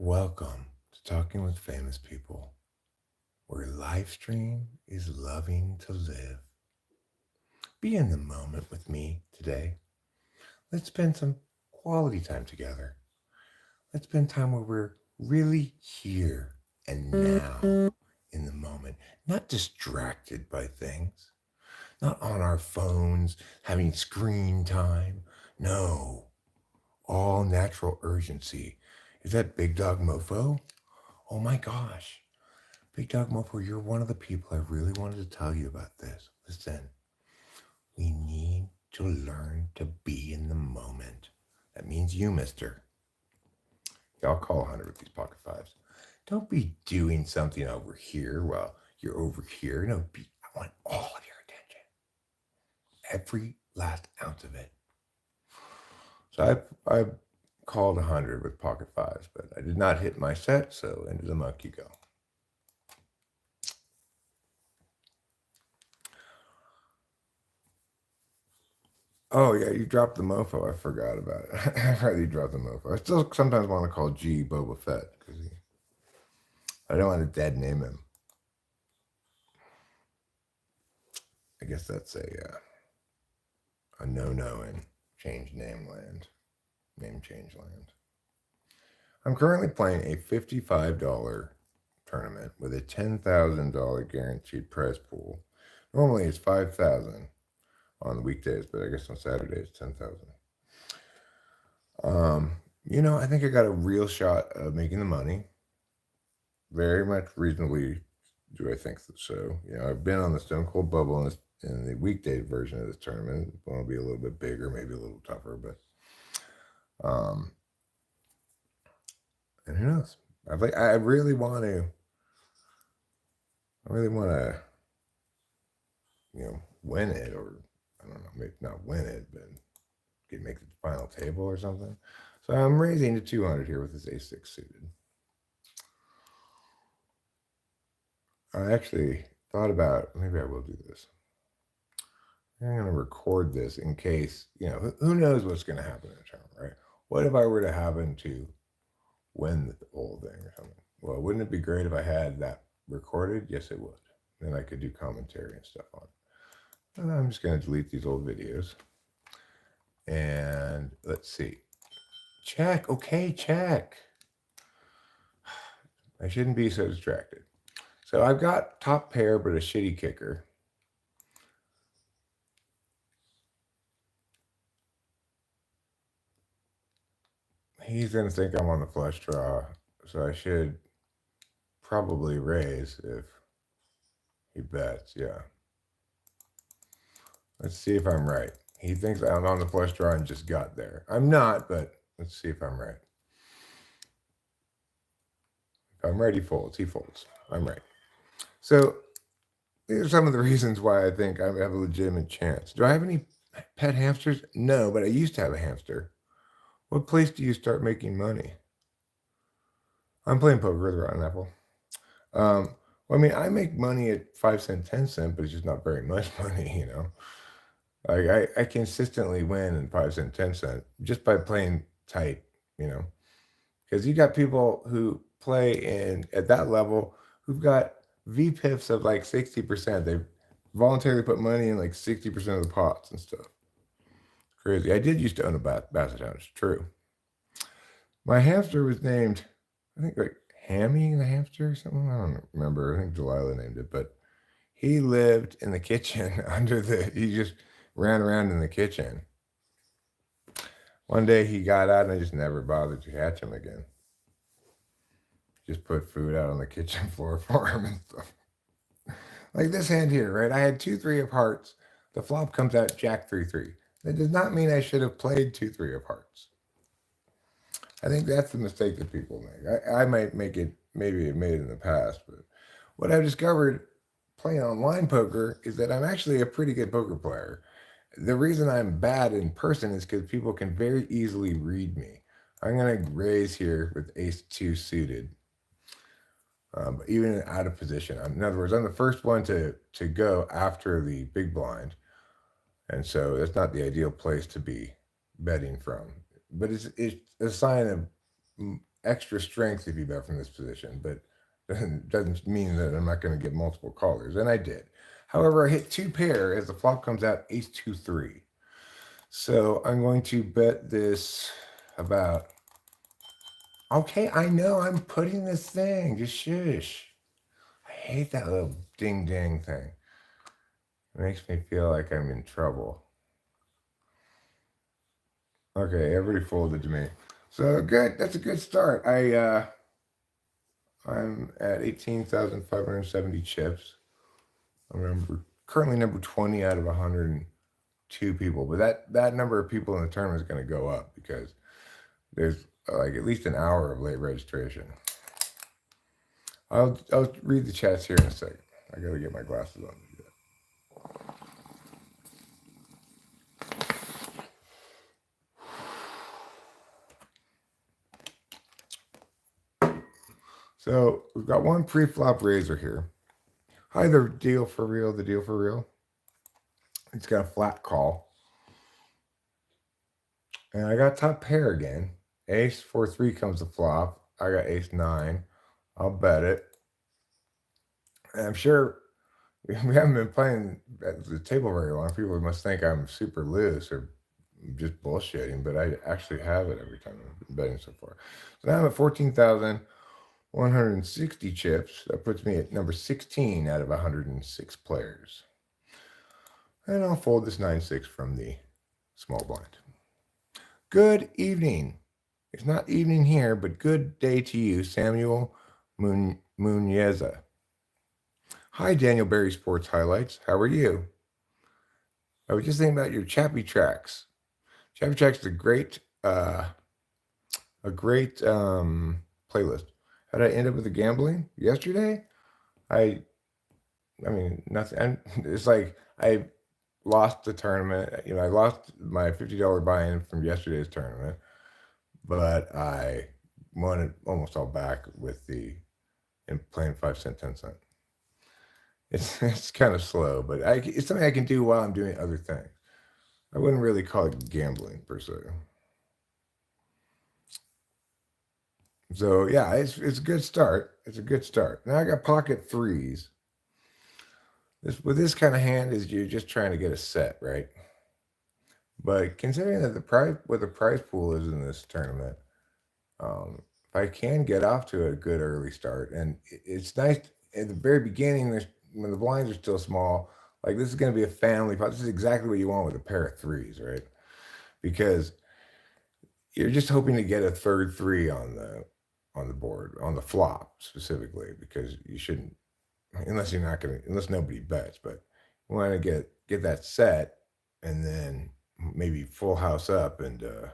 Welcome to Talking with Famous People, where Livestream is loving to live. Be in the moment with me today. Let's spend some quality time together. Let's spend time where we're really here and now in the moment, not distracted by things, not on our phones having screen time. No, all natural urgency. Is that Big Dog Mofo? Oh my gosh. Big Dog Mofo, you're one of the people I really wanted to tell you about this. Listen, we need to learn to be in the moment. That means you, mister. Y'all call 100 with these pocket fives. Don't be doing something over here while you're over here. No, I want all of your attention. Every last ounce of it. So I called 100 with pocket fives, but I did not hit my set, so into the muck you go. Oh yeah, you dropped the mofo. I forgot about it. I forgot you dropped the mofo. I still sometimes want to call G Boba Fett because I don't want to dead name him. I guess that's a no in change name land, name change land. I'm currently playing a $55 tournament with a $10,000 guaranteed prize pool. Normally it's 5,000 on the weekdays, but I guess on Saturdays it's 10,000. I think I got a real shot of making the money. Very much reasonably do I think so. I've been on the Stone Cold Bubble in the weekday version of this tournament. It will be a little bit bigger, maybe a little tougher, but and who knows? I really want to win it, or I don't know, maybe not win it, but make the final table or something. So I'm raising to 200 here with this A6 suited. I actually thought about maybe I will do this. I'm going to record this in case, who knows what's going to happen in a tournament, right? What if I were to happen to win the whole thing or something? Well, wouldn't it be great if I had that recorded? Yes, it would. Then I could do commentary and stuff on it. And I'm just going to delete these old videos. And let's see. Check. Okay, check. I shouldn't be so distracted. So I've got top pair, but a shitty kicker. He's going to think I'm on the flush draw, so I should probably raise if he bets, yeah. Let's see if I'm right. He thinks I'm on the flush draw and just got there. I'm not, but let's see if I'm right. If I'm right, he folds. He folds. I'm right. So these are some of the reasons why I think I have a legitimate chance. Do I have any pet hamsters? No, but I used to have a hamster. What place do you start making money? I'm playing poker with Rotten Apple. I make money at 5 cent, 10 cent, but it's just not very much money, Like I consistently win in 5 cent, 10 cent just by playing tight, because you got people who play at that level who've got VPIFs of like 60%. They voluntarily put money in like 60% of the pots and stuff. It's crazy. I did used to own a basset hound. It's true. My hamster was named, I think, like Hammy the hamster or something. I don't remember. I think Delilah named it, but he lived in the kitchen he just ran around in the kitchen. One day he got out and I just never bothered to catch him again. Just put food out on the kitchen floor for him and stuff. Like this hand here, right? I had 2-3 of hearts. The flop comes out Jack 3-3. That does not mean I should have played 2-3 of hearts. I think that's the mistake that people make. I might make it, maybe it made it in the past, but what I've discovered playing online poker is that I'm actually a pretty good poker player. The reason I'm bad in person is because people can very easily read me. I'm going to raise here with ace-2 suited, but even out of position. In other words, I'm the first one to go after the big blind, and so that's not the ideal place to be betting from. But it's a sign of extra strength if you bet from this position, but doesn't mean that I'm not going to get multiple callers. And I did. However, I hit 2 pair as the flop comes out ace 2 3. So I'm going to bet this about. Okay, I know I'm putting this thing. Just shush. I hate that little ding ding thing. It makes me feel like I'm in trouble. Okay, everybody folded to me. So good. That's a good start. I'm at 18,570 chips. I'm currently number 20 out of 102 people. But that number of people in the tournament is going to go up because there's like at least an hour of late registration. I'll read the chats here in a second. I got to get my glasses on. So we've got one pre-flop raiser here. Hi, the deal for real. It's got a flat call. And I got top pair again. Ace 4-3 comes the flop. I got ace 9. I'll bet it. And I'm sure we haven't been playing at the table very long. People must think I'm super loose or just bullshitting, but I actually have it every time I've been betting so far. So now I'm at 14,160 chips. That puts me at number 16 out of 106 players. And I'll fold this 9-6 from the small blind. Good evening. It's not evening here, but good day to you, Samuel Muneza. Hi, Daniel Berry Sports Highlights. How are you? I was just thinking about your Chappy Tracks. Chappy Tracks is a great playlist. How did I end up with the gambling yesterday? I mean, nothing. It's like I lost the tournament. I lost my $50 buy-in from yesterday's tournament, but I won it almost all back with playing 5 cent, 10 cent. It's kind of slow, but it's something I can do while I'm doing other things. I wouldn't really call it gambling per se. So yeah, it's a good start. It's a good start. Now I got pocket threes. With this kind of hand is you're just trying to get a set, right? But considering that what the prize pool is in this tournament, if I can get off to a good early start, and it's nice at the very beginning, when the blinds are still small, like this is going to be a family pot. This is exactly what you want with a pair of threes, right? Because you're just hoping to get a third 3 on the board, on the flop specifically, because you shouldn't, unless nobody bets, but you want to get that set and then maybe full house up. And of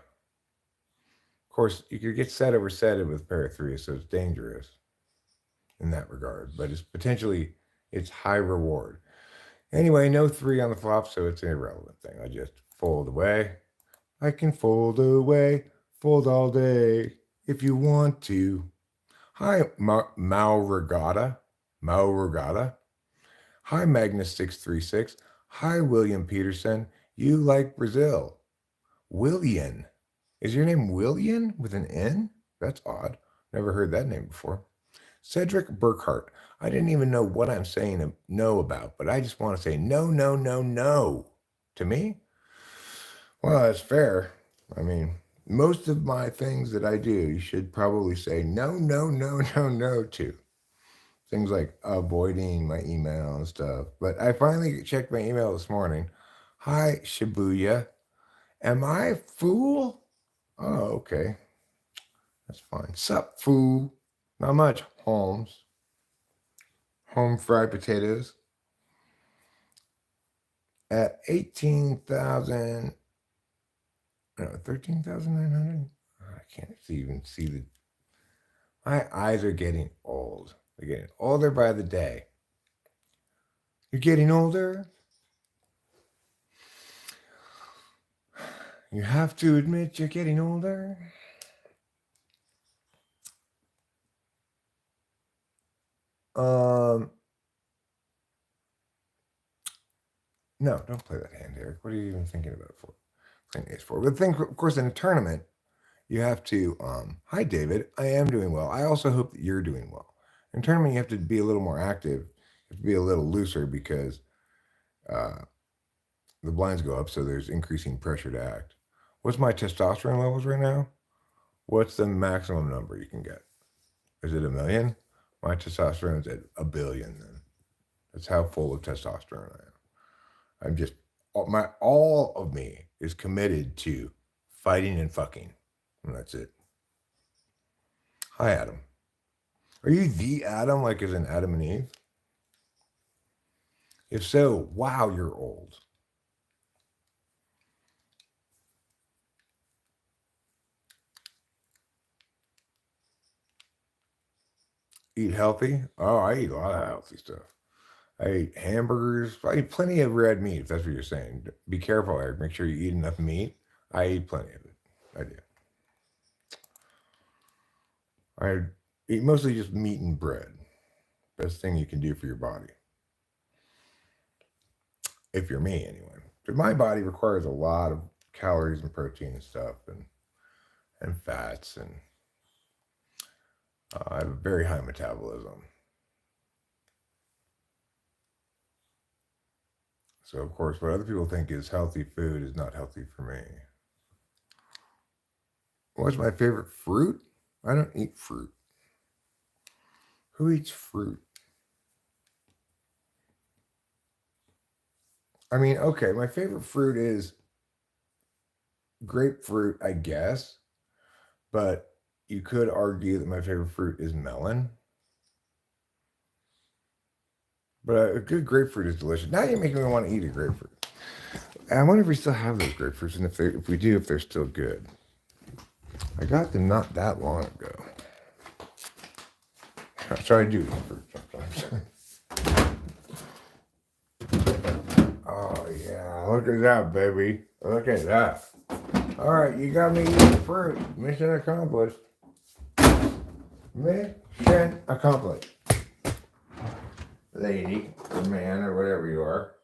course you could get set over setted with a pair of threes, so it's dangerous in that regard, but it's high reward. Anyway, no 3 on the flop, so it's an irrelevant thing. I just fold away. I can fold away, fold all day if you want to. Hi, Mao Regatta. Hi, Magnus636. Hi, William Peterson. You like Brazil. William. Is your name William with an N? That's odd. Never heard that name before. Cedric Burkhart. I didn't even know what I'm saying no about, but I just want to say no, no, no, no. To me? Well, that's fair. I mean, most of my things that I do, you should probably say no, no, no, no, no to. Things like avoiding my email and stuff. But I finally checked my email this morning. Hi, Shibuya. Am I a fool? Oh, okay. That's fine. Sup, fool? Not much, Holmes. Home fried potatoes. At 18,000, no, 13,900. I can't even see my eyes are getting old. They're getting older by the day. You're getting older? You have to admit you're getting older. No, don't play that hand, Eric. What are you even thinking about it for? Playing ace 4. But the thing, of course, in a tournament, you have to, hi, David, I am doing well. I also hope that you're doing well. In tournament, you have to be a little more active, you have to be a little looser because uh, the blinds go up, so there's increasing pressure to act. What's my testosterone levels right now? What's the maximum number you can get? Is it 1,000,000? My testosterone's at 1,000,000,000 then. That's how full of testosterone I am. I'm just, all of me is committed to fighting and fucking. And that's it. Hi, Adam. Are you the Adam, like as in Adam and Eve? If so, wow, you're old. Eat healthy? Oh, I eat a lot of healthy stuff. I eat hamburgers. I eat plenty of red meat, if that's what you're saying. Be careful, Eric. Make sure you eat enough meat. I eat plenty of it. I do. I eat mostly just meat and bread. Best thing you can do for your body. If you're me, anyway. Because my body requires a lot of calories and protein and stuff and fats. And I have a very high metabolism. So, of course, what other people think is healthy food is not healthy for me. What's my favorite fruit? I don't eat fruit. Who eats fruit? I mean, okay, my favorite fruit is grapefruit, I guess. But you could argue that my favorite fruit is melon. But a good grapefruit is delicious. Now you're making me want to eat a grapefruit. And I wonder if we still have those grapefruits, and if we do, if they're still good. I got them not that long ago. I try to do eat fruit sometimes. Oh yeah, look at that, baby. Look at that. All right, you got me eating fruit. Mission accomplished. Mission accomplished. Lady or man or whatever you are.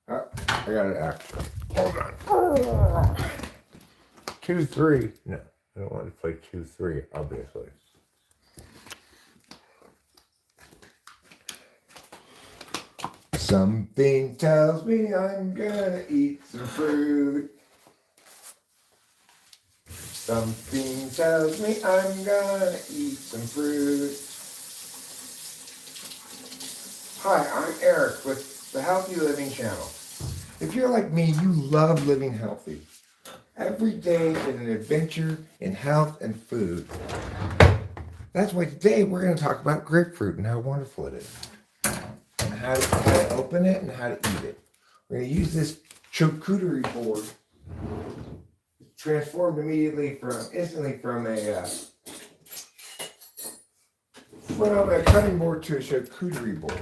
Oh, I got an extra. Hold on. 2-3. No, I don't want to play 2-3, obviously. Something tells me I'm gonna eat some fruit. Something tells me I'm gonna eat some fruit. Hi, I'm Eric with the Healthy Living Channel. If you're like me, you love living healthy. Every day is an adventure in health and food. That's why today we're going to talk about grapefruit and how wonderful it is. And how to open it and how to eat it. We're going to use this charcuterie board. Transformed instantly from a cutting board to a charcuterie board.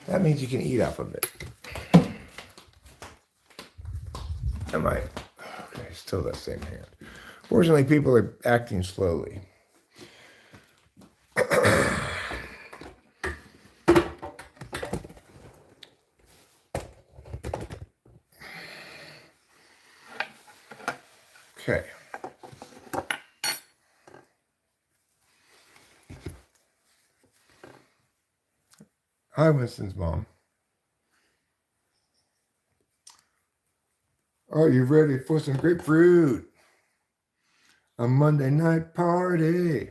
That means you can eat off of it. Okay, still that same hand. Fortunately, people are acting slowly. Okay. Hi, Winston's mom. Are you ready for some grapefruit? A Monday night party.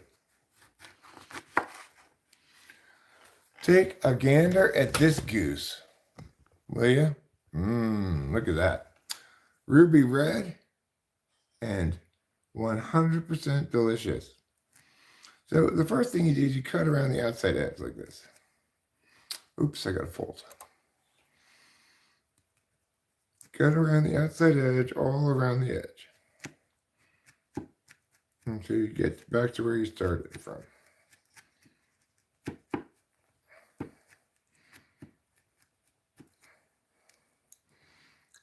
Take a gander at this goose, will you? Look at that. Ruby red and 100% delicious. So the first thing you do is you cut around the outside edge like this. Oops, I got a fold. Cut around the outside edge, all around the edge. Until you get back to where you started from.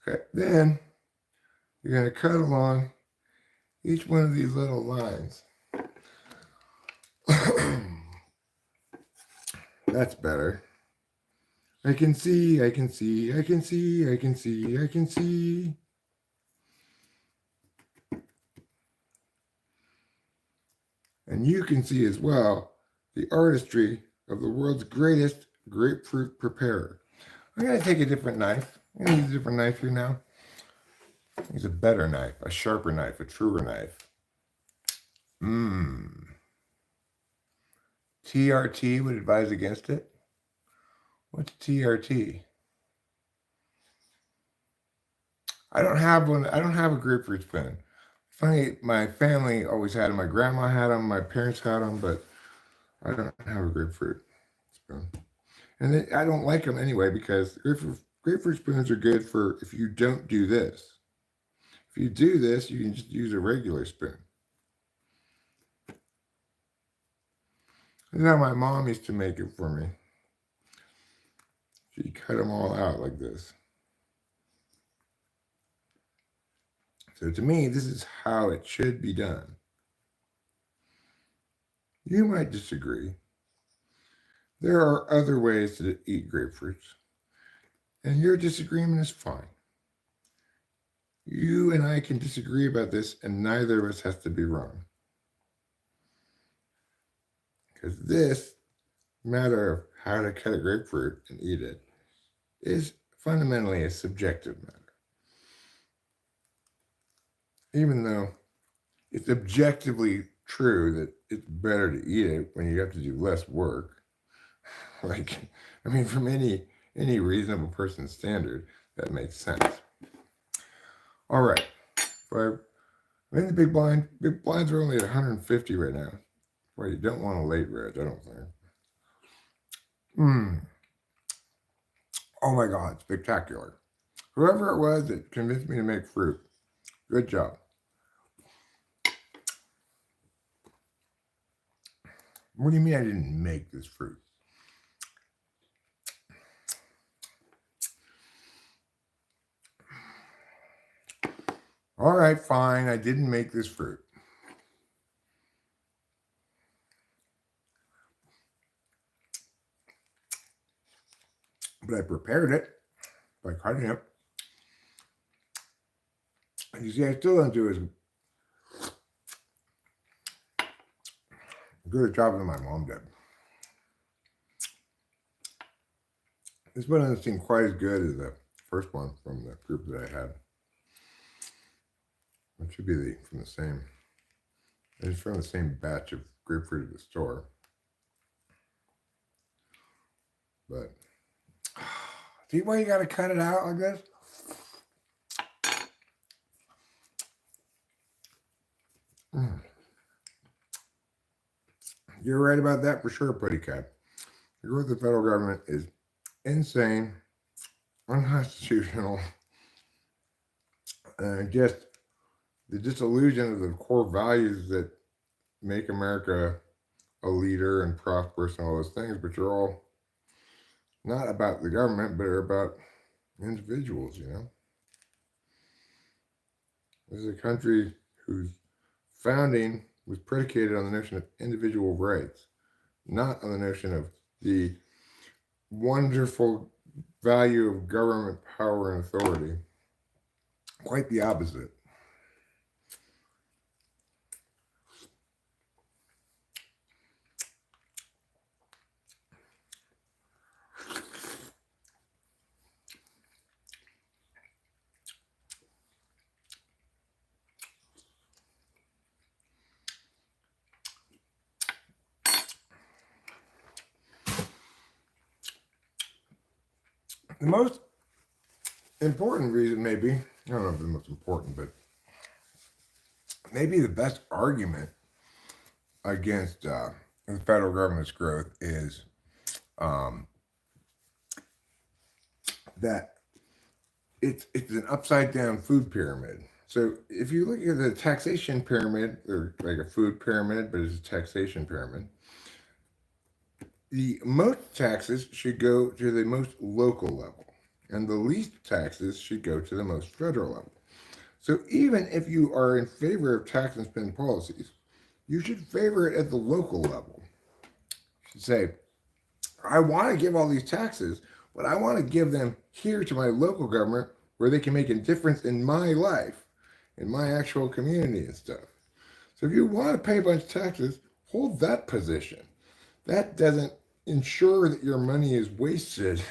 Okay, then you're going to cut along each one of these little lines. That's better. I can see, I can see, I can see, I can see, I can see. And you can see as well the artistry of the world's greatest grapefruit preparer. I'm going to take a different knife. I'm going to use a different knife here now. Use a better knife, a sharper knife, a truer knife. TRT would advise against it. What's TRT? I don't have one. I don't have a grapefruit spoon. Funny, my family always had them. My grandma had them. My parents had them, but I don't have a grapefruit spoon. And I don't like them anyway because grapefruit spoons are good for if you don't do this. If you do this, you can just use a regular spoon. This is how my mom used to make it for me. She'd cut them all out like this. So to me, this is how it should be done. You might disagree. There are other ways to eat grapefruits, and your disagreement is fine. You and I can disagree about this, and neither of us has to be wrong. Because this matter of how to cut a grapefruit and eat it is fundamentally a subjective matter. Even though it's objectively true that it's better to eat it when you have to do less work. From any reasonable person's standard, that makes sense. All right. I'm in the big blind. Big blinds are only at 150 right now. Well, you don't want a late red, I don't think. Oh my God, spectacular. Whoever it was that convinced me to make fruit, good job. What do you mean I didn't make this fruit? All right, fine, I didn't make this fruit. But I prepared it by cutting it. You see, I still don't do as good a job as my mom did. This one doesn't seem quite as good as the first one from the group that I had. It should be it's from the same batch of grapefruit at the store. But see why you gotta cut it out like this? You're right about that for sure, Putty Cat. The growth of the federal government is insane, unconstitutional, and just the disillusion of the core values that make America a leader and prosperous and all those things, which are all not about the government, but are about individuals, This is a country whose founding was predicated on the notion of individual rights, not on the notion of the wonderful value of government power and authority. Quite the opposite. The most important reason, maybe, I don't know if it's the most important, but maybe the best argument against the federal government's growth is that it's an upside down food pyramid. So if you look at the taxation pyramid, or like a food pyramid, but it's a taxation pyramid, the most taxes should go to the most local level, and the least taxes should go to the most federal level. So even if you are in favor of tax and spend policies, you should favor it at the local level. You should say, I want to give all these taxes, but I want to give them here to my local government where they can make a difference in my life, in my actual community and stuff. So if you want to pay a bunch of taxes, hold that position. That doesn't ensure that your money is wasted.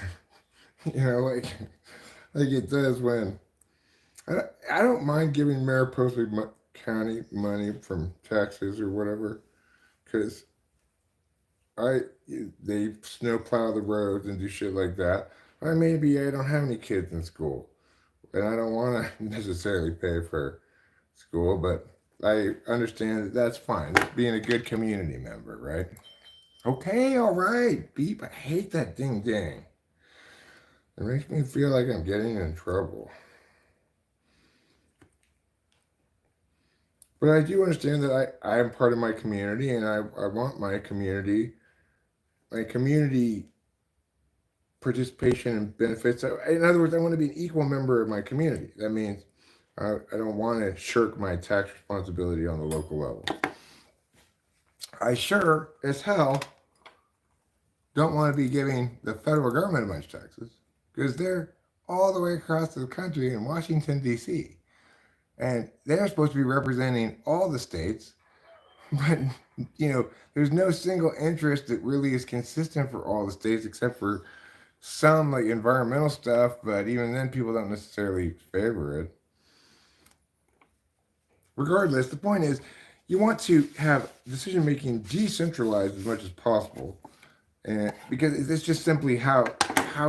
Like it does when I don't mind giving Mariposa County money from taxes or whatever, because I they snowplow the roads and do shit like that. Maybe I don't have any kids in school, and I don't want to necessarily pay for school, but I understand that that's fine. It's being a good community member, right? Okay, all right, beep. I hate that ding ding. It makes me feel like I'm getting in trouble. But I do understand that I am part of my community, and I want my community participation and benefits. In other words, I want to be an equal member of my community. That means I don't want to shirk my tax responsibility on the local level. I sure as hell don't want to be giving the federal government a bunch of taxes, because they're all the way across the country in Washington, D.C. And they're supposed to be representing all the states, but there's no single interest that really is consistent for all the states, except for some like environmental stuff, but even then people don't necessarily favor it. Regardless, the point is you want to have decision making decentralized as much as possible, and because it's just simply how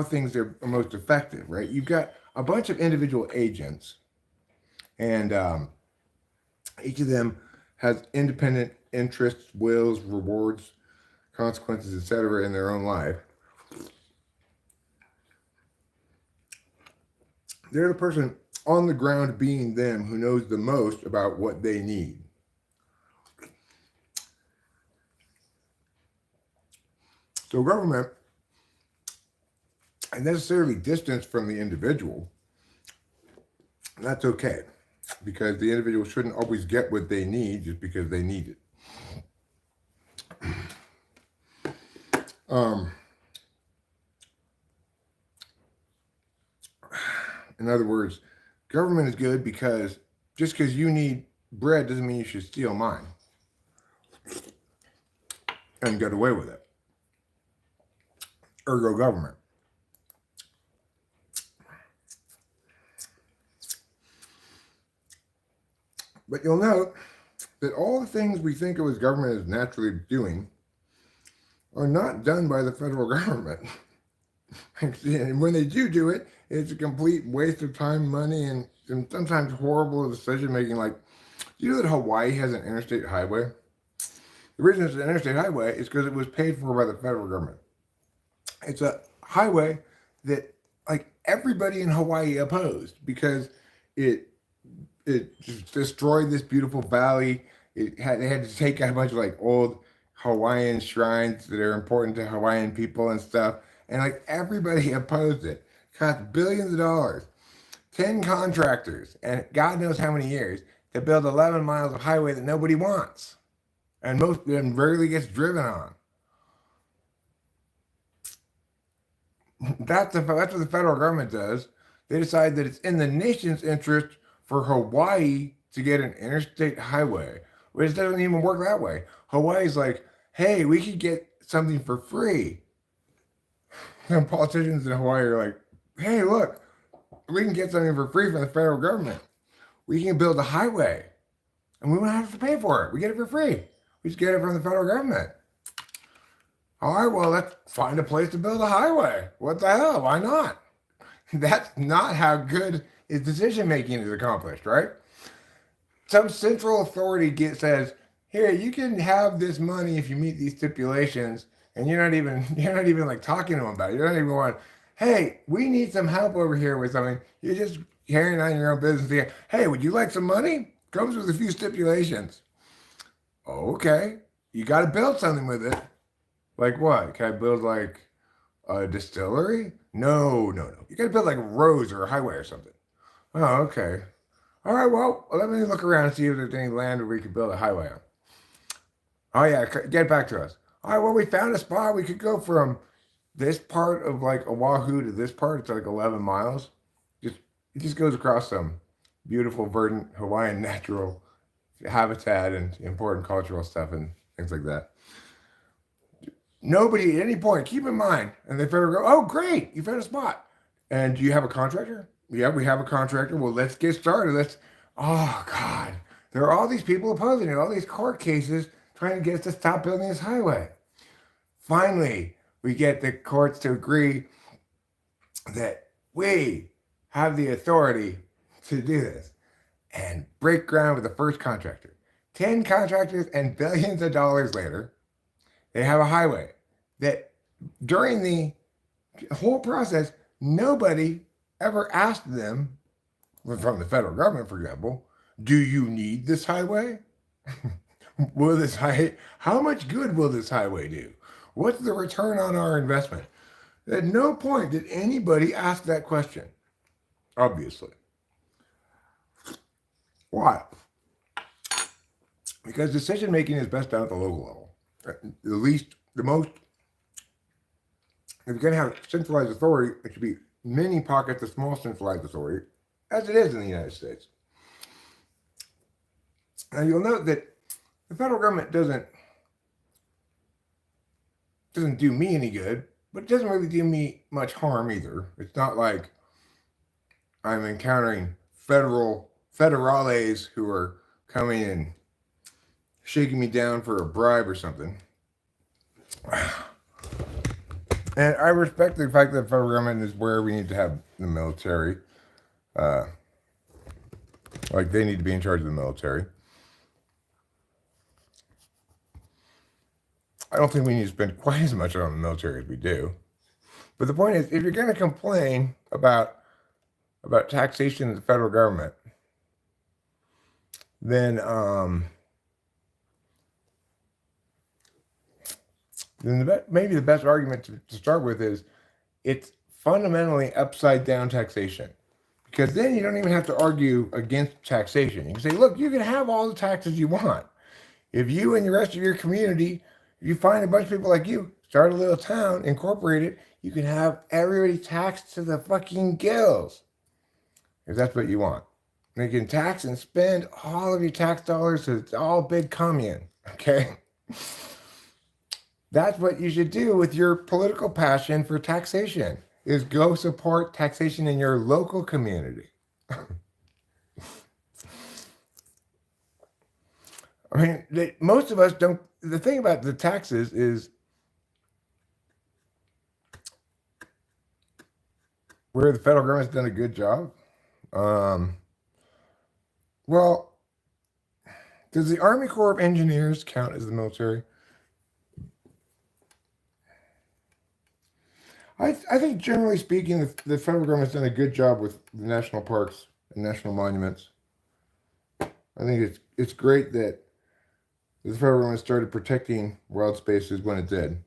things are most effective, right? You've got a bunch of individual agents, and each of them has independent interests, wills, rewards, consequences, etc. in their own life. They're the person on the ground being them who knows the most about what they need. So government is necessarily distanced from the individual. That's okay, because the individual shouldn't always get what they need just because they need it. In other words, government is good because just because you need bread doesn't mean you should steal mine and get away with it. Ergo government. But you'll note that all the things we think of as government is naturally doing are not done by the federal government. And when they do it, it's a complete waste of time, money, and sometimes horrible decision making. Like, you know that Hawaii has an interstate highway? The reason it's an interstate highway is because it was paid for by the federal government. It's a highway that, like, everybody in Hawaii opposed because it just destroyed this beautiful valley. They had to take out a bunch of like old Hawaiian shrines that are important to Hawaiian people and stuff. And like everybody opposed it. Cost billions of dollars, 10 contractors, and God knows how many years to build 11 miles of highway that nobody wants, and most of them rarely gets driven on. That's what the federal government does. They decide that it's in the nation's interest for Hawaii to get an interstate highway, which doesn't even work that way. Hawaii's like, hey, we could get something for free. And politicians in Hawaii are like, hey, look, we can get something for free from the federal government. We can build a highway, and we don't have to pay for it. We get it for free. We just get it from the federal government. All right, well, let's find a place to build a highway. What the hell? Why not? That's not how good his decision making is accomplished, right? Some central authority says, here, you can have this money if you meet these stipulations, and you're not even like talking to them about it. You're not even going, hey, we need some help over here with something. You're just carrying on your own business. Saying, hey, would you like some money? Comes with a few stipulations. Okay, you got to build something with it. Like what? Can I build like a distillery? No. You got to build like roads or a highway or something. Oh, okay. All right, well, let me look around and see if there's any land where we could build a highway on. Oh, yeah, get back to us. All right, well, we found a spot. We could go from this part of like Oahu to this part. It's like 11 miles. It just goes across some beautiful, verdant Hawaiian natural habitat and important cultural stuff. And things like that. Nobody at any point, keep in mind, and they federal go, oh, great, you found a spot. And do you have a contractor? Yeah, we have a contractor. Well, let's get started. Oh, God. There are all these people opposing it, all these court cases trying to get us to stop building this highway. Finally, we get the courts to agree that we have the authority to do this and break ground with the first contractor. 10 contractors and billions of dollars later, they have a highway that during the whole process, nobody ever asked them, from the federal government, for example, do you need this highway? How much good will this highway do? What's the return on our investment? At no point did anybody ask that question, obviously. Why? Because decision making is best done at the local level. The most, if you're going to have centralized authority, it should be many pockets of small centralized authority, as it is in the United States. Now you'll note that the federal government doesn't do me any good, but it doesn't really do me much harm either. It's not like I'm encountering federales who are coming and shaking me down for a bribe or something. And I respect the fact that the federal government is where we need to have the military. Like they need to be in charge of the military. I don't think we need to spend quite as much on the military as we do. But the point is, if you're going to complain about taxation of the federal government, then maybe the best argument to start with is it's fundamentally upside down taxation. Because then you don't even have to argue against taxation. You can say, look, you can have all the taxes you want. If you and the rest of your community, if you find a bunch of people like you, start a little town, incorporate it, you can have everybody taxed to the fucking gills. If that's what you want. You can tax and spend all of your tax dollars so it's all big commune. Okay? That's what you should do with your political passion for taxation, is go support taxation in your local community. I mean, most of us don't. The thing about the taxes is where the federal government's done a good job. Well, does the Army Corps of Engineers count as the military? I think generally speaking, the federal government's done a good job with the national parks and national monuments. I think it's great that the federal government started protecting wild spaces when it did.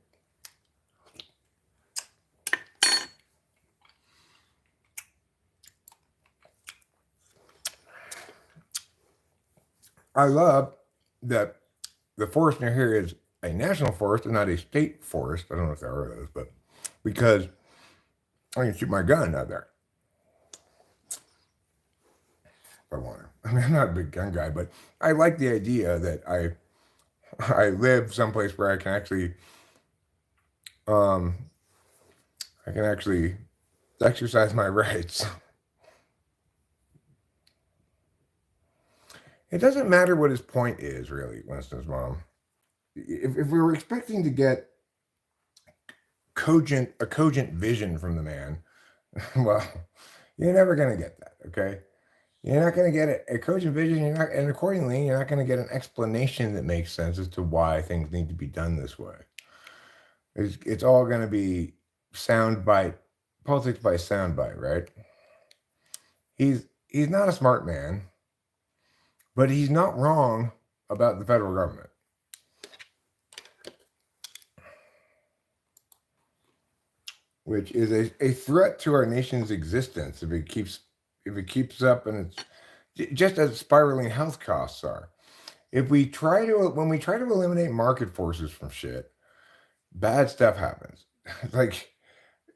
I love that the forest near here is a national forest and not a state forest. I don't know if there are those, but because I can shoot my gun out there if I want to. I mean, I'm not a big gun guy, but I like the idea that I live someplace where I can actually exercise my rights. It doesn't matter what his point is, really, Winston's mom. If we were expecting to get a cogent vision from the man, well, you're never going to get that, okay? You're not going to get a cogent vision, and accordingly, you're not going to get an explanation that makes sense as to why things need to be done this way. It's all going to be soundbite, politics by soundbite, right? He's not a smart man, but he's not wrong about the federal government. Which is a threat to our nation's existence if it keeps up, and it's just as spiraling health costs are. When we try to eliminate market forces from shit, bad stuff happens. Like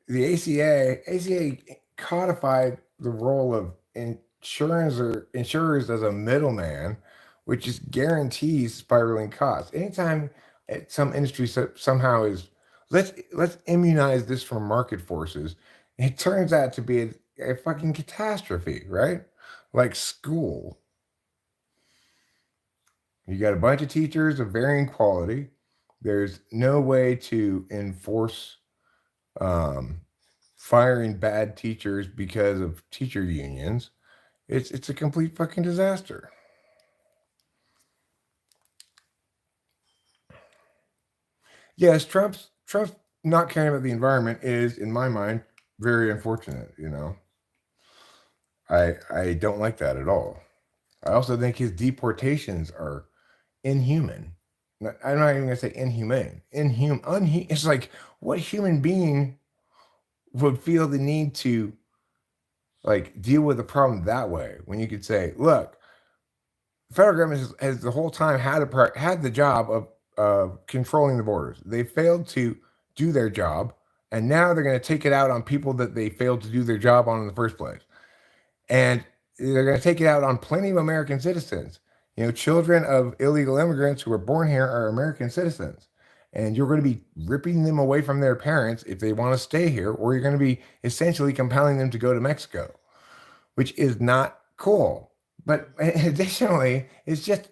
the ACA codified the role of insurers as a middleman, which just guarantees spiraling costs. Anytime some industry somehow is, let's immunize this from market forces, it turns out to be a fucking catastrophe, right? Like school. You got a bunch of teachers of varying quality. There's no way to enforce firing bad teachers because of teacher unions. It's a complete fucking disaster. Yes, Trump's not caring about the environment is, in my mind, very unfortunate. I don't like that at all. I also think his deportations are inhuman. I'm not even gonna say inhumane. It's like, what human being would feel the need to like deal with a problem that way when you could say, look, the federal government has the whole time had the job of controlling the borders. They failed to do their job, and now they're going to take it out on people that they failed to do their job on in the first place. And they're going to take it out on plenty of American citizens. Children of illegal immigrants who were born here are American citizens. And you're going to be ripping them away from their parents if they want to stay here, or you're going to be essentially compelling them to go to Mexico, which is not cool. But additionally, it's just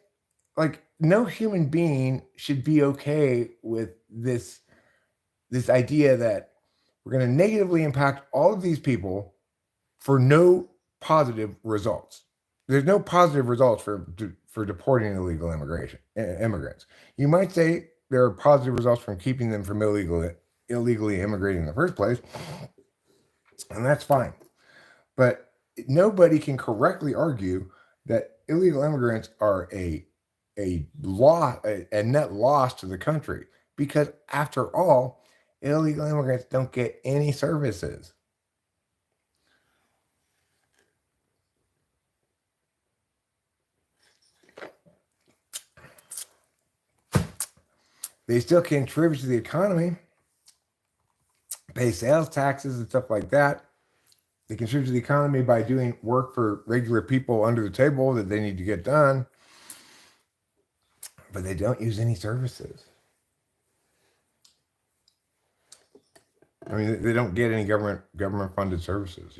like, no human being should be okay with this idea that we're going to negatively impact all of these people for no positive results. There's no positive results for deporting illegal immigrants. You might say there are positive results from keeping them from illegally immigrating in the first place, and that's fine. But nobody can correctly argue that illegal immigrants are a net loss to the country, because after all, illegal immigrants don't get any services. They still contribute to the economy, pay sales taxes and stuff like that. They contribute to the economy by doing work for regular people under the table that they need to get done, but they don't use any services. I mean, they don't get any government funded services,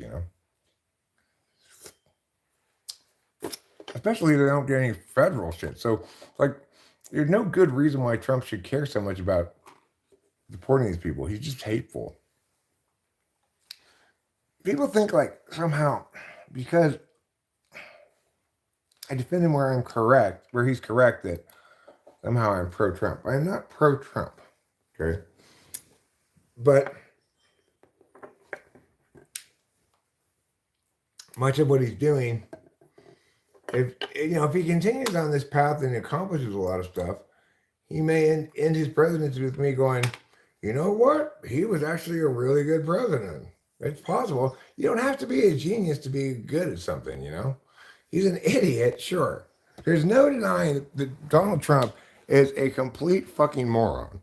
Especially they don't get any federal shit. So, like, there's no good reason why Trump should care so much about deporting these people. He's just hateful. People think like somehow because I defend him where he's correct, that somehow I'm pro-Trump. I'm not pro-Trump, okay? But much of what he's doing, if he continues on this path and accomplishes a lot of stuff, he may end his presidency with me going, you know what? He was actually a really good president. It's possible. You don't have to be a genius to be good at something, He's an idiot, sure. There's no denying that Donald Trump is a complete fucking moron.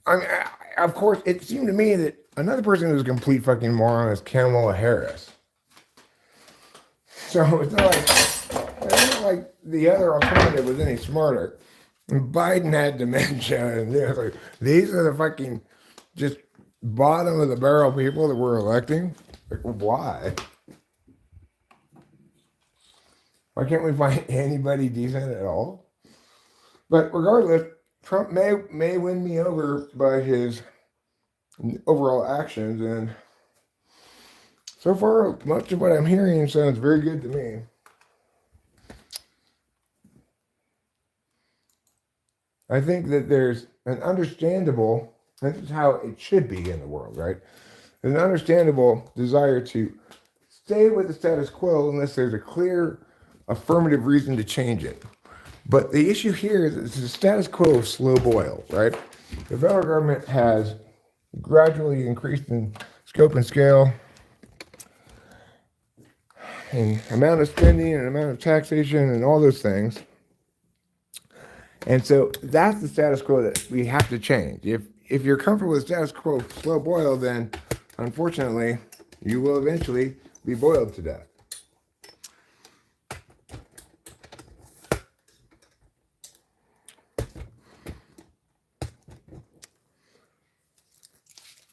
I mean, of course, it seemed to me that another person who's a complete fucking moron is Kamala Harris. So it's not like the other alternative was any smarter. Biden had dementia, and these are the fucking just bottom of the barrel people that we're electing. Like, why? Why can't we find anybody decent at all? But regardless, Trump may win me over by his overall actions, and so far, much of what I'm hearing sounds very good to me. I think that there's an understandable, this is how it should be in the world, right? There's an understandable desire to stay with the status quo unless there's a clear affirmative reason to change it. But the issue here is it's the status quo of slow boil, right? The federal government has gradually increased in scope and scale, and amount of spending and amount of taxation and all those things. And so that's the status quo that we have to change. If you're comfortable with status quo slow boil, then unfortunately you will eventually be boiled to death.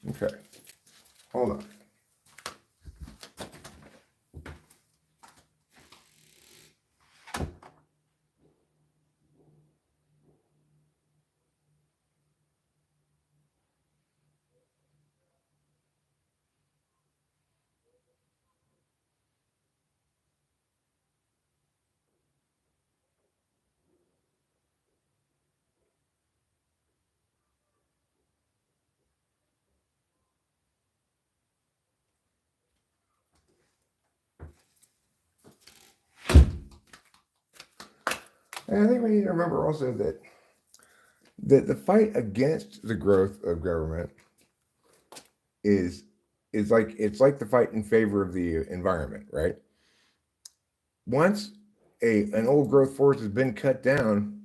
Okay, hold on. And I think we need to remember also that the fight against the growth of government is like it's like the fight in favor of the environment, right? Once an old growth forest has been cut down,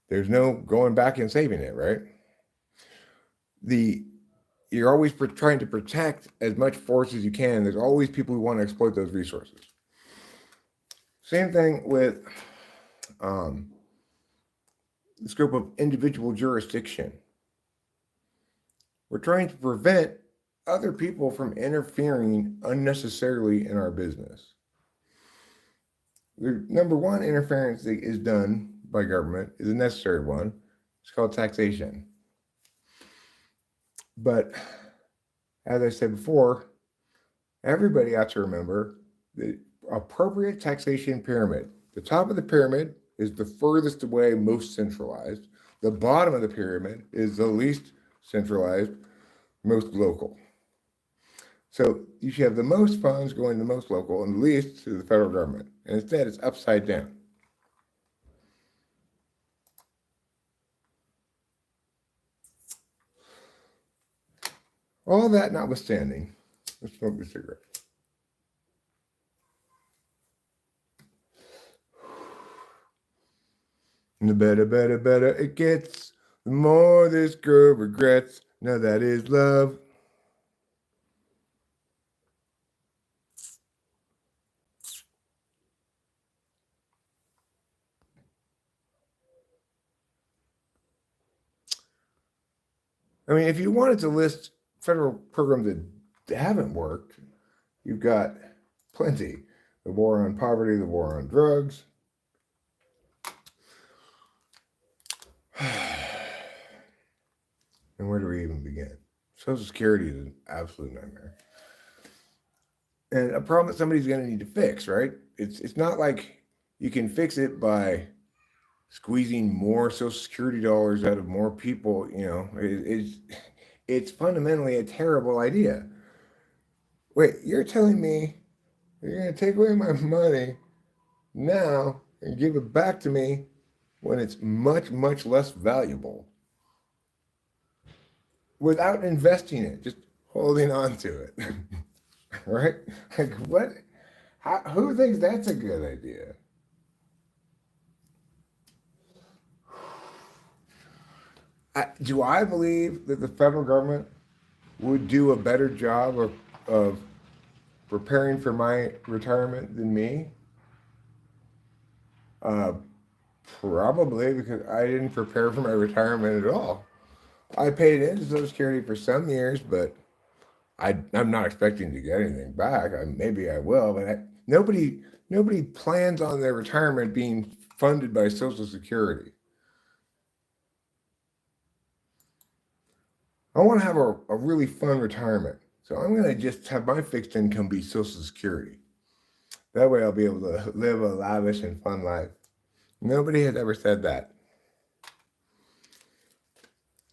there's no going back and saving it, right? The You're always trying to protect as much forest as you can. There's always people who want to exploit those resources. Same thing with um, the scope of individual jurisdiction. We're trying to prevent other people from interfering unnecessarily in our business. The number one interference that is done by government is a necessary one. It's called taxation. But as I said before, everybody ought to remember the appropriate taxation pyramid. The top of the pyramid is the furthest away, most centralized. The bottom of the pyramid is the least centralized, most local. So you should have the most funds going to the most local and the least to the federal government. And instead, it's upside down. All that notwithstanding, let's smoke a cigarette. And the better it gets, the more this girl regrets. Now that is love. I mean, if you wanted to list federal programs that haven't worked, you've got plenty. The war on poverty, the war on drugs. And where do we even begin? Social Security is an absolute nightmare. And a problem that somebody's going to need to fix, right? It's not like you can fix it by squeezing more Social Security dollars out of more people. It's fundamentally a terrible idea. Wait, you're telling me you're going to take away my money now and give it back to me when it's much, much less valuable without investing it, just holding on to it, right? Like what? Who thinks that's a good idea? Do I believe that the federal government would do a better job of preparing for my retirement than me? Probably, because I didn't prepare for my retirement at all. I paid into Social Security for some years, but I'm not expecting to get anything back. Maybe I will, but nobody plans on their retirement being funded by Social Security. I want to have a really fun retirement. So I'm going to just have my fixed income be Social Security. That way I'll be able to live a lavish and fun life. Nobody has ever said that.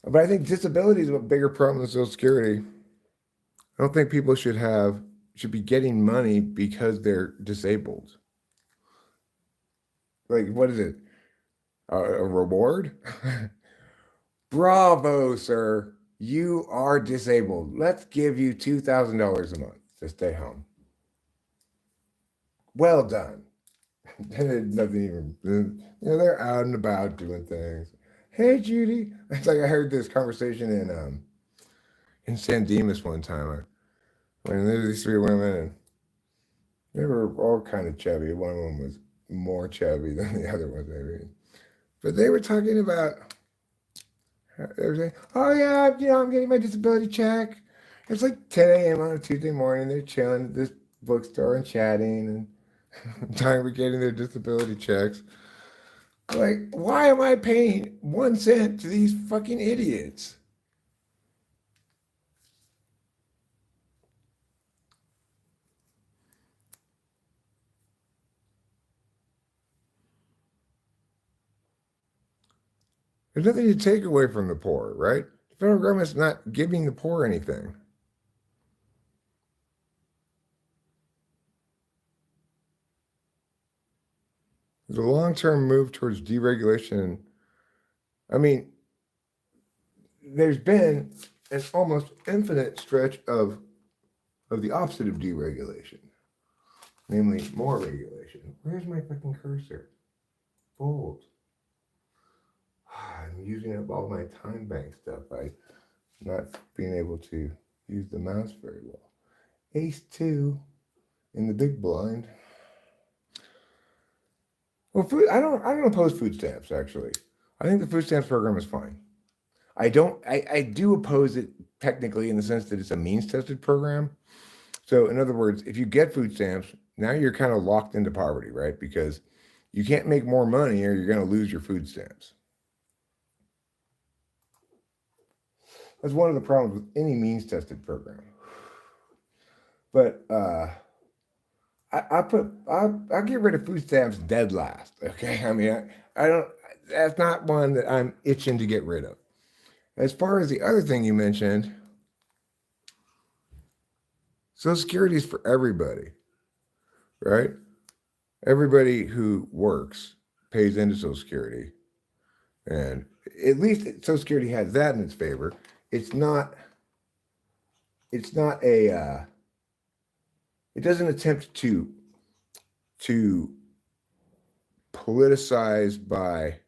But I think disability is a bigger problem than Social Security. I don't think people should be getting money because they're disabled. Like, what is it? A reward? Bravo, sir. You are disabled. Let's give you $2,000 a month to stay home. Well done. Nothing even, they're out and about doing things. Hey, Judy. It's like I heard this conversation in San Dimas one time. When there were these three women, and they were all kind of chubby. One of them was more chubby than the other ones, maybe. But they were talking about, they were saying, oh yeah, I'm getting my disability check. It's like 10 a.m. on a Tuesday morning. They're chilling at this bookstore and chatting and talking about getting their disability checks. Like, why am I paying 1 cent to these fucking idiots? There's nothing to take away from the poor, right? The federal government's not giving the poor anything. There's a long-term move towards deregulation. I mean, there's been an almost infinite stretch of the opposite of deregulation, namely more regulation. Where's my fucking cursor? Bold. I'm using up all my time bank stuff by not being able to use the mouse very well. Ace 2 in the big blind. Well, I don't oppose food stamps, actually. I think the food stamps program is fine. I do oppose it technically in the sense that it's a means tested program. So in other words, if you get food stamps, now you're kind of locked into poverty, right? Because you can't make more money or you're going to lose your food stamps. That's one of the problems with any means tested program. But I'll get rid of food stamps dead last. Okay, I mean I don't. That's not one that I'm itching to get rid of. As far as the other thing you mentioned, Social Security is for everybody, right? Everybody who works pays into Social Security, and at least Social Security has that in its favor. It's not. It's not a. It doesn't attempt to politicize by.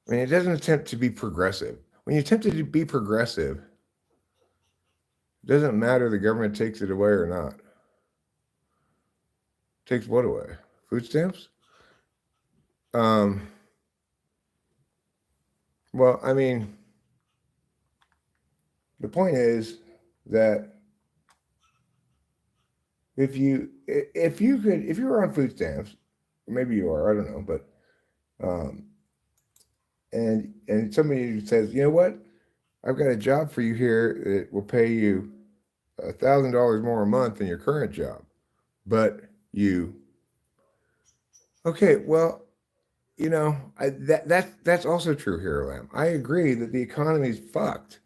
I mean, it doesn't attempt to be progressive. When you attempt to be progressive, it doesn't matter the government takes it away or not. Takes what away? Food stamps? Um, well, I mean, the point is that if you were on food stamps, maybe you are, I don't know, but and somebody says, you know what, I've got a job for you here that will pay you $1,000 more a month than your current job, but you okay, well, you know, that's also true here, Lamb. I agree that the economy's fucked,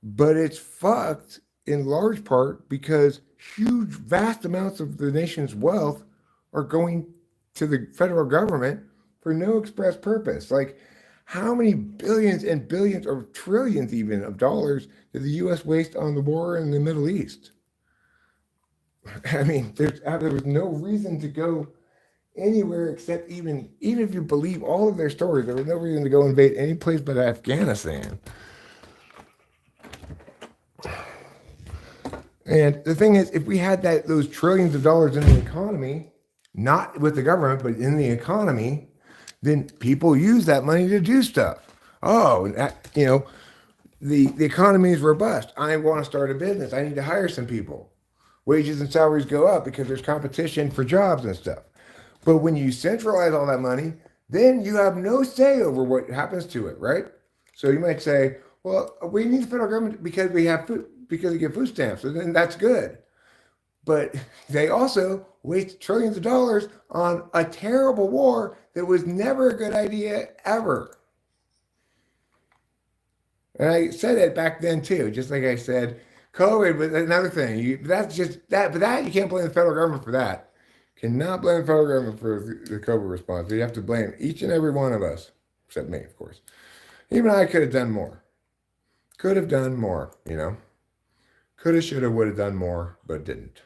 but it's fucked in large part because huge, vast amounts of the nation's wealth are going to the federal government for no express purpose. Like, how many billions and billions or trillions even of dollars did the U.S. waste on the war in the Middle East? I mean, there was no reason to go anywhere except even if you believe all of their stories, there was no reason to go invade any place but Afghanistan. And the thing is, if we had those trillions of dollars in the economy, not with the government, but in the economy, then people use that money to do stuff. Oh, the economy is robust. I want to start a business. I need to hire some people. Wages and salaries go up because there's competition for jobs and stuff. But when you centralize all that money, then you have no say over what happens to it, right? So you might say, well, we need the federal government because we have food, because we get food stamps, and then that's good. But they also waste trillions of dollars on a terrible war that was never a good idea ever. And I said it back then too, just like I said, COVID was another thing. That's just that, but that you can't blame the federal government for that. Cannot blame the federal government for the COVID response. You have to blame each and every one of us, except me, of course. Even I could have done more. Could have done more, you know. Could have, should have, would have done more, but didn't.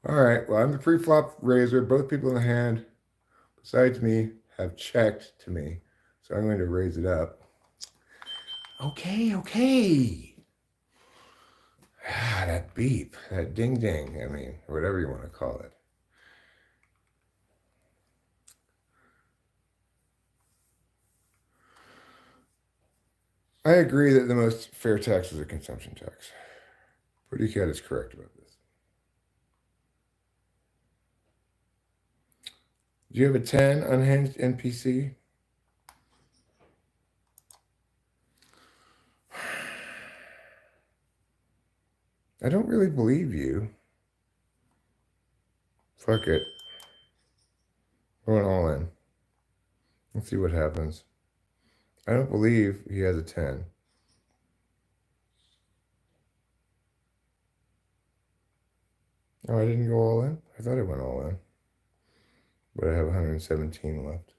All right, well, I'm the pre-flop raiser. Both people in the hand, besides me, have checked to me. So I'm going to raise it up. Okay. That beep, that ding ding, I mean, whatever you want to call it. I agree that the most fair tax is a consumption tax. Pretty Cat is correct about this. Do you have a 10 unhinged NPC? I don't really believe you. Fuck it. Going all in. Let's see what happens. I don't believe he has a 10. Oh, I didn't go all in? I thought I went all in. But I have 117 left.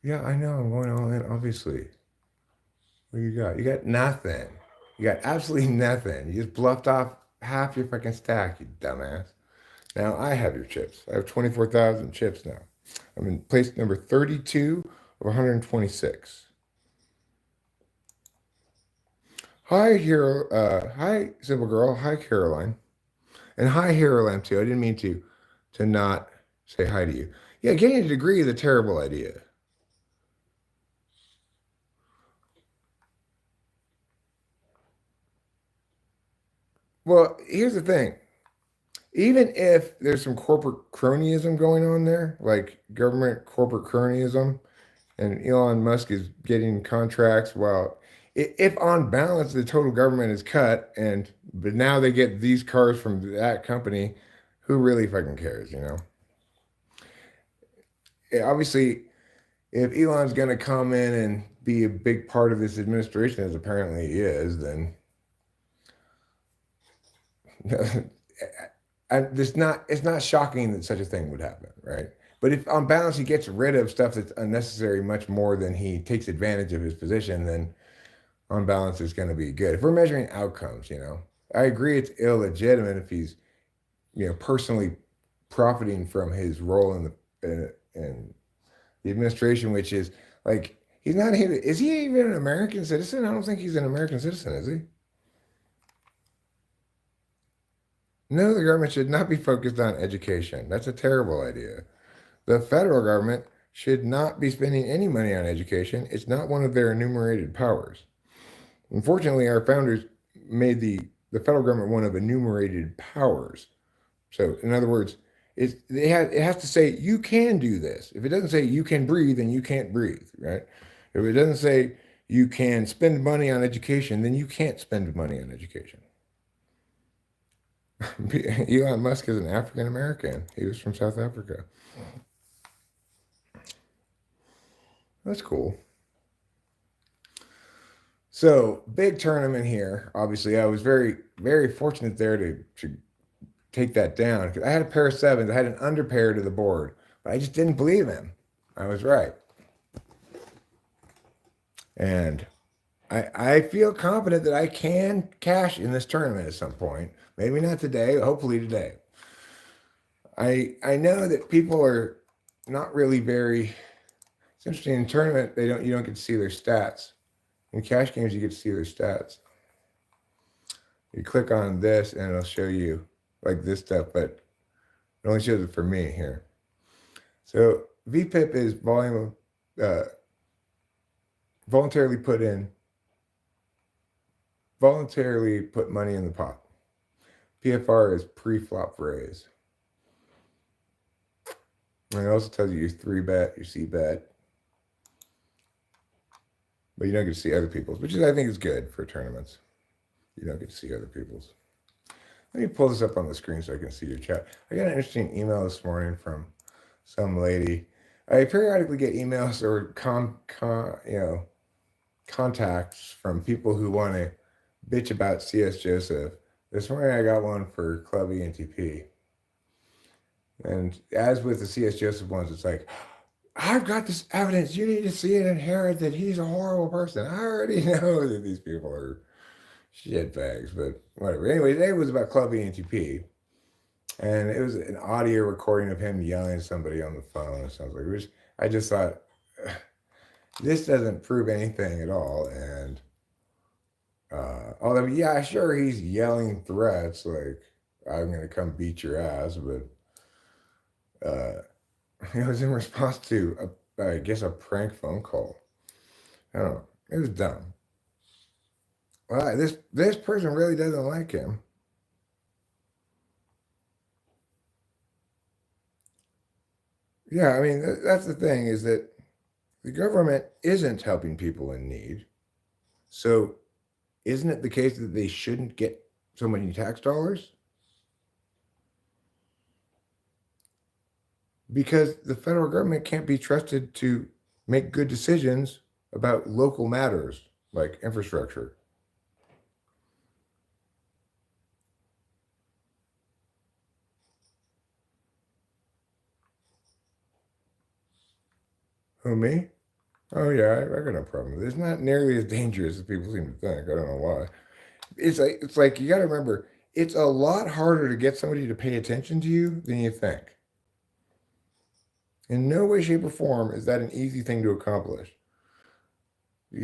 Yeah, I know. I'm going all in, obviously. What you got? You got nothing. You got absolutely nothing. You just bluffed off half your fucking stack, you dumbass. Now I have your chips. I have 24,000 chips now. I'm in place number 32 of 126. Hi, Hero. Hi, Simple Girl. Hi, Caroline. And hi, Hero Lamb, too. I didn't mean to not say hi to you. Yeah, getting a degree is a terrible idea. Well, here's the thing. Even if there's some corporate cronyism going on there, like government corporate cronyism, and Elon Musk is getting contracts, well, if on balance the total government is cut, but now they get these cars from that company, who really fucking cares, you know? Obviously, if Elon's going to come in and be a big part of this administration, as apparently he is, then it's not shocking that such a thing would happen, right? But if on balance he gets rid of stuff that's unnecessary much more than he takes advantage of his position, then on balance it's going to be good. If we're measuring outcomes, you know, I agree it's illegitimate if he's, you know, personally profiting from his role in the administration, which is like he's not even, is he even an American citizen? I don't think he's an American citizen, is he? No, the government should not be focused on education. That's a terrible idea. The federal government should not be spending any money on education. It's not one of their enumerated powers. Unfortunately, our founders made the federal government one of enumerated powers. So, in other words, it has to say you can do this. If it doesn't say you can breathe, then you can't breathe, right? If it doesn't say you can spend money on education, then you can't spend money on education. Elon Musk is an African American. He was from South Africa. That's cool. So big tournament here. Obviously, I was very, very fortunate there to take that down because I had a pair of sevens. I had an under pair to the board, but I just didn't believe him. I was right. And I feel confident that I can cash in this tournament at some point. Maybe not today, hopefully today. I know that people are not really very. It's interesting in tournament you don't get to see their stats. In cash games you get to see their stats. You click on this and it'll show you like this stuff, but it only shows it for me here. So VPIP is volume of voluntarily put money in the pot. PFR is pre-flop raise. And it also tells you your 3-bet, your C-bet. But you don't get to see other people's, which I think is good for tournaments. You don't get to see other people's. Let me pull this up on the screen so I can see your chat. I got an interesting email this morning from some lady. I periodically get emails or contacts from people who want to bitch about CS Joseph. This morning I got one for Club ENTP. And as with the CS Joseph ones, it's like, I've got this evidence. You need to see it and hear it that he's a horrible person. I already know that these people are shitbags, but whatever. Anyway, today was about Club ENTP. And it was an audio recording of him yelling at somebody on the phone. It sounds like I just thought, this doesn't prove anything at all. And although, yeah, sure, he's yelling threats like, I'm going to come beat your ass, but it was in response to, I guess, a prank phone call. I don't know. It was dumb. Well, this person really doesn't like him. Yeah, I mean that's the thing is that the government isn't helping people in need. So isn't it the case that they shouldn't get so many tax dollars? Because the federal government can't be trusted to make good decisions about local matters like infrastructure. Who, me? Oh yeah, I got no problem with it. It's not nearly as dangerous as people seem to think. I don't know why. It's like you got to remember, it's a lot harder to get somebody to pay attention to you than you think. In no way, shape, or form is that an easy thing to accomplish.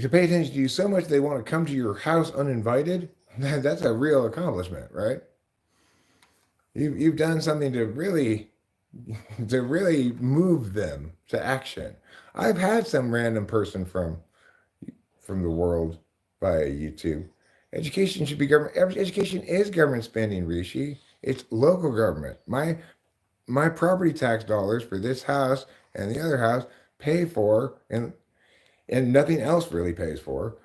To pay attention to you so much they want to come to your house uninvited, that's a real accomplishment, right? You've done something to really move them to action. I've had some random person from the world via YouTube. Education should be government. Education is government spending, Rishi. It's local government. My property tax dollars for this house and the other house pay for, and nothing else really pays for,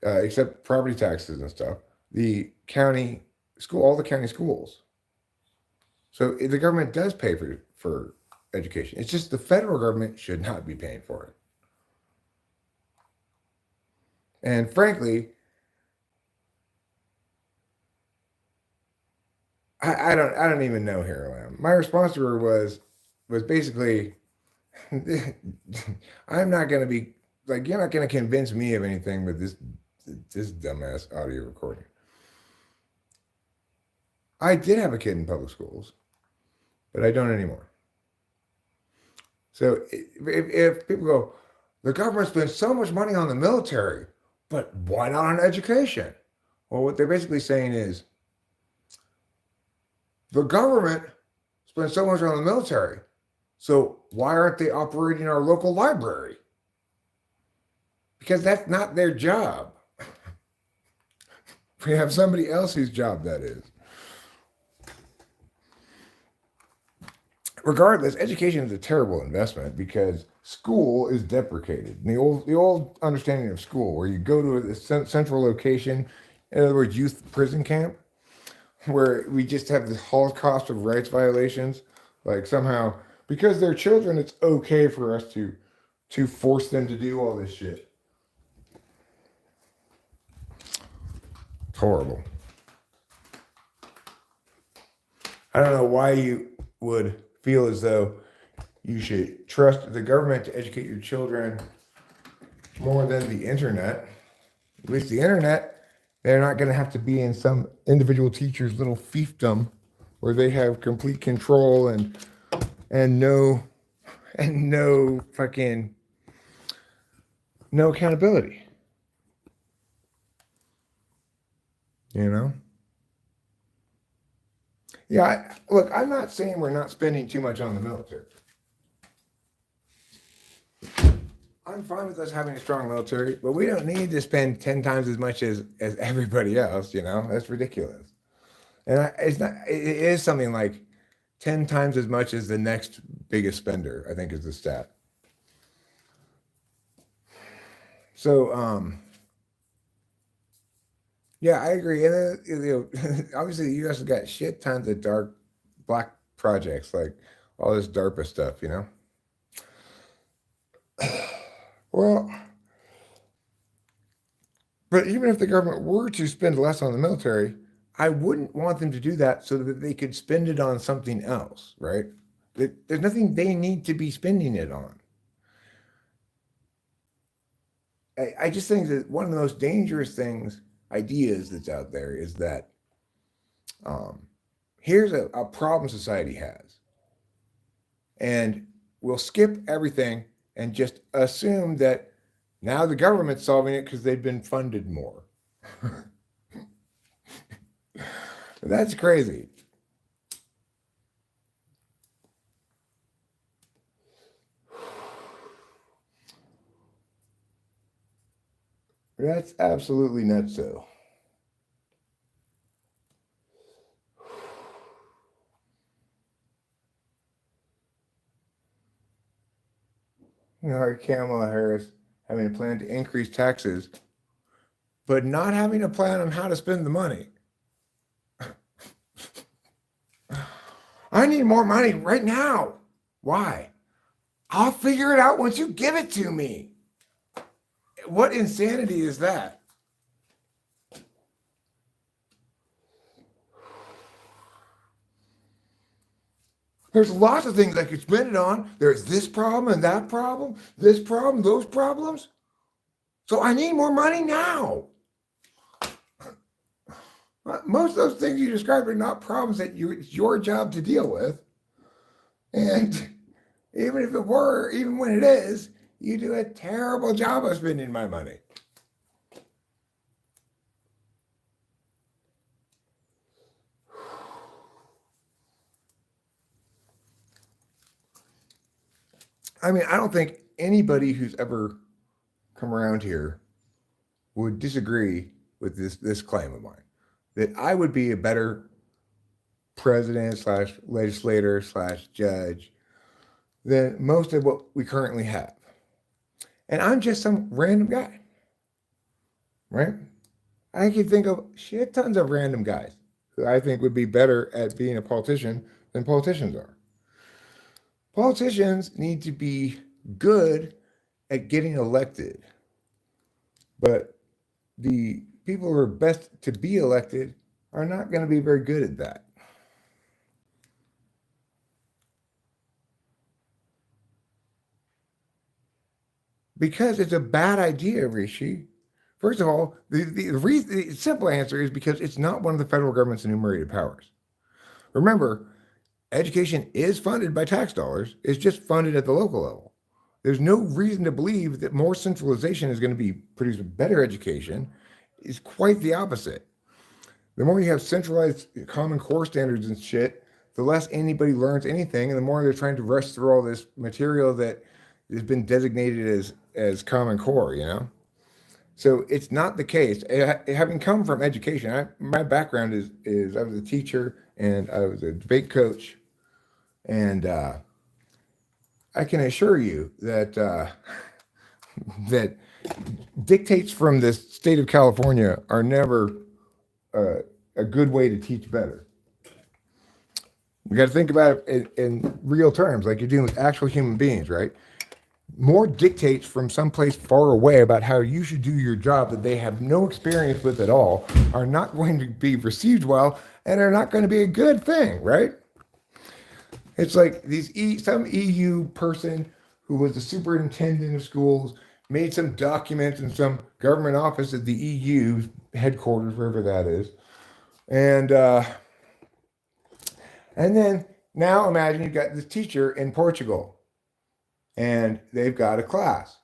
except property taxes and stuff. The county school, all the county schools. So the government does pay for education. It's just the federal government should not be paying for it. And frankly, I don't even know Lamb. My response to her was basically, I'm not going to be like, you're not going to convince me of anything with this dumbass audio recording. I did have a kid in public schools, but I don't anymore. So if people go, the government spends so much money on the military, but why not on education? Well, what they're basically saying is the government spends so much on the military, so why aren't they operating our local library? Because that's not their job. We have somebody else whose job that is. Regardless, education is a terrible investment because school is deprecated. The old understanding of school, where you go to a central location, in other words, youth prison camp, where we just have this holocaust of rights violations, like somehow because they're children, it's okay for us to force them to do all this shit. It's horrible. I don't know why you would feel as though you should trust the government to educate your children more than the internet. At least the internet, they're not going to have to be in some individual teacher's little fiefdom where they have complete control and no fucking no accountability. You know? Yeah, look, I'm not saying we're not spending too much on the military. I'm fine with us having a strong military, but we don't need to spend 10 times as much as everybody else, you know? That's ridiculous. And it's not, it is something like 10 times as much as the next biggest spender, I think is the stat. So, yeah, I agree. And obviously, the U.S. has got shit tons of dark, black projects, like all this DARPA stuff, you know? Well, but even if the government were to spend less on the military, I wouldn't want them to do that so that they could spend it on something else, right? There's nothing they need to be spending it on. I just think that one of the most dangerous ideas that's out there is that here's a problem society has, and we'll skip everything and just assume that now the government's solving it because they've been funded more. That's crazy. That's absolutely nuts, though. Like Kamala Harris having a plan to increase taxes, but not having a plan on how to spend the money. I need more money right now. Why? I'll figure it out once you give it to me. What insanity is that? There's lots of things I could spend it on. There's this problem and that problem, this problem, those problems. So I need more money now. Most of those things you described are not problems that it's your job to deal with. And even if it were, even when it is, you do a terrible job of spending my money. I mean, I don't think anybody who's ever come around here would disagree with this claim of mine, that I would be a better president slash legislator slash judge than most of what we currently have. And I'm just some random guy, right? I can think of shit tons of random guys who I think would be better at being a politician than politicians are. Politicians need to be good at getting elected, but the people who are best to be elected are not going to be very good at that. Because it's a bad idea, Rishi. First of all, the simple answer is because it's not one of the federal government's enumerated powers. Remember, education is funded by tax dollars. It's just funded at the local level. There's no reason to believe that more centralization is going to produce a better education. It's quite the opposite. The more you have centralized Common Core standards and shit, the less anybody learns anything, and the more they're trying to rush through all this material that has been designated as Common Core, you know? So it's not the case. Having come from education, my background is I was a teacher and I was a debate coach, and I can assure you that that dictates from the state of California are never a good way to teach better. We got to think about it in real terms, like you're dealing with actual human beings, right? More dictates from someplace far away about how you should do your job that they have no experience with at all are not going to be received well and are not going to be a good thing, right? It's like some EU person who was the superintendent of schools made some documents in some government office at the EU headquarters, wherever that is, and then now imagine you've got this teacher in Portugal, and they've got a class,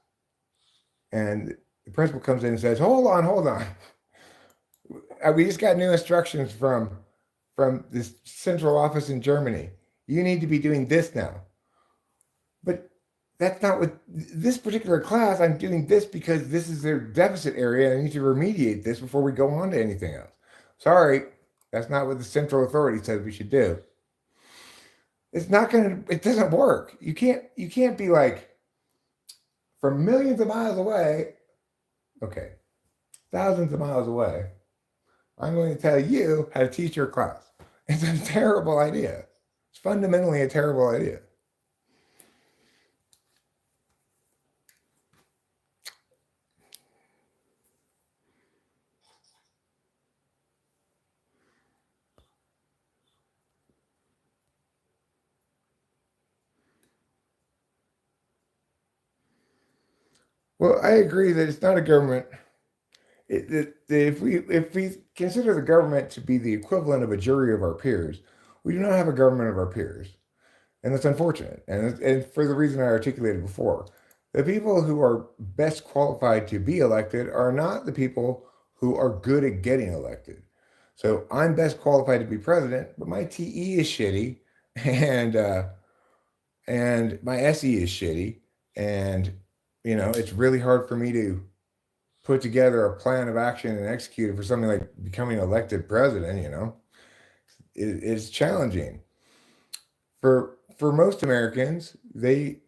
and the principal comes in and says, "Hold on, we just got new instructions from this central office in Germany. You need to be doing this now." But that's not what this particular class. I'm doing this because this is their deficit area. I need to remediate this before we go on to anything else. Sorry, that's not what the central authority says we should do. It's not going to, it doesn't work. You can't be like from millions of miles away, okay, thousands of miles away, I'm going to tell you how to teach your class. It's a terrible idea. It's fundamentally a terrible idea. Well, I agree that it's not a government. If we consider the government to be the equivalent of a jury of our peers, we do not have a government of our peers, and that's unfortunate. And for the reason I articulated before, the people who are best qualified to be elected are not the people who are good at getting elected. So I'm best qualified to be president, but my TE is shitty, and my SE is shitty, and it's really hard for me to put together a plan of action and execute it for something like becoming elected president, it's challenging. For most Americans, they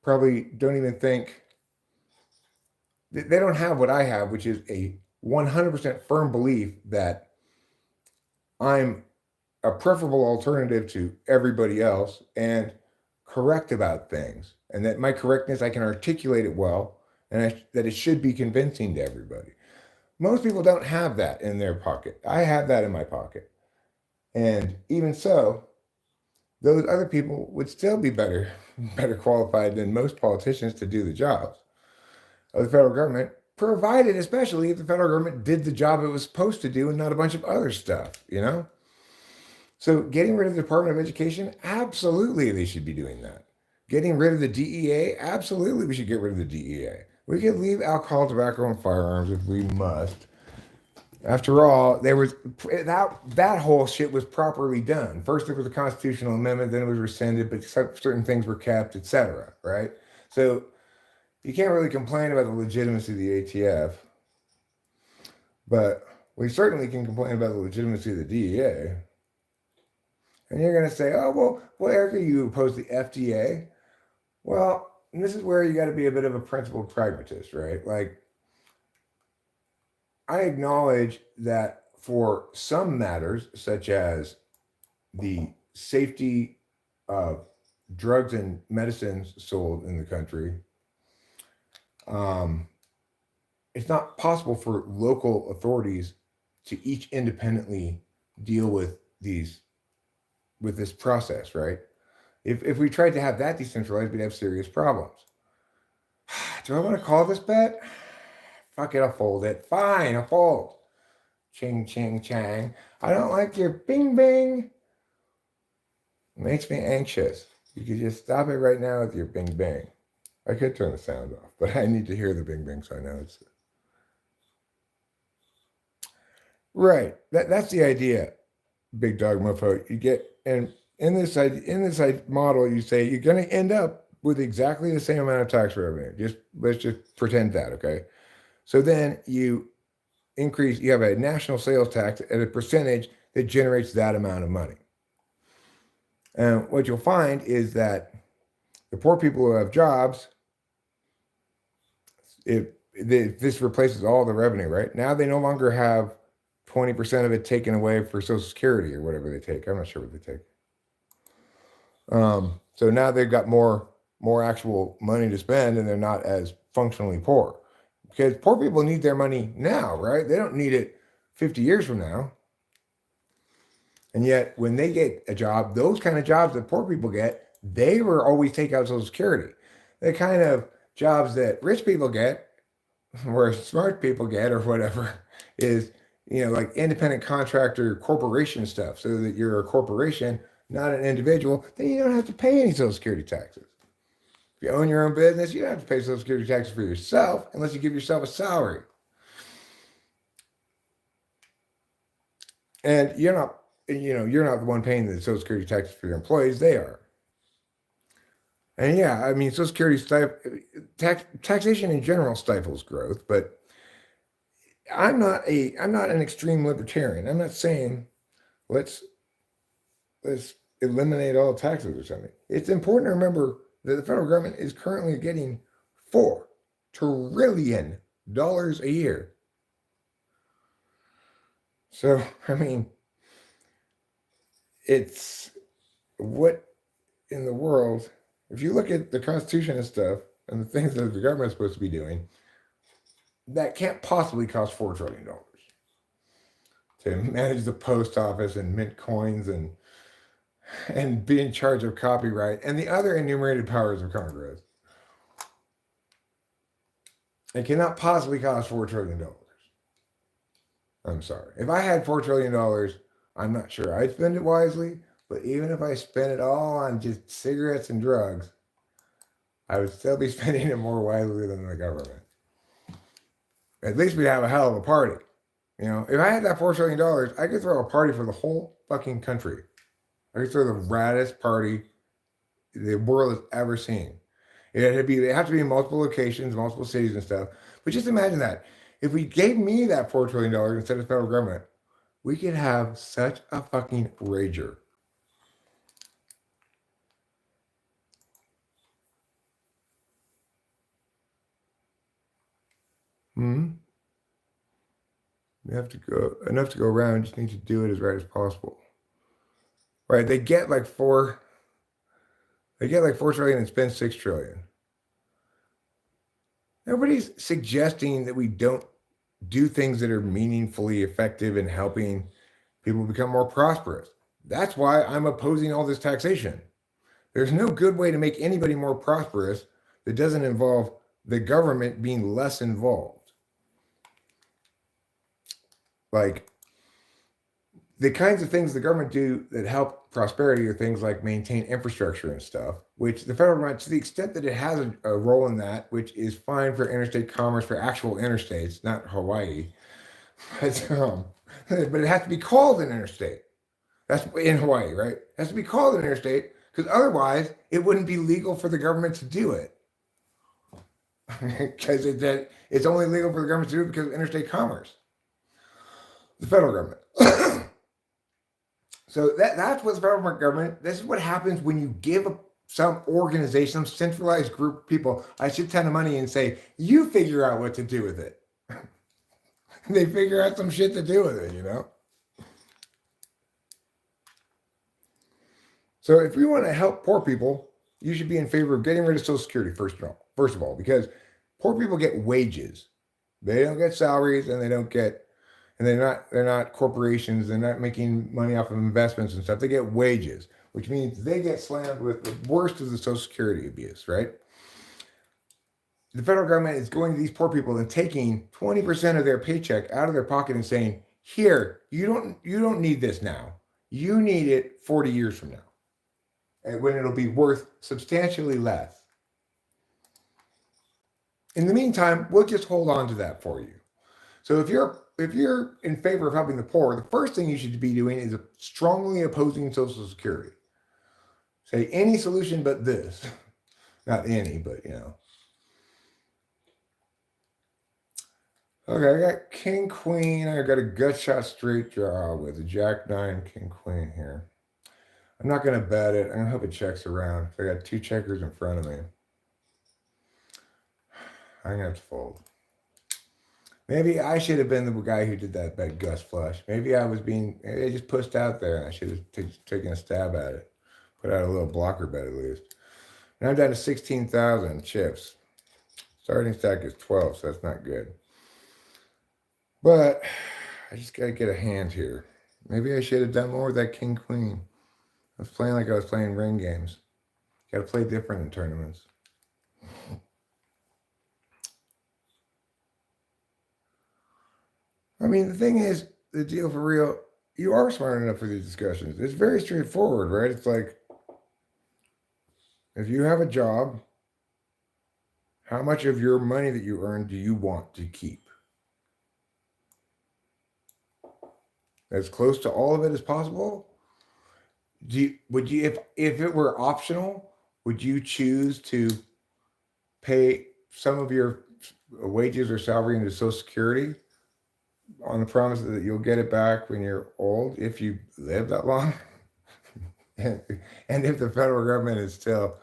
probably don't even think, they don't have what I have, which is a 100% firm belief that I'm a preferable alternative to everybody else and correct about things, and that my correctness, I can articulate it well, and that it should be convincing to everybody. Most people don't have that in their pocket. I have that in my pocket. And even so, those other people would still be better qualified than most politicians to do the jobs of the federal government, provided especially if the federal government did the job it was supposed to do and not a bunch of other stuff, So getting rid of the Department of Education, absolutely they should be doing that. Getting rid of the DEA, absolutely we should get rid of the DEA. We could leave alcohol, tobacco, and firearms if we must. After all, there was that whole shit was properly done. First, there was a constitutional amendment, then it was rescinded, but certain things were kept, etc. Right? So you can't really complain about the legitimacy of the ATF, but we certainly can complain about the legitimacy of the DEA. And you're going to say, oh, well, Erica, you oppose the FDA. Well, this is where you got to be a bit of a principled pragmatist, right? Like, I acknowledge that for some matters, such as the safety of drugs and medicines sold in the country, it's not possible for local authorities to each independently deal with this process, right? If we tried to have that decentralized, we'd have serious problems. Do I want to call this bet? Fuck it, I'll fold it. Fine, I'll fold. Ching, ching, chang. I don't like your bing, bing. It makes me anxious. You could just stop it right now with your bing, bing. I could turn the sound off, but I need to hear the bing, bing so I know it's... Right, that's the idea, big dog mofo. You get, and in this model, you say you're going to end up with exactly the same amount of tax revenue. Let's just pretend that, okay? So then you have a national sales tax at a percentage that generates that amount of money. And what you'll find is that the poor people who have jobs, if this replaces all the revenue, right? Now they no longer have 20% of it taken away for Social Security or whatever they take. I'm not sure what they take. So now they've got more actual money to spend, and they're not as functionally poor. Because poor people need their money now, right? They don't need it 50 years from now. And yet, when they get a job, those kind of jobs that poor people get, they were always take out Social Security. The kind of jobs that rich people get, or smart people get, or whatever, is, like independent contractor corporation stuff, so that you're a corporation, not an individual, then you don't have to pay any Social Security taxes. If you own your own business, you don't have to pay Social Security taxes for yourself unless you give yourself a salary. And you're not the one paying the Social Security taxes for your employees, they are. And yeah, I mean, Social Security taxation in general stifles growth, but I'm not an extreme libertarian. I'm not saying let's eliminate all taxes or something. It's important to remember that the federal government is currently getting $4 trillion a year. So, I mean, it's what in the world, if you look at the Constitution and stuff and the things that the government's supposed to be doing, that can't possibly cost $4 trillion to manage the post office and mint coins and be in charge of copyright and the other enumerated powers of Congress. It cannot possibly cost $4 trillion. I'm sorry. If I had $4 trillion, I'm not sure I'd spend it wisely, but even if I spent it all on just cigarettes and drugs, I would still be spending it more wisely than the government. At least we'd have a hell of a party. If I had that $4 trillion, I could throw a party for the whole fucking country. I could throw the raddest party the world has ever seen. It have to be in multiple locations, multiple cities and stuff. But just imagine that. If we gave me that $4 trillion instead of federal government, we could have such a fucking rager. You have to go enough to go around. Just need to do it as right as possible. Right? They get like 4 trillion and spend 6 trillion. Nobody's suggesting that we don't do things that are meaningfully effective in helping people become more prosperous. That's why I'm opposing all this taxation. There's no good way to make anybody more prosperous that doesn't involve the government being less involved. Like, the kinds of things the government do that help prosperity are things like maintain infrastructure and stuff, which the federal government, to the extent that it has a role in that, which is fine for interstate commerce for actual interstates, not Hawaii, but it has to be called an interstate. That's in Hawaii, right? It has to be called an interstate because otherwise it wouldn't be legal for the government to do it. Because it's only legal for the government to do it because of interstate commerce. The federal government. So that's what the federal government, this is what happens when you give some organization, some centralized group of people a shit ton of money and say, you figure out what to do with it. They figure out some shit to do with it, you know? So if we want to help poor people, you should be in favor of getting rid of Social Security, first of all, because poor people get wages. They don't get salaries and they're not corporations. They're not making money off of investments and stuff. They get wages, which means they get slammed with the worst of the Social Security abuse, right? The federal government is going to these poor people and taking 20% of their paycheck out of their pocket and saying, here, you don't need this now. You need it 40 years from now, and when it'll be worth substantially less. In the meantime, we'll just hold on to that for you. So if you're in favor of helping the poor, the first thing you should be doing is strongly opposing Social Security. Say any solution but this. Not any, but you know. Okay, I got King Queen. I got a gut shot straight draw with a Jack 9 King Queen here. I'm not going to bet it. I'm going to hope it checks around. I got 2 checkers in front of me. I'm going to have to fold. Maybe I should have been the guy who did that bet Gus flush. Maybe I just pushed out there and I should have taken a stab at it. Put out a little blocker bet at least. And I'm down to 16,000 chips. Starting stack is 12, so that's not good. But I just got to get a hand here. Maybe I should have done more with that King Queen. I was playing like I was playing ring games. Got to play different in tournaments. I mean, the thing is, the deal for real, you are smart enough for these discussions. It's very straightforward, right? It's like, if you have a job, how much of your money that you earn do you want to keep? As close to all of it as possible? Would you, if it were optional, would you choose to pay some of your wages or salary into Social Security on the promise that you'll get it back when you're old if you live that long? and if the federal government is still,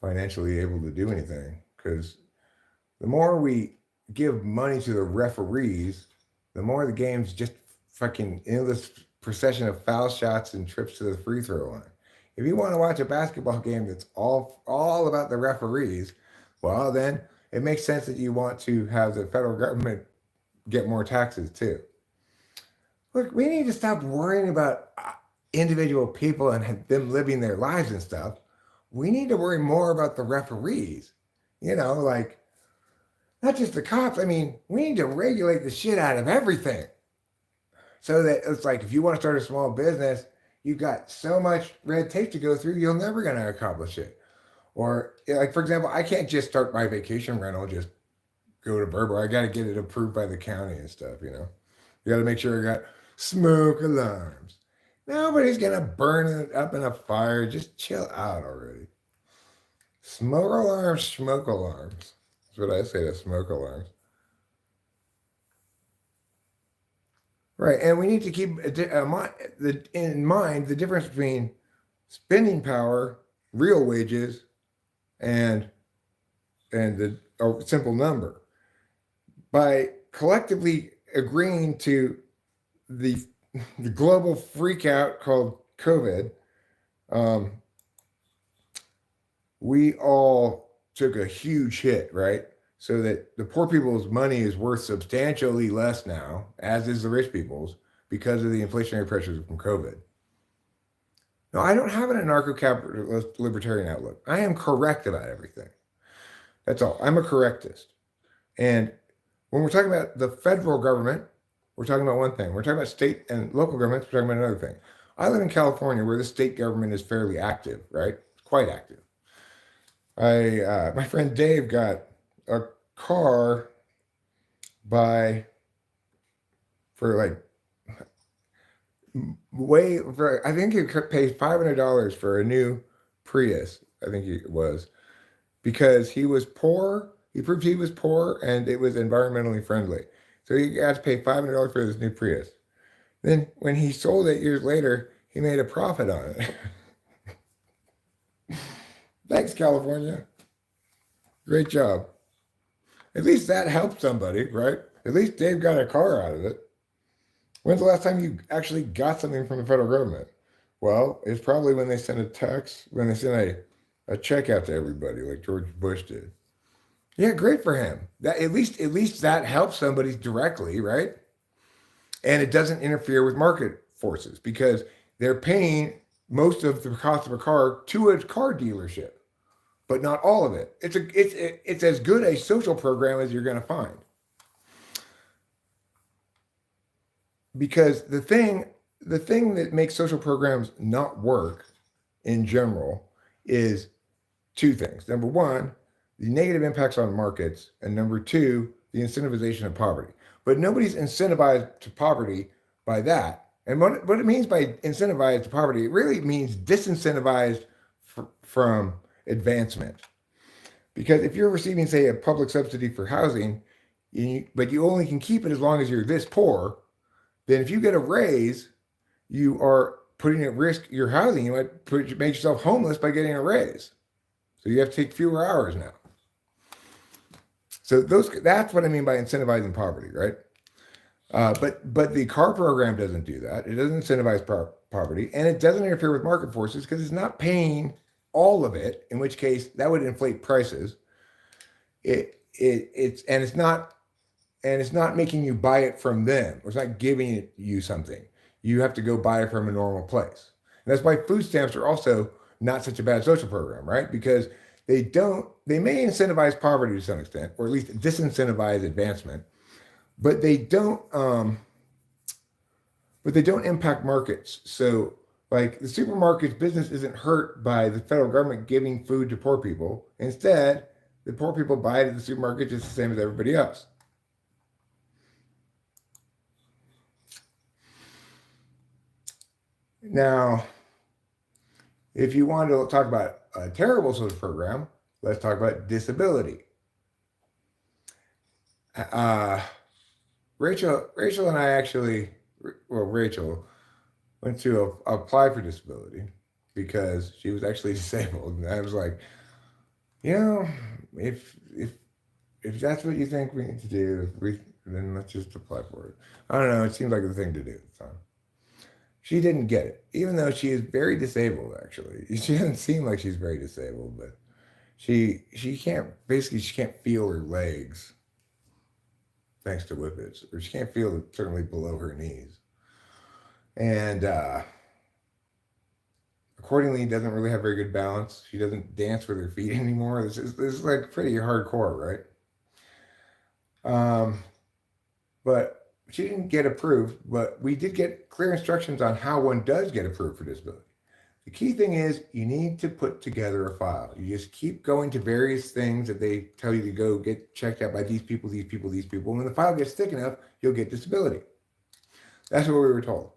financially able to do anything, because the more we give money to the referees, the more the game's just fucking endless procession of foul shots and trips to the free throw line. If you want to watch a basketball game that's all about the referees, well, then it makes sense that you want to have the federal government get more taxes too. Look, we need to stop worrying about individual people and them living their lives and stuff. We need to worry more about the referees. Like, not just the cops. I mean, we need to regulate the shit out of everything. So that it's like, if you want to start a small business, you've got so much red tape to go through, you're never going to accomplish it. Or, like, for example, I can't just start my vacation rental, just go to Verbo. I got to get it approved by the county and stuff, You got to make sure I got smoke alarms. Nobody's going to burn it up in a fire. Just chill out already. Smoke alarms, smoke alarms. That's what I say to smoke alarms. Right, and we need to keep in mind the difference between spending power, real wages, and the simple number. By collectively agreeing to the the global freakout called COVID, um, we all took a huge hit, right? So that the poor people's money is worth substantially less now, as is the rich people's, because of the inflationary pressures from COVID. No, I don't have an anarcho-capitalist libertarian outlook. I am correct about everything. That's all. I'm a correctist. And when we're talking about the federal government, we're talking about one thing. We're talking about state and local governments, we're talking about another thing. I live in California where the state government is fairly active, right? It's quite active. My friend Dave got a car for like I think he paid $500 for a new Prius. I think it was because he was poor. He proved he was poor and it was environmentally friendly. So he had to pay $500 for this new Prius. Then when he sold it years later, he made a profit on it. Thanks, California. Great job. At least that helped somebody, right? At least Dave got a car out of it. When's the last time you actually got something from the federal government? Well, it's probably when they sent when they sent a check out to everybody, like George Bush did. Yeah, great for him. That at least that helps somebody directly, right? And it doesn't interfere with market forces because they're paying most of the cost of a car to a car dealership, but not all of it. It's as good a social program as you're going to find. Because the thing that makes social programs not work in general is two things. Number one, the negative impacts on markets, and number two, the incentivization of poverty. But nobody's incentivized to poverty by that. And what it means by incentivized to poverty, it really means disincentivized from advancement. Because if you're receiving, say, a public subsidy for housing, but you only can keep it as long as you're this poor, then if you get a raise, you are putting at risk your housing. You might make yourself homeless by getting a raise. So you have to take fewer hours now. So that's what I mean by incentivizing poverty, right? But the car program doesn't do that. It doesn't incentivize poverty, and it doesn't interfere with market forces because it's not paying all of it. In which case, that would inflate prices. It's not making you buy it from them. It's not giving you something. You have to go buy it from a normal place. And that's why food stamps are also not such a bad social program, right? Because they may incentivize poverty to some extent, or at least disincentivize advancement, but they don't impact markets. So like the supermarket's business isn't hurt by the federal government giving food to poor people. Instead, the poor people buy it at the supermarket just the same as everybody else. Now, if you want to talk about a terrible social program, let's talk about disability. Rachel and I Rachel went to apply for disability because she was actually disabled. And I was like, if that's what you think we need to do, then let's just apply for it. I don't know. It seemed like the thing to do at the time. She didn't get it, even though she is very disabled, actually. She doesn't seem like she's very disabled, but she can't feel her legs thanks to whippets, or she can't feel it certainly below her knees. And accordingly, doesn't really have very good balance. She doesn't dance with her feet anymore. This is like pretty hardcore, right? But she didn't get approved, but we did get clear instructions on how one does get approved for disability. The key thing is you need to put together a file. You just keep going to various things that they tell you to go get checked out by these people. And when the file gets thick enough, you'll get disability. That's what we were told.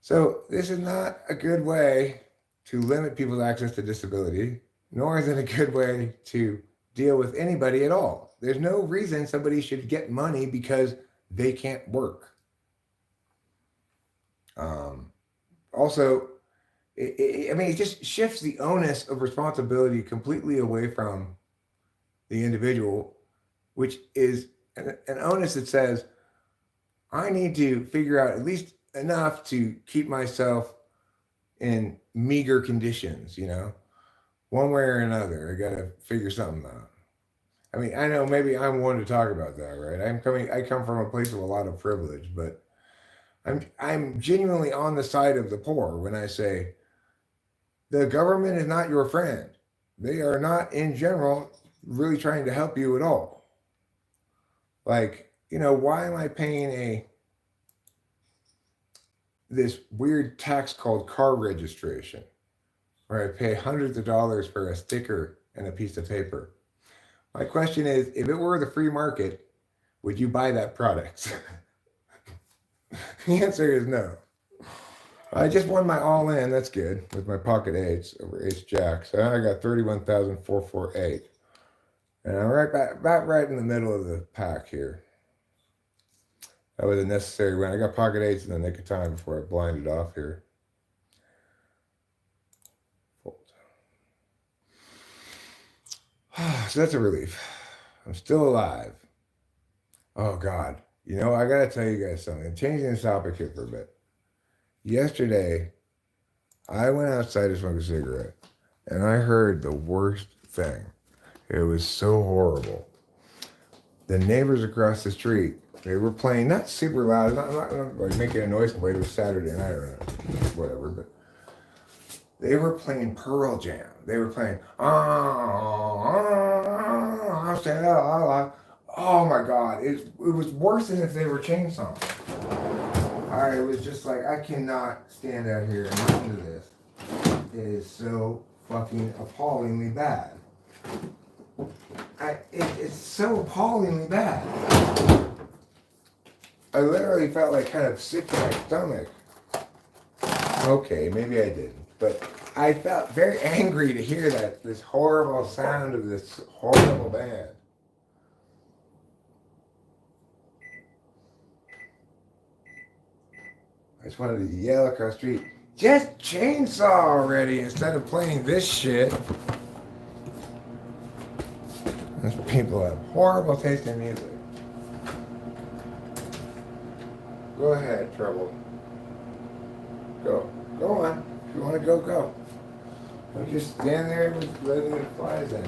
So this is not a good way to limit people's access to disability nor is it a good way to deal with anybody at all. There's no reason somebody should get money because they can't work. Also, it just shifts the onus of responsibility completely away from the individual, which is an onus that says, I need to figure out at least enough to keep myself in meager conditions, one way or another. I got to figure something out. I mean, I know maybe I'm one to talk about that, right? I come from a place of a lot of privilege, but I'm genuinely on the side of the poor when I say the government is not your friend. They are not, in general, really trying to help you at all. Like, why am I paying this weird tax called car registration, where I pay hundreds of dollars for a sticker and a piece of paper? My question is, if it were the free market, would you buy that product? The answer is no. I just won my all in. That's good with my pocket eights over ace jack. So I got 31,448, and I'm about right in the middle of the pack here. That was a necessary win. I got pocket eights in the nick of time before I blinded off here. Fold. So that's a relief. I'm still alive. Oh God. I gotta tell you guys something. Changing the topic here for a bit. Yesterday, I went outside to smoke a cigarette, and I heard the worst thing. It was so horrible. The neighbors across the street, they were playing, not super loud, not like making a noise complaint. It was Saturday night or whatever, but they were playing Pearl Jam. They were playing, oh my God. It was worse than if they were chainsaws. I was just like, I cannot stand out here and listen to this. It is so fucking appallingly bad. It's so appallingly bad. I literally felt like kind of sick to my stomach. Okay, maybe I didn't. But I felt very angry to hear this horrible sound of this horrible band. I just wanted to yell across the street, just chainsaw already instead of playing this shit. Those people have horrible taste in music. Go ahead, Trouble. Go. Go on. If you want to go, go. Don't just stand there with letting the flies in.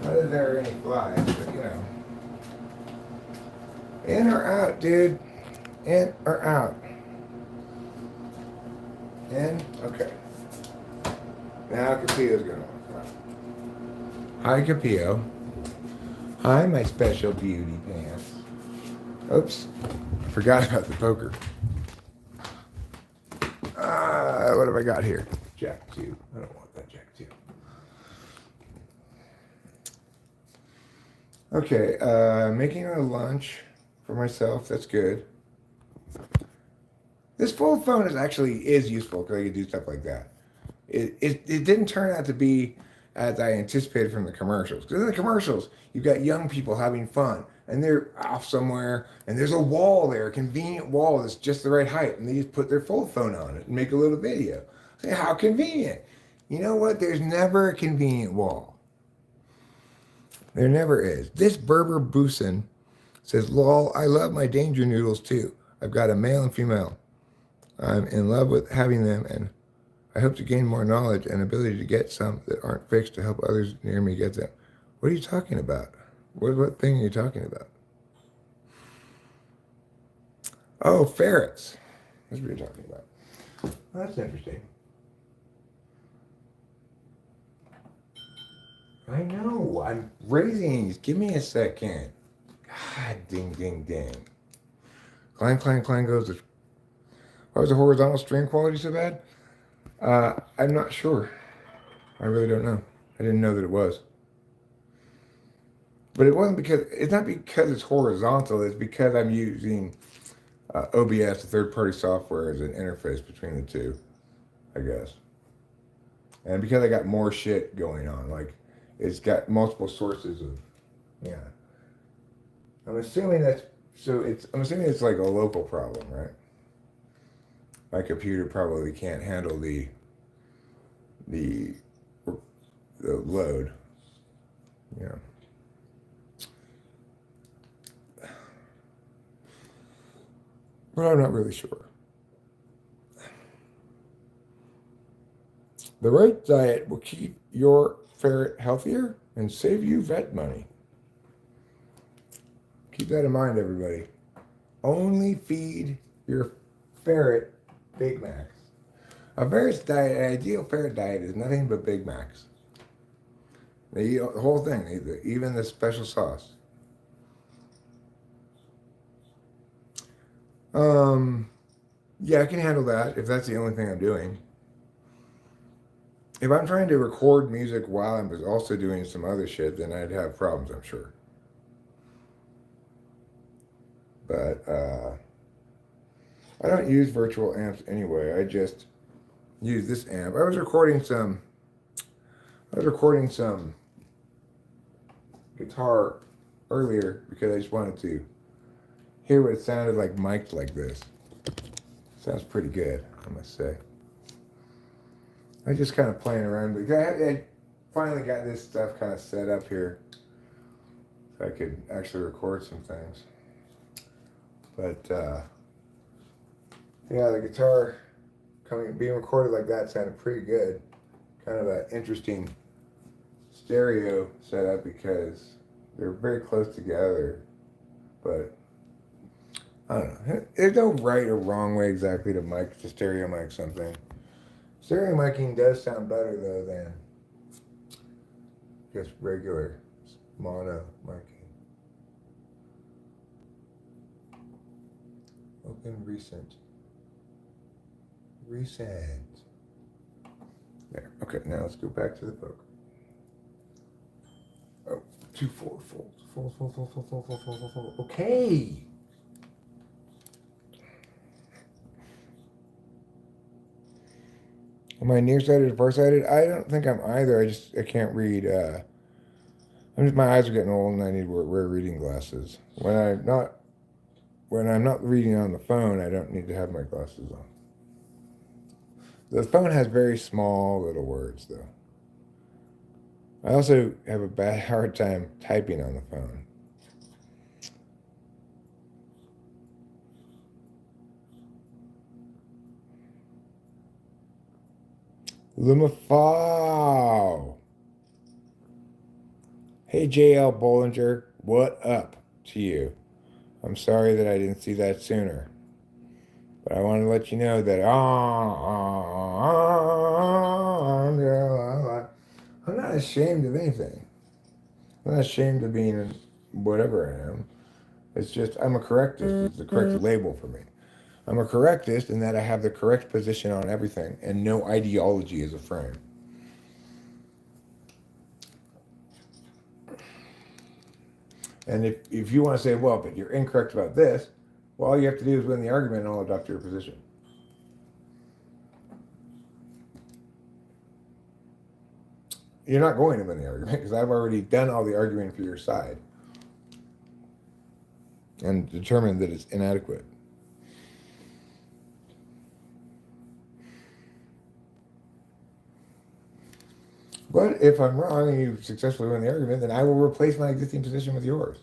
Not that there are any flies, but In or out, dude. In or out. In? Okay. Now Capillo's going on. Hi, Capillo. Hi, my special beauty pants. Oops. I forgot about the poker. What have I got here? Jack 2. I don't want that Jack 2. Okay, making a lunch for myself. That's good. This fold phone is useful because I can do stuff like that. It didn't turn out to be as I anticipated from the commercials. Because in the commercials, you've got young people having fun, and they're off somewhere, and there's a wall there, a convenient wall that's just the right height, and they just put their fold phone on it and make a little video. Say, how convenient. You know what? There's never a convenient wall. There never is. This Berber Boosin says, lol, I love my danger noodles too. I've got a male and female. I'm in love with having them, and I hope to gain more knowledge and ability to get some that aren't fixed to help others near me get them. What are you talking about? What thing are you talking about? Oh, ferrets. That's what you're talking about. Well, that's interesting. I know. I'm raising these. Give me a second. God, ding, ding, ding. Clang, clang, clang goes the... Why was the horizontal string quality so bad? I'm not sure. I really don't know. I didn't know that it was. But it wasn't because, it's not because it's horizontal, it's because I'm using OBS, a third-party software, as an interface between the two, I guess. And because I got more shit going on, like it's got multiple sources of, yeah. I'm assuming that's, I'm assuming it's like a local problem, right? My computer probably can't handle the, the load, yeah. But I'm not really sure. The right diet will keep your ferret healthier and save you vet money. Keep that in mind, everybody. Only feed your ferret Big Macs. A ferret's diet, an ideal ferret diet is nothing but Big Macs. They eat the whole thing, even the special sauce. Yeah, I can handle that if that's the only thing I'm doing. If I'm trying to record music while I'm also doing some other shit, then I'd have problems, I'm sure. But I don't use virtual amps anyway. I just use this amp. I was recording some guitar earlier because I just wanted to hear what it sounded like mic'd like this. Sounds pretty good, I must say. I just kind of playing around, but I finally got this stuff kind of set up here so I could actually record some things. But yeah, the guitar being recorded like that sounded pretty good. Kind of an interesting stereo setup because they're very close together, but I don't know. There's no right or wrong way exactly to stereo mic something. Stereo miking does sound better though than just regular mono miking. Open recent. There. Okay, now let's go back to the book. Oh, 2 4 folds. Fold. Okay. Am I nearsighted or farsighted? I don't think I'm either. I can't read. My eyes are getting old and I need rare reading glasses. When I'm not reading on the phone, I don't need to have my glasses on. The phone has very small little words, though. I also have a hard time typing on the phone. Lumafau. Hey, JL Bollinger, what up to you? I'm sorry that I didn't see that sooner. But I want to let you know that I'm not ashamed of anything. I'm not ashamed of being whatever I am. It's just I'm a correctist. It's the correct label for me. I'm a correctist in that I have the correct position on everything and no ideology as a frame. And if you want to say, well, but you're incorrect about this, well, all you have to do is win the argument and I'll adopt your position. You're not going to win the argument because I've already done all the arguing for your side and determined that it's inadequate. But if I'm wrong and you successfully win the argument, then I will replace my existing position with yours.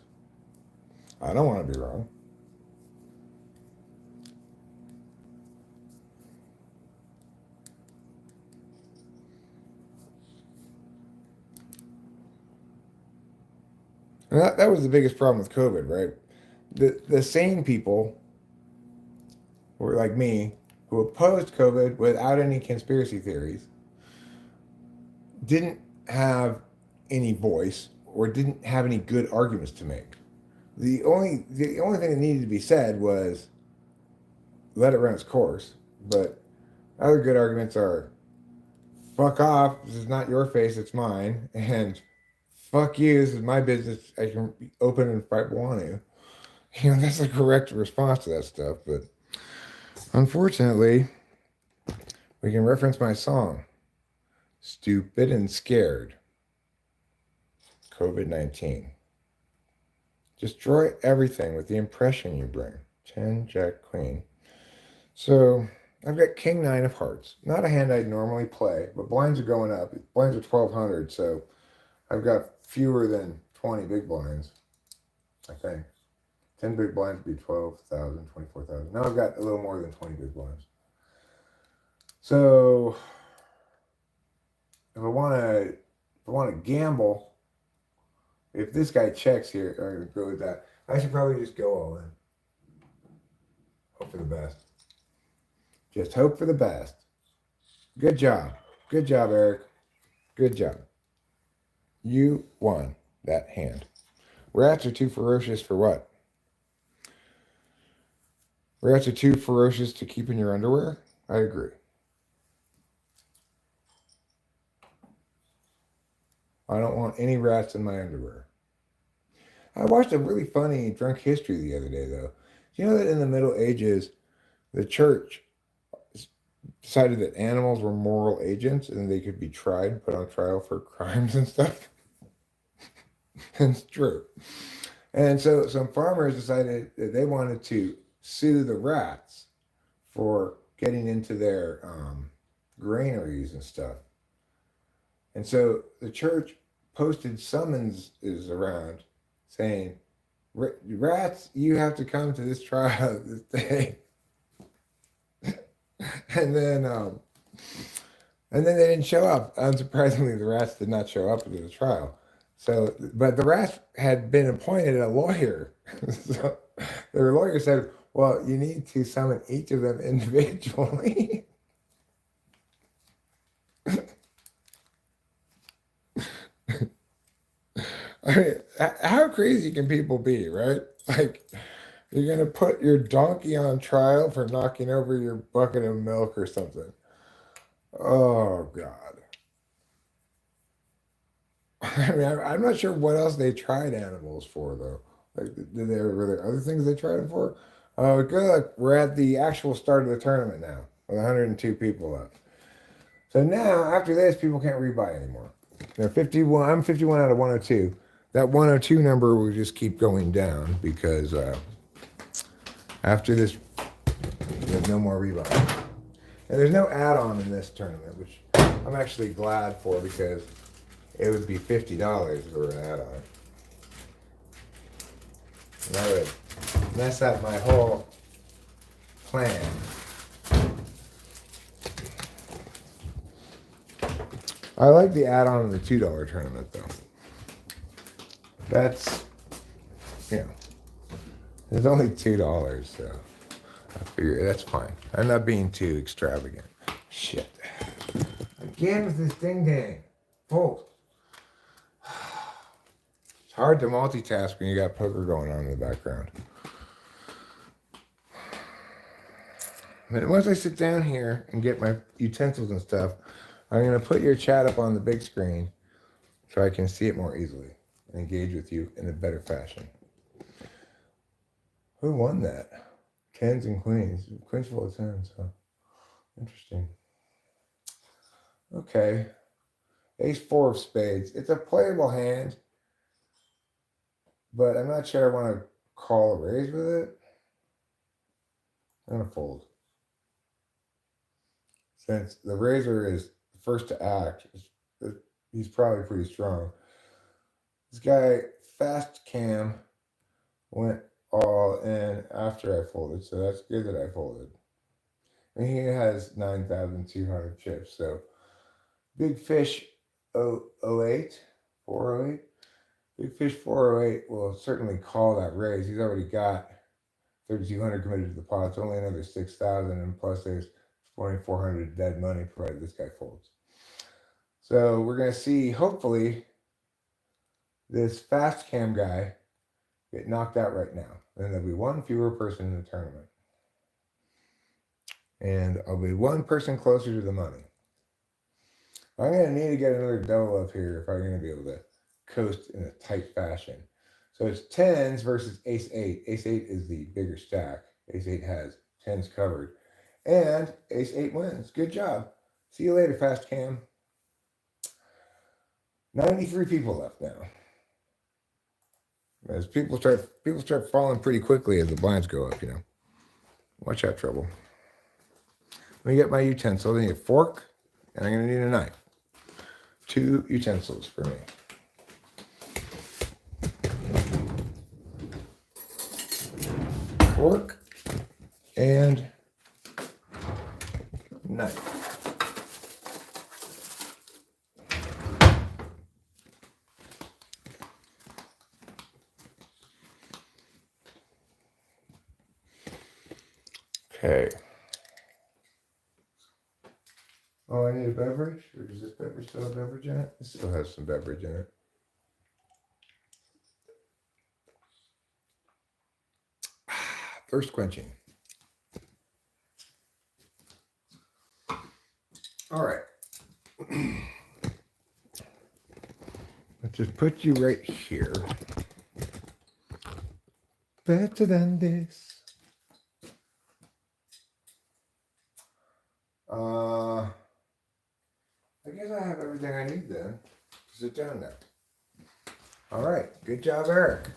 I don't want to be wrong. And that was the biggest problem with COVID, right? The sane people were like me, who opposed COVID without any conspiracy theories, didn't have any voice or didn't have any good arguments to make. The only thing that needed to be said was let it run its course. But other good arguments are fuck off, this is not your face, it's mine, and fuck you, this is my business, I can open it if I want to. That's the correct response to that stuff, but unfortunately, we can reference my song. Stupid and scared. COVID-19. Destroy everything with the impression you bring. 10, Jack, Queen. So I've got King 9 of Hearts. Not a hand I'd normally play, but blinds are going up. Blinds are 1,200, so I've got fewer than 20 big blinds, I think. 10 big blinds would be 12,000, 24,000. Now I've got a little more than 20 big blinds. So if I want to gamble, if this guy checks here, or go with that, I should probably just go all in. Hope for the best. Just hope for the best. Good job. Good job, Eric. Good job. You won that hand. Rats are too ferocious for what? Rats are too ferocious to keep in your underwear? I agree. I don't want any rats in my underwear. I watched a really funny drunk history the other day, though. You know that in the Middle Ages, the church decided that animals were moral agents and they could be tried, put on trial for crimes and stuff? It's true. And so some farmers decided that they wanted to sue the rats for getting into their granaries and stuff. And so the church posted summonses around saying, rats, you have to come to this trial this day. and then they didn't show up. Unsurprisingly, the rats did not show up to the trial. So, but the rats had been appointed a lawyer. So their lawyer said, well, you need to summon each of them individually. I mean, how crazy can people be, right? Like, you're going to put your donkey on trial for knocking over your bucket of milk or something. Oh, God. I mean, I'm not sure what else they tried animals for, though. Like, were there other things they tried them for? Oh, good luck. We're at the actual start of the tournament now, with 102 people left. So now, after this, people can't rebuy anymore. They're 51. I'm 51 out of 102. That 102 number will just keep going down because after this, there's no more rebuy. And there's no add-on in this tournament, which I'm actually glad for because it would be $50 for an add-on. And that would mess up my whole plan. I like the add-on in the $2 tournament, though. That's, it's only $2, so I figure that's fine. I'm not being too extravagant. Shit. Again with this ding-dang. Fold. It's hard to multitask when you got poker going on in the background. But once I sit down here and get my utensils and stuff, I'm going to put your chat up on the big screen so I can see it more easily and engage with you in a better fashion. Who won that? Tens and queens. Queens full of tens, huh? Interesting. Okay. Ace 4 of spades. It's a playable hand, but I'm not sure I want to call a raise with it. I'm going to fold. Since the raiser is the first to act, he's probably pretty strong. This guy, Fast Cam, went all in after I folded, so that's good that I folded. And he has 9,200 chips, so Big Fish 08, 408. Big Fish 408 will certainly call that raise. He's already got 3,200 committed to the pot. It's only another 6,000, and plus there's 2,400 dead money provided this guy folds. So we're going to see, hopefully, this Fast Cam guy get knocked out right now. And there'll be one fewer person in the tournament. And I'll be one person closer to the money. I'm going to need to get another double up here if I'm going to be able to coast in a tight fashion. So it's tens versus ace 8. Ace 8 is the bigger stack. Ace 8 has tens covered. And ace 8 wins. Good job. See you later, Fast Cam. 93 people left now. As people start falling pretty quickly as the blinds go up, Watch out, trouble. Let me get my utensil. I need a fork, and I'm going to need a knife. 2 utensils for me. Fork and knife. Okay. Oh, I need a beverage? Or does this beverage still have beverage in it? It still has some beverage in it. Thirst quenching. All right. Let's just put you right here. Better than this. I guess I have everything I need then. Sit down now. All right. Good job, Eric.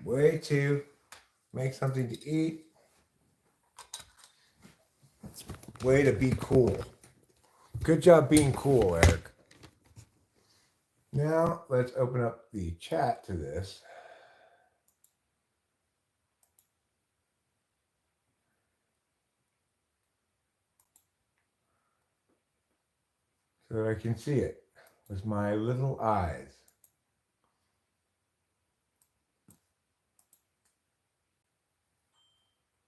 Way to make something to eat. Way to be cool. Good job being cool, Eric. Now, let's open up the chat to this. So that I can see it with my little eyes.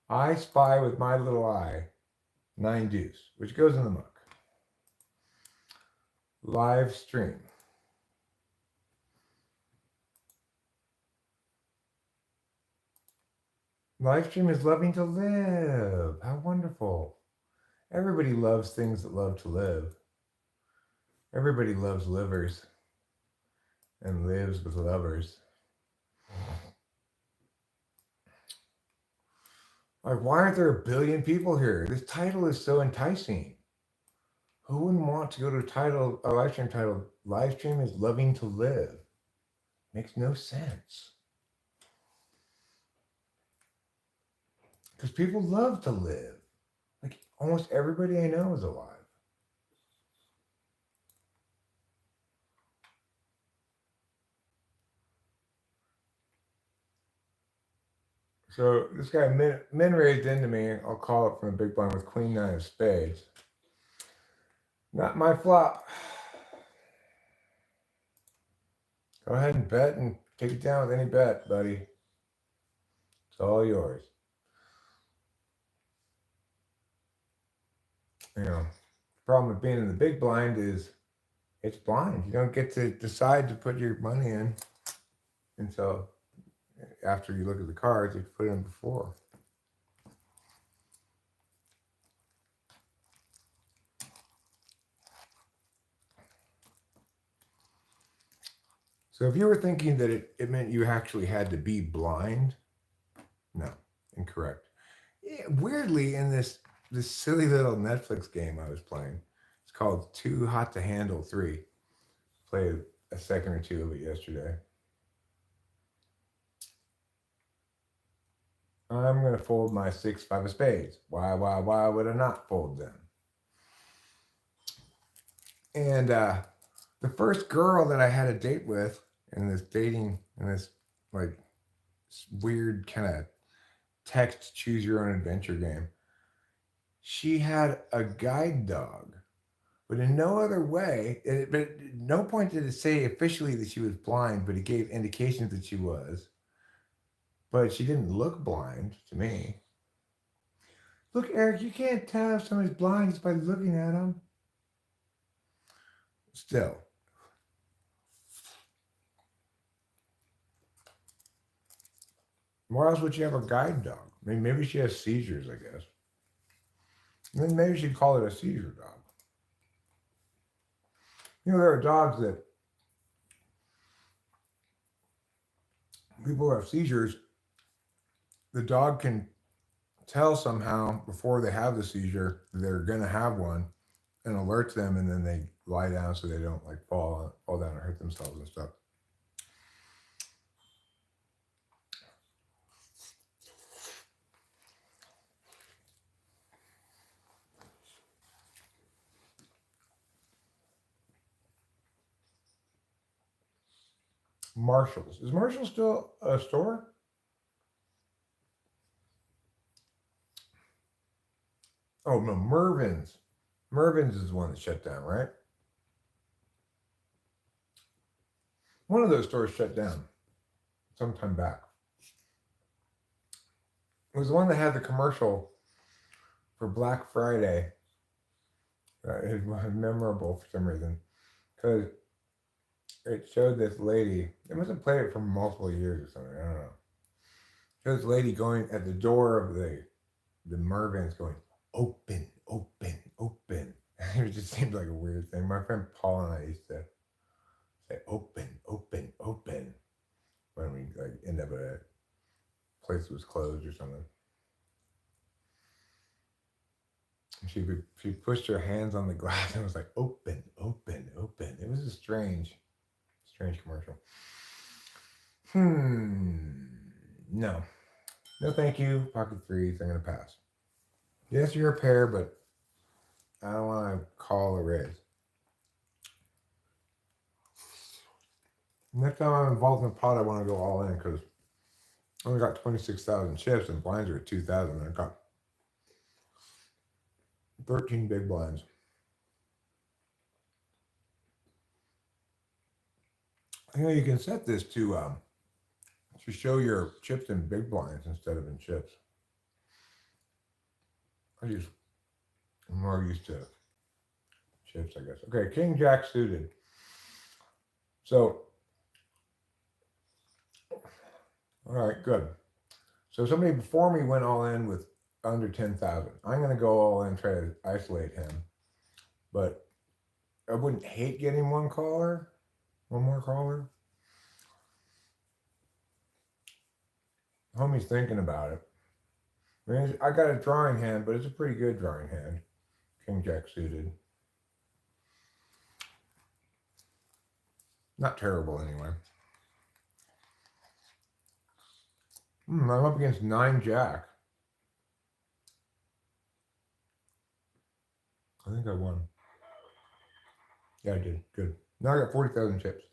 I spy with my little eye 9 deuce, which goes in the muck. Live stream. Livestream is loving to live. How wonderful. Everybody loves things that love to live. Everybody loves livers and lives with lovers. Like, why aren't there a billion people here? This title is so enticing. Who wouldn't want to go to a live stream titled Livestream is Loving to Live? Makes no sense. Because people love to live. Like, almost everybody I know is alive. So this guy min raised into me. I'll call it from the big blind with Queen 9 of spades. Not my flop. Go ahead and bet and take it down with any bet, buddy. It's all yours. The problem with being in the big blind is it's blind. You don't get to decide to put your money in until after you look at the cards. You put in before. So if you were thinking that it meant you actually had to be blind, no, incorrect. Yeah, weirdly, in this silly little Netflix game I was playing, it's called Too Hot to Handle 3. Played a second or two of it yesterday. I'm going to fold my 6-5 of spades. Why would I not fold them? And the first girl that I had a date with in this like weird kind of text choose your own adventure game, she had a guide dog, but in no other way, but at no point did it say officially that she was blind, but it gave indications that she was. But she didn't look blind to me. Look, Eric, you can't tell if somebody's blind just by looking at them. Still. Why else would she have a guide dog? I mean, maybe she has seizures, I guess. And then maybe she'd call it a seizure dog. There are dogs that people who have seizures, the dog can tell somehow before they have the seizure they're going to have one and alerts them, and then they lie down so they don't fall down or hurt themselves and stuff. Marshall's. Is Marshall still a store? Oh no, Mervyn's. Mervyn's is the one that shut down, right? One of those stores shut down sometime back. It was the one that had the commercial for Black Friday. It was memorable for some reason because it showed this lady. It must have played it for multiple years or something. I don't know. It showed this lady going at the door of the Mervyn's going, open, open, open. It just seemed like a weird thing. My friend Paul and I used to say open, open, open when we like end up at a place that was closed or something. She pushed her hands on the glass and was like open, open, open. It was a strange commercial. No, thank you. Pocket threes. I'm gonna pass. Yes, you're a pair, but I don't want to call a raise. Next time I'm involved in a pot, I want to go all in because I only got 26,000 chips and blinds are at 2,000. I got 13 big blinds. You know, you can set this to show your chips in big blinds instead of in chips. I'm more used to chips, I guess. Okay, King Jack suited. So, all right, good. So somebody before me went all in with under 10,000. I'm going to go all in and try to isolate him. But I wouldn't hate getting one more caller. Homie's thinking about it. I mean, I got a drawing hand, but it's a pretty good drawing hand. King Jack suited. Not terrible anyway. I'm up against 9 Jack. I think I won. Yeah, I did. Good. Now I got 40,000 chips.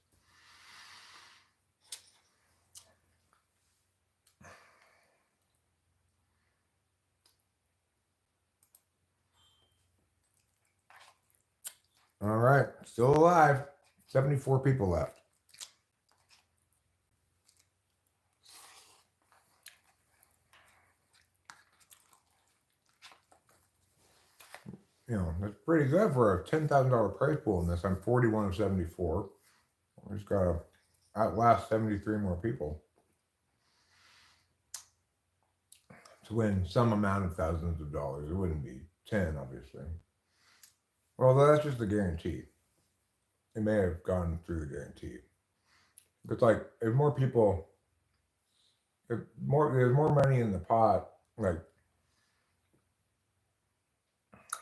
All right. Still alive. 74 people left. You know, that's pretty good for a $10,000 prize pool in this. I'm 41 of 74. I just got to outlast 73 more people to win some amount of thousands of dollars. It wouldn't be 10, obviously. Well, that's just the guarantee. It may have gone through the guarantee. It's like if more people, there's more money in the pot, like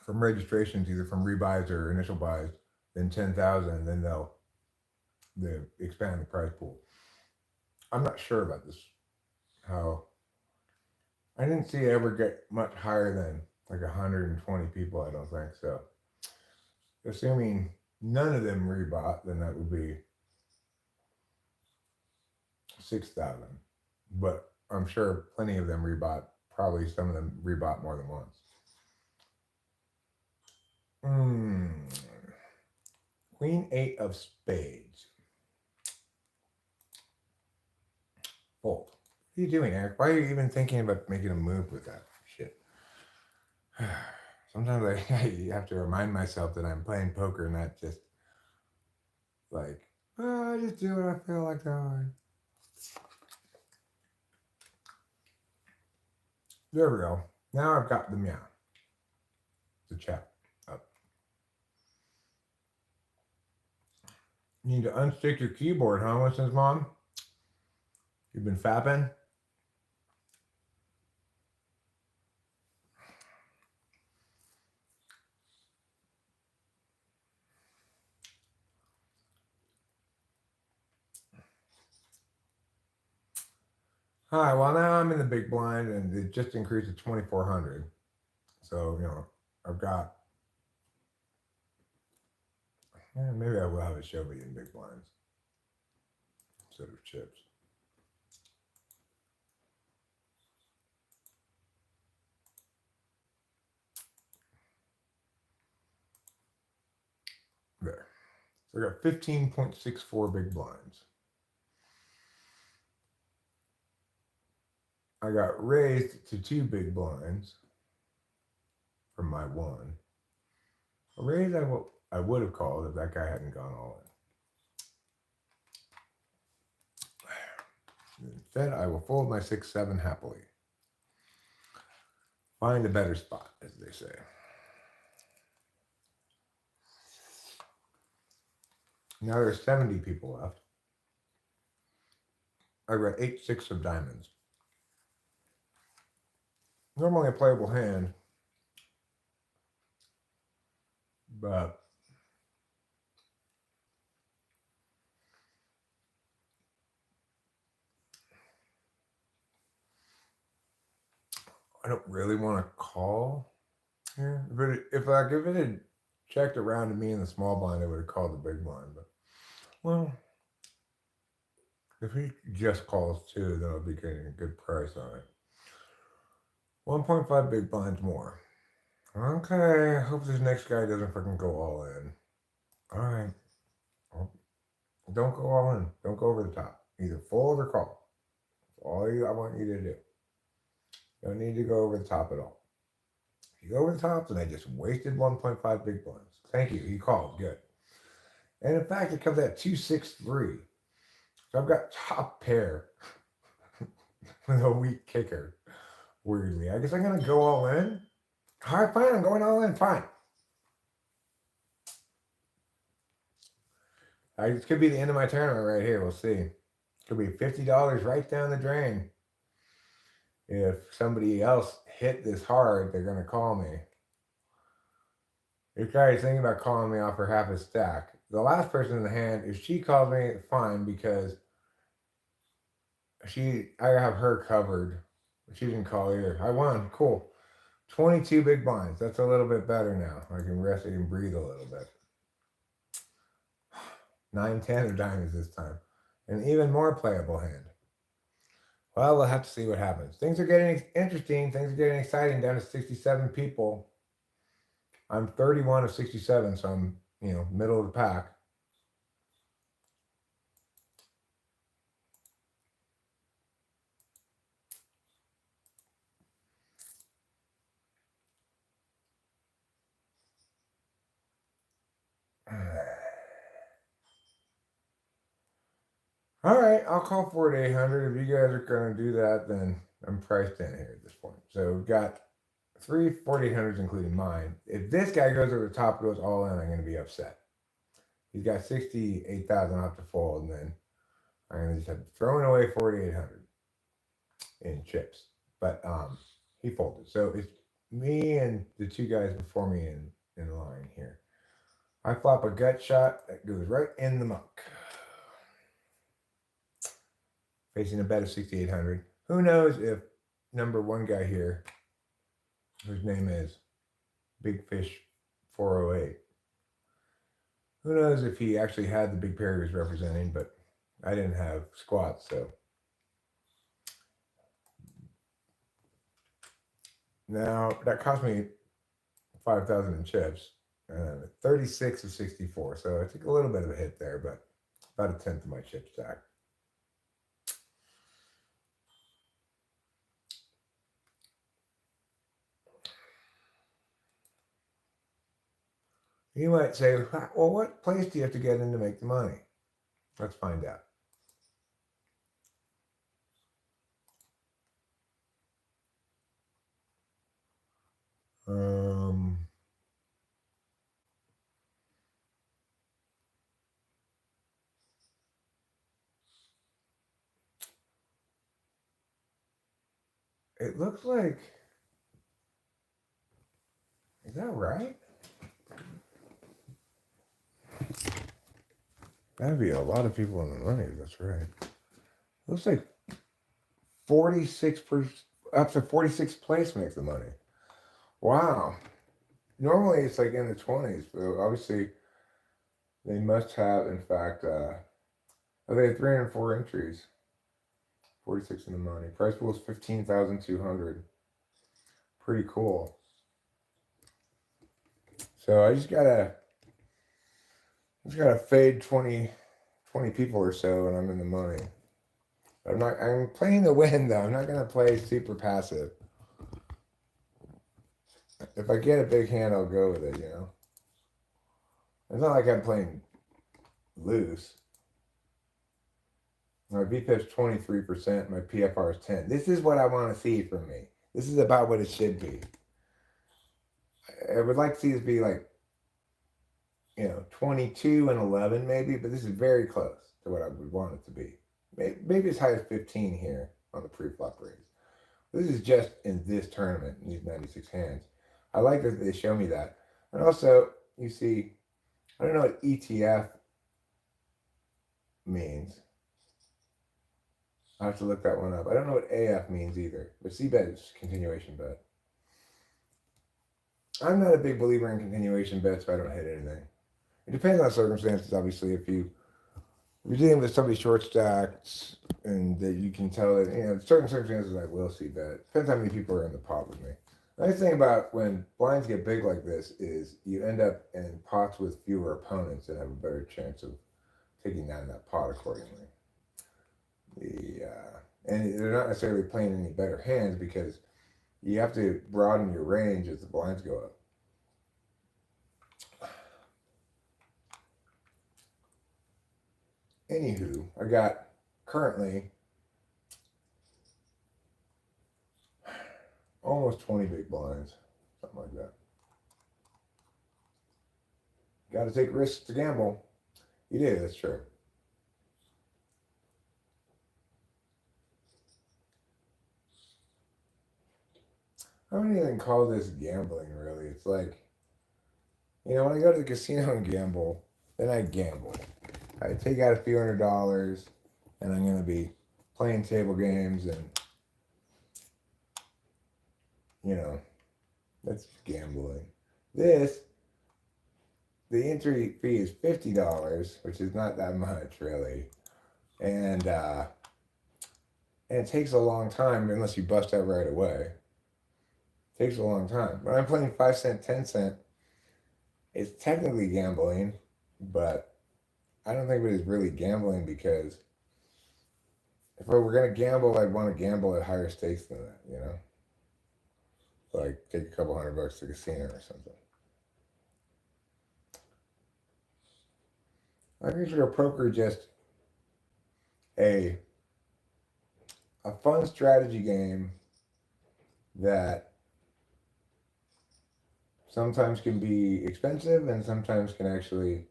from registrations, either from rebuys or initial buys, than 10,000, then they'll expand the prize pool. I'm not sure about this. How I didn't see it ever get much higher than like 120 people. I don't think so. Assuming none of them rebought, then that would be 6,000. But I'm sure plenty of them rebought. Probably some of them rebought more than once. Queen 8 of spades. Fold. What are you doing, Eric? Why are you even thinking about making a move with that shit? Sometimes I have to remind myself that I'm playing poker, not just like, I just do what I feel like doing. There we go. Now I've got the meow. The chat up. You need to unstick your keyboard, huh, Winston's mom? You've been fapping? Hi, well now I'm in the big blind and it just increased to 2,400. So, I've got, maybe I will have a show in big blinds instead of chips. There. So I got 15.64 big blinds. I got raised to 2 big blinds from my 1. A raise I would have called if that guy hadn't gone all in. Instead, I will fold my 6-7 happily. Find a better spot, as they say. Now there's 70 people left. I got 8-6 of diamonds. Normally a playable hand, but I don't really want to call here. But if it had checked around to me in the small blind, I would have called the big blind. But well, if he just calls 2, then I'll be getting a good price on it. 1.5 big blinds more. Okay, I hope this next guy doesn't fucking go all in. All right. Well, don't go all in. Don't go over the top. Either fold or call. That's all I want you to do. You don't need to go over the top at all. If you go over the top, then I just wasted 1.5 big blinds. Thank you. He called. Good. And in fact, it comes at 263. So I've got top pair with a weak kicker. Weirdly. I guess I'm going to go all in. All right, fine. I'm going all in. Fine. It could be the end of my tournament right here. We'll see. Could be $50 right down the drain. If somebody else hit this hard, they're going to call me. This guy is thinking about calling me off for half a stack. The last person in the hand, if she calls me, fine, because I have her covered. She didn't call either. I won. Cool. 22 big blinds. That's a little bit better now. I can rest and breathe a little bit. 9-10 of diamonds this time. An even more playable hand. Well, we'll have to see what happens. Things are getting interesting. Things are getting exciting. Down to 67 people. I'm 31 of 67, so I'm, middle of the pack. All right, I'll call for it 800. If you guys are going to do that, then I'm priced in here at this point. So we've got 3 4800s, including mine. If this guy goes over the top, goes all in, I'm going to be upset. He's got 68,000 off to fold, and then I'm going to just have to throw away 4800 in chips. But he folded. So it's me and the 2 guys before me in line here. I flop a gut shot that goes right in the muck. Facing a bet of 6,800. Who knows if number 1 guy here, whose name is Big Fish 408, who knows if he actually had the big pair he was representing, but I didn't have squats, so. Now, that cost me 5,000 in chips, 36 of 64, so I took a little bit of a hit there, but about a tenth of my chip stack. You might say, well, what place do you have to get in to make the money? Let's find out. It looks like, is that right? That'd be a lot of people in the money. That's right. Looks like up to 46th place makes the money. Wow. Normally it's like in the 20s, but obviously they must have, in fact, they had 304 entries. 46 in the money. Price pool is 15,200. Pretty cool. So I just gotta fade 20 people or so, and I'm in the money. I'm playing to win though. I'm not gonna play super passive. If I get a big hand, I'll go with it. You know, it's not like I'm playing loose. My VPIP's 23%. My PFR is 10. This is what I want to see from me. This is about what it should be. I would like to see this be like, 22 and 11 maybe, but this is very close to what I would want it to be. Maybe as high as 15 here on the pre-flop raise. This is just in this tournament, in these 96 hands. I like that they show me that. And also, you see, I don't know what ETF means. I have to look that one up. I don't know what AF means either, but C-bet is continuation bet. I'm not a big believer in continuation bets if I don't hit anything. It depends on circumstances, obviously. If you're dealing with somebody short stacked and that you can tell that, certain circumstances I will see bet. Depends how many people are in the pot with me. The nice thing about when blinds get big like this is you end up in pots with fewer opponents and have a better chance of taking down that pot accordingly. And they're not necessarily playing any better hands because you have to broaden your range as the blinds go up. Anywho, I got currently almost 20 big blinds, something like that. Got to take risks to gamble. You do, that's true. I wouldn't even call this gambling, really. It's like, when I go to the casino and gamble, then I gamble. I take out a few $100s, and I'm going to be playing table games, and, that's gambling. The entry fee is $50, which is not that much, really. And it takes a long time unless you bust out right away. It takes a long time. When I'm playing 5 cent, 10 cent, it's technically gambling, but I don't think it is really gambling because if I were going to gamble, I'd want to gamble at higher stakes than that, Like take a couple $100 to the casino or something. I consider poker just a fun strategy game that sometimes can be expensive and sometimes can actually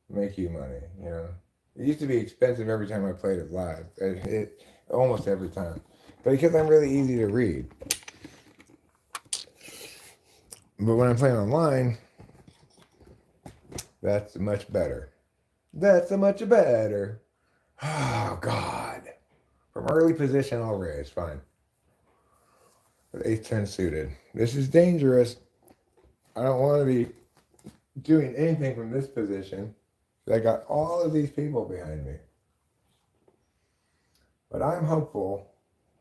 make you money, It used to be expensive every time I played it live. It almost every time. But because I'm really easy to read. But when I'm playing online, that's much better. That's a much better. Oh, God. From early position, I'll raise. Fine. With 8-10 suited. This is dangerous. I don't want to be doing anything from this position. I got all of these people behind me. But I'm hopeful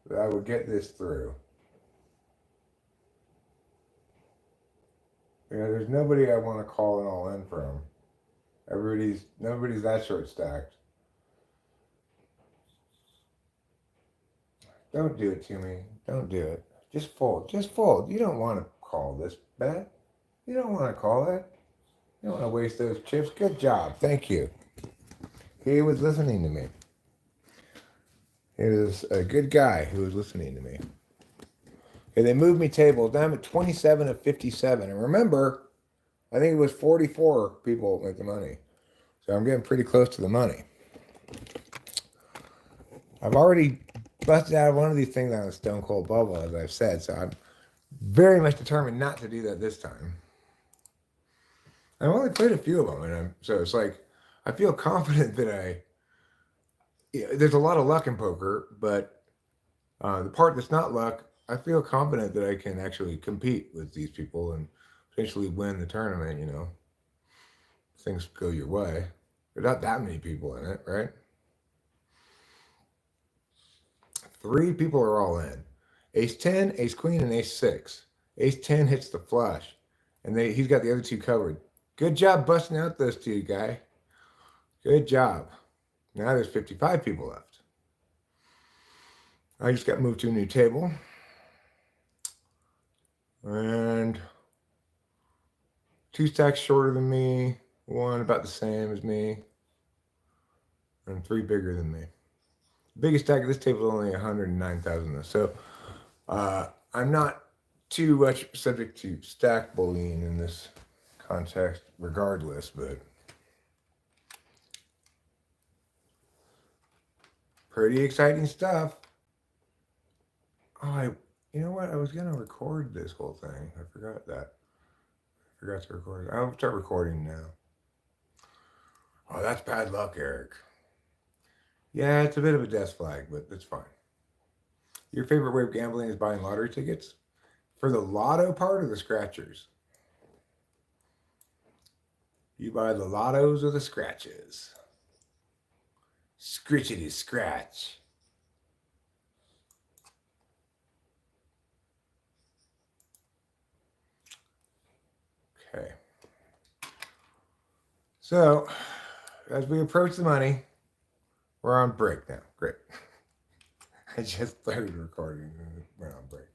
that I would get this through. There's nobody I want to call it all in from. Nobody's that short stacked. Don't do it to me. Don't do it. Just fold. Just fold. You don't want to call this bet. You don't want to call it. You don't want to waste those chips. Good job. Thank you. He was listening to me. He was a good guy who was listening to me. Okay, they moved me tables. Now I'm at 27 of 57. And remember, I think it was 44 people make the money. So I'm getting pretty close to the money. I've already busted out one of these things on a stone cold bubble, as I've said. So I'm very much determined not to do that this time. I've only played a few of them, and so it's like I feel confident that there's a lot of luck in poker, but The part that's not luck, I feel confident that I can actually compete with these people and potentially win the tournament, you know. Things go your way. There's not that many people in it, right? 3 people are all in. Ace 10, ace queen, and ace 6. Ace 10 hits the flush, and he's got the other 2 covered. Good job busting out those 2, guy. Good job. Now there's 55 people left. I just got moved to a new table. And 2 stacks shorter than me, 1 about the same as me, and 3 bigger than me. The biggest stack of this table is only 109,000. So I'm not too much subject to stack bullying in this context, regardless, but pretty exciting stuff. Oh, you know what? I was gonna record this whole thing. I forgot that. I forgot to record it. I'll start recording now. Oh, that's bad luck, Eric. Yeah, it's a bit of a death flag, but it's fine. Your favorite way of gambling is buying lottery tickets? For the lotto part or the scratchers? You buy the lottos or the scratches? Scritchity scratch. Okay. So, as we approach the money, we're on break now. Great. I just started recording and went on break.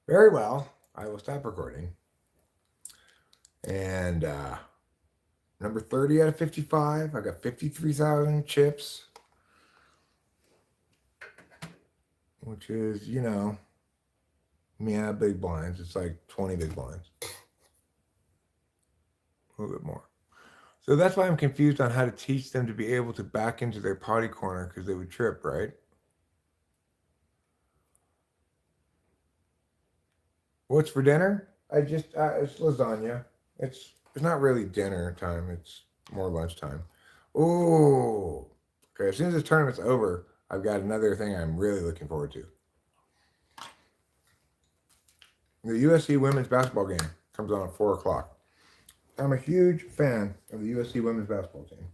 Very well. I will stop recording. And number 30 out of 55. I got 53,000 chips. Which is, you know, yeah, big blinds. It's like 20 big blinds. A little bit more. So that's why I'm confused on how to teach them to be able to back into their potty corner because they would trip, right? What's for dinner? It's lasagna. It's not really dinner time. It's more lunchtime. Oh, okay. As soon as this tournament's over, I've got another thing I'm really looking forward to. The USC women's basketball game comes on at 4 o'clock. I'm a huge fan of the USC women's basketball team.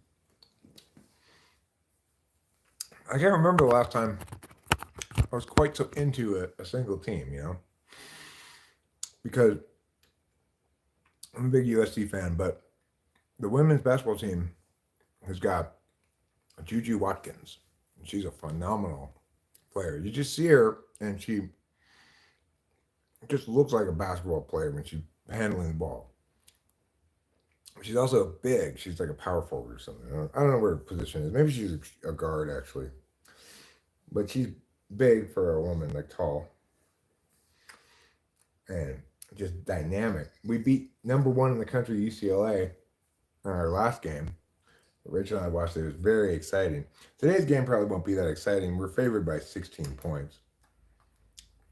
I can't remember the last time I was quite so into a single team, you know, because I'm a big USC fan, but the women's basketball team has got Juju Watkins. And she's a phenomenal player. You just see her, and she just looks like a basketball player when she's handling the ball. She's also big. She's like a power forward or something. I don't know where her position is. Maybe she's a guard, actually. But she's big for a woman, like tall. And just dynamic. We beat number 1 in the country, UCLA, in our last game. Rachel and I watched it. It was very exciting. Today's game probably won't be that exciting. We're favored by 16 points.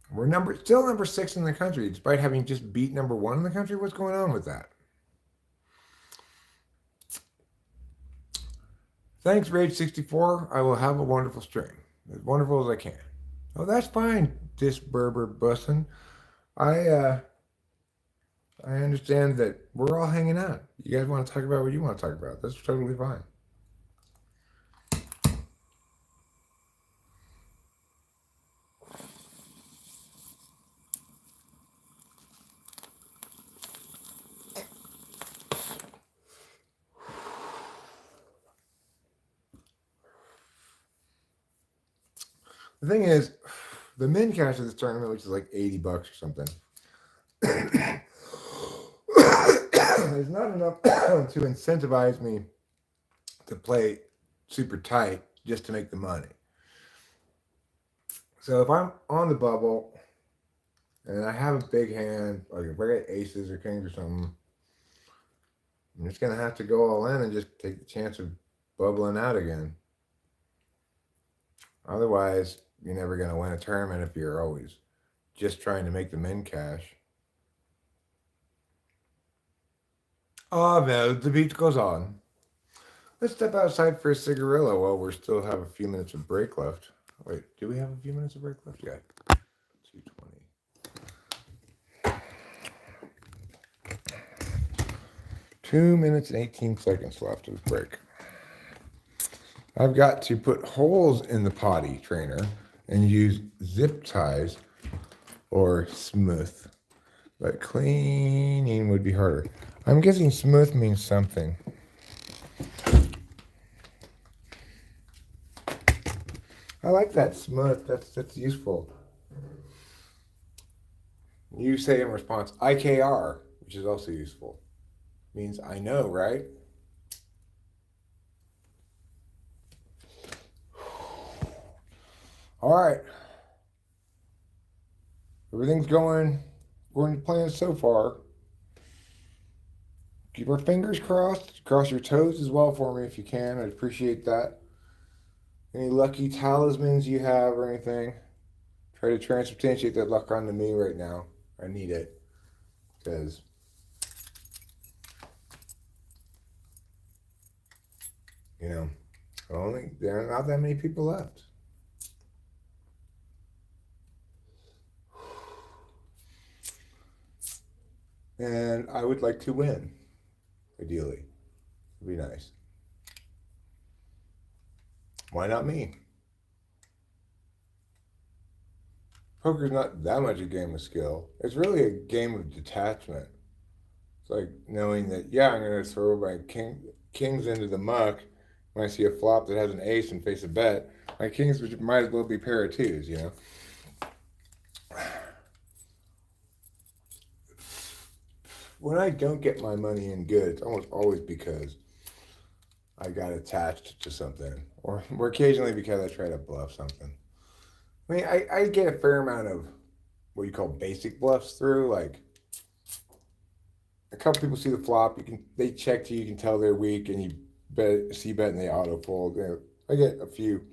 We're still number 6 in the country, despite having just beat number 1 in the country. What's going on with that? Thanks, Rage64. I will have a wonderful stream. As wonderful as I can. Oh, that's fine, Disberber Bussin. I understand that we're all hanging out. You guys want to talk about what you want to talk about. That's totally fine. The thing is, the min cash of this tournament, which is like $80 or something, is not enough to incentivize me to play super tight just to make the money. So if I'm on the bubble and I have a big hand, like if I got aces or kings or something, I'm just going to have to go all in and just take the chance of bubbling out again. Otherwise, you're never going to win a tournament if you're always just trying to make the min cash. Oh no, the beat goes on. Let's step outside for a cigarillo while we still have a few minutes of break left. Wait, do we have a few minutes of break left? Yeah. 2:20. 2 minutes and 18 seconds left of the break. I've got to put holes in the potty trainer and use zip ties or smooth. But cleaning would be harder. I'm guessing smooth means something. I like that smooth. That's useful. You say in response, IKR, which is also useful. Means I know, right? All right. Everything's going to plan so far. Keep our fingers crossed. Cross your toes as well for me if you can. I'd appreciate that. Any lucky talismans you have or anything? Try to transubstantiate that luck onto me right now. I need it. Because there are not that many people left. And I would like to win, ideally. It'd be nice. Why not me? Poker's not that much a game of skill. It's really a game of detachment. It's like knowing that, yeah, I'm going to throw my kings into the muck when I see a flop that has an ace and face a bet. My kings might as well be pair of twos, When I don't get my money in good, it's almost always because I got attached to something, or occasionally because I try to bluff something. I mean, I get a fair amount of what you call basic bluffs through. Like a couple people see the flop, they check to you, can tell they're weak, and you bet and they auto fold. I get a few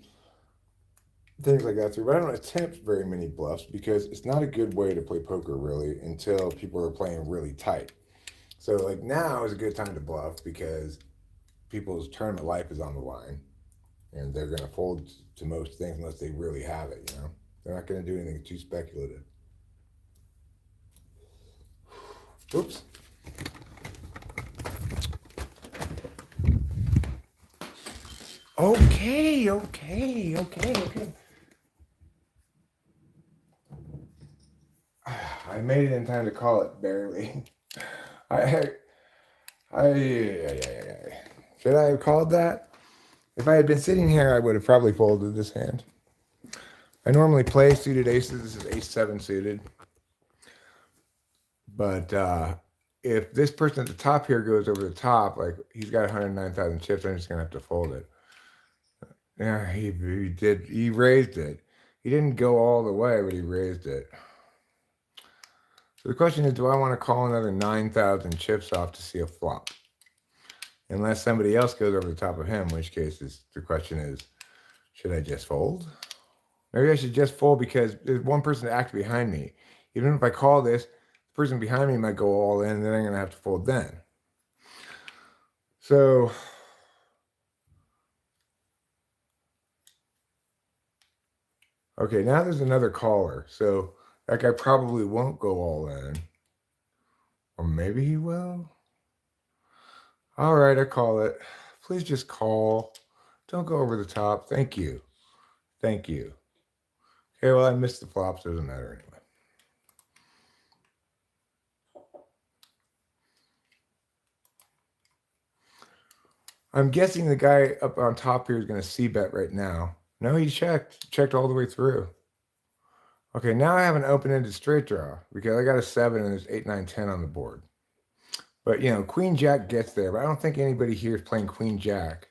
things like that through, but I don't attempt very many bluffs because it's not a good way to play poker really until people are playing really tight. So like now is a good time to bluff because people's tournament life is on the line, and they're going to fold to most things unless they really have it. They're not going to do anything too speculative. Oops. Okay. I made it in time to call it barely. Should I have called that? If I had been sitting here, I would have probably folded this hand. I normally play suited aces. This is ace 7 suited. But if this person at the top here goes over the top, like he's got 109,000 chips, I'm just going to have to fold it. Yeah, he did. He raised it. He didn't go all the way, but he raised it. So the question is, do I want to call another 9,000 chips off to see a flop? Unless somebody else goes over the top of him, in which case the question is, should I just fold? Maybe I should just fold because there's one person to act behind me. Even if I call this, the person behind me might go all in, and then I'm going to have to fold then. So okay, now there's another caller. So that guy probably won't go all in. Or maybe he will. All right, I call it. Please just call. Don't go over the top. Thank you. Okay, well, I missed the flops. Doesn't matter anyway. I'm guessing the guy up on top here is going to c-bet right now. No, he checked all the way through. Okay, now I have an open-ended straight draw because I got a 7 and there's 8, 9, 10 on the board. But, Queen Jack gets there, but I don't think anybody here is playing Queen Jack.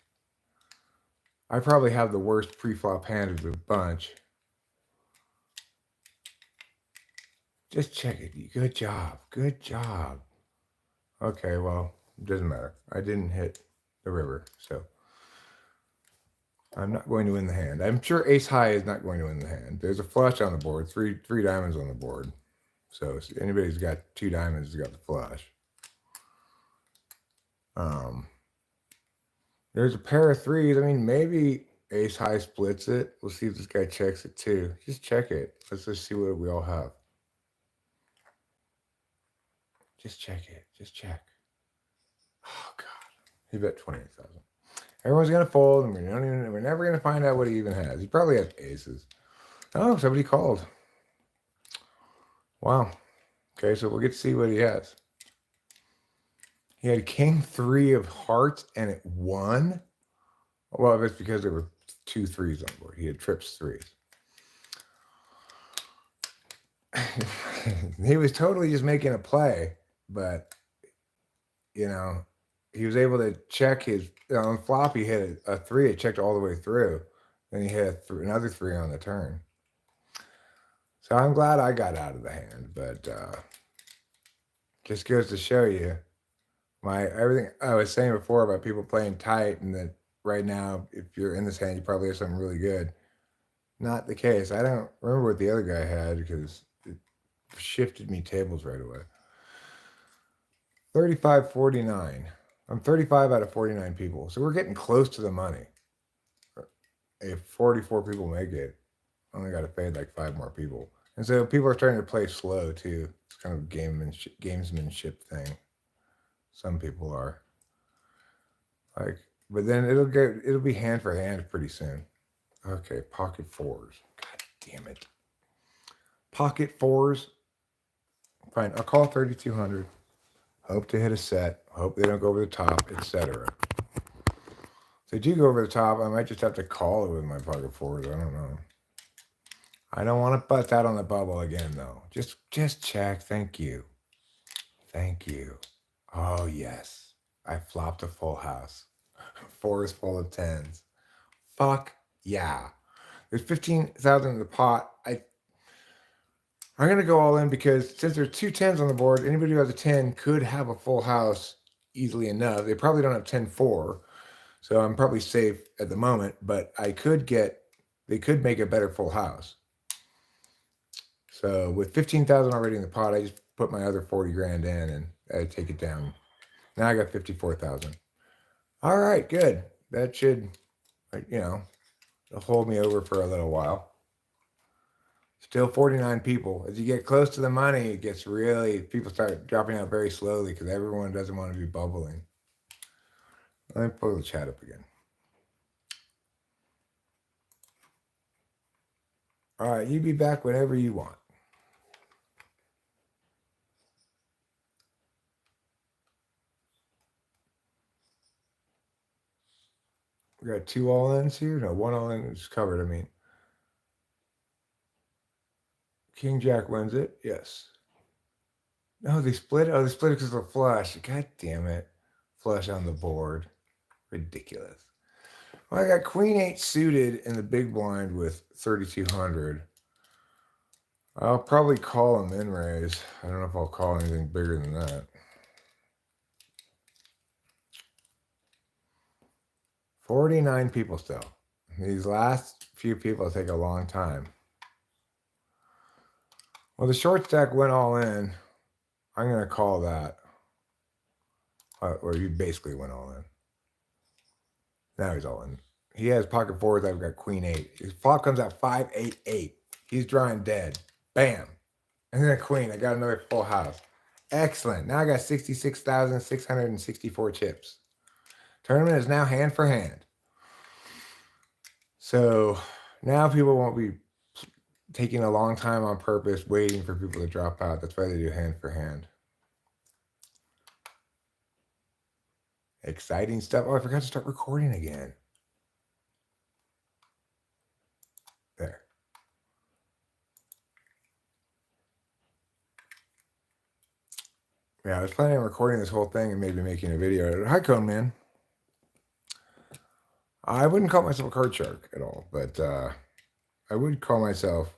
I probably have the worst pre-flop hand of the bunch. Just check it. Good job. Okay, well, it doesn't matter. I didn't hit the river, so I'm not going to win the hand. I'm sure ace high is not going to win the hand. There's a flush on the board, three diamonds on the board. So if anybody's got 2 diamonds has got the flush. There's a pair of threes. I mean, maybe ace high splits it. We'll see if this guy checks it too. Just check it. Let's just see what we all have. Just check it. Just check. Oh God, he bet 28,000. Everyone's gonna fold, and we're never gonna find out what he even has. He probably has aces. Oh, somebody called. Wow. Okay, so we'll get to see what he has. He had king 3 of hearts, and it won. Well, that's because there were 2 3s on board. He had trips 3s. He was totally just making a play, but you know, he was able to check his on flop. He hit a 3. It checked all the way through. Then he hit another 3 on the turn. So I'm glad I got out of the hand, but just goes to show you everything I was saying before about people playing tight, and that right now, if you're in this hand, you probably have something really good. Not the case. I don't remember what the other guy had because it shifted me tables right away. 35-49. I'm 35 out of 49 people. So we're getting close to the money. If 44 people make it, I only got to fade like 5 more people. And so people are starting to play slow too. It's kind of a gamesmanship thing. Some people are. But then it'll be hand for hand pretty soon. Okay, pocket 4s. God damn it. Pocket 4s. Fine, I'll call 3,200. Hope to hit a set. Hope they don't go over the top, etc. If they do go over the top, I might just have to call it with my pocket 4s. I don't know. I don't want to bust out on the bubble again, though. Just check. Thank you. Thank you. Oh, yes. I flopped a full house. 4 is full of 10s. Fuck yeah. There's 15,000 in the pot. I'm going to go all in because since there's 2 10s on the board, anybody who has a 10 could have a full house easily enough. They probably don't have 10-4, so I'm probably safe at the moment, but they could make a better full house. So with 15,000 already in the pot, I just put my other 40 grand in and I take it down. Now I got 54,000. All right, good. That should, hold me over for a little while. Still 49 people. As you get close to the money, it gets people start dropping out very slowly because everyone doesn't want to be bubbling. Let me pull the chat up again. All right, you be back whenever you want. We got 2 all-ins here? No, 1 all-in is covered, I mean. King Jack wins it. Yes. No, they split. Oh, they split it because of the flush. God damn it. Flush on the board. Ridiculous. Well, I got Queen 8 suited in the big blind with 3,200. I'll probably call him in raise. I don't know if I'll call anything bigger than that. 49 people still. These last few people take a long time. Well, the short stack went all in. I'm going to call that. Or you basically went all in. Now he's all in. He has pocket 4s. I've got Queen 8. His flop comes out 5-8-8. He's drawing dead. Bam. And then a queen. I got another full house. Excellent. Now I got 66,664 chips. Tournament is now hand for hand. So now people won't be taking a long time on purpose, waiting for people to drop out. That's why they do hand for hand. Exciting stuff. Oh, I forgot to start recording again. There. Yeah, I was planning on recording this whole thing and maybe making a video. Hi, Cone Man. I wouldn't call myself a card shark at all, but I would call myself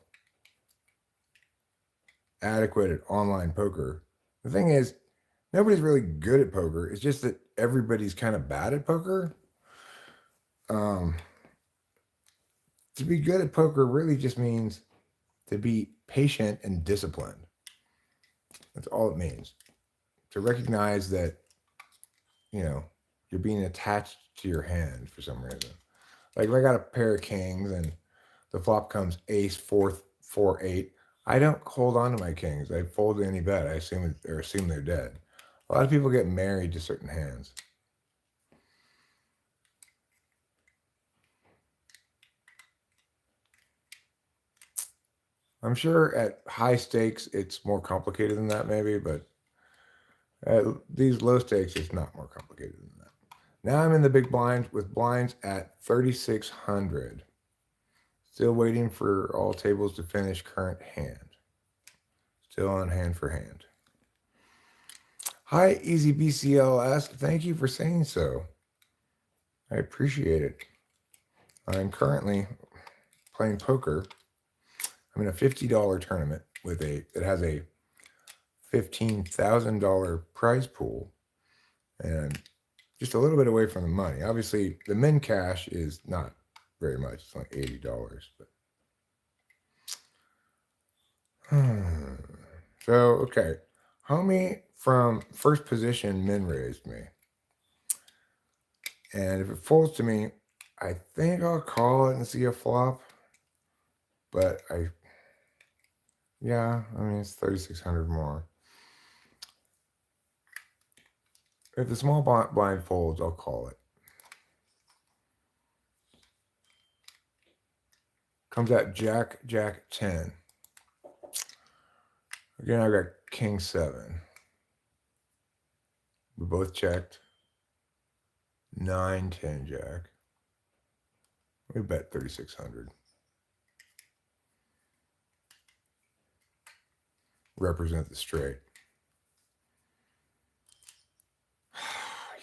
adequate at online poker. The thing is, nobody's really good at poker. It's just that everybody's kind of bad at poker. To be good at poker really just means to be patient and disciplined. That's all it means. To recognize that, you're being attached to your hand for some reason. Like if I got a pair of kings and the flop comes ace, 4, 8, I don't hold on to my kings. I fold any bet. I assume they're dead. A lot of people get married to certain hands. I'm sure at high stakes it's more complicated than that, maybe, but at these low stakes it's not more complicated than that. Now I'm in the big blind with blinds at 3,600. Still waiting for all tables to finish current hand. Still on hand for hand. Hi, Easy BCLS. Thank you for saying so. I appreciate it. I'm currently playing poker. I'm in a $50 tournament with it has a $15,000 prize pool and just a little bit away from the money. Obviously, the min cash is not very much. It's like $80, but so okay. Homie from first position min raised me. And if it folds to me, I think I'll call it and see a flop. But yeah, I mean, it's 3,600 more. If the small blind folds, I'll call it. Comes out Jack, 10. Again, I've got King 7. We both checked. 9, 10, Jack. We bet 3,600. Represent the straight.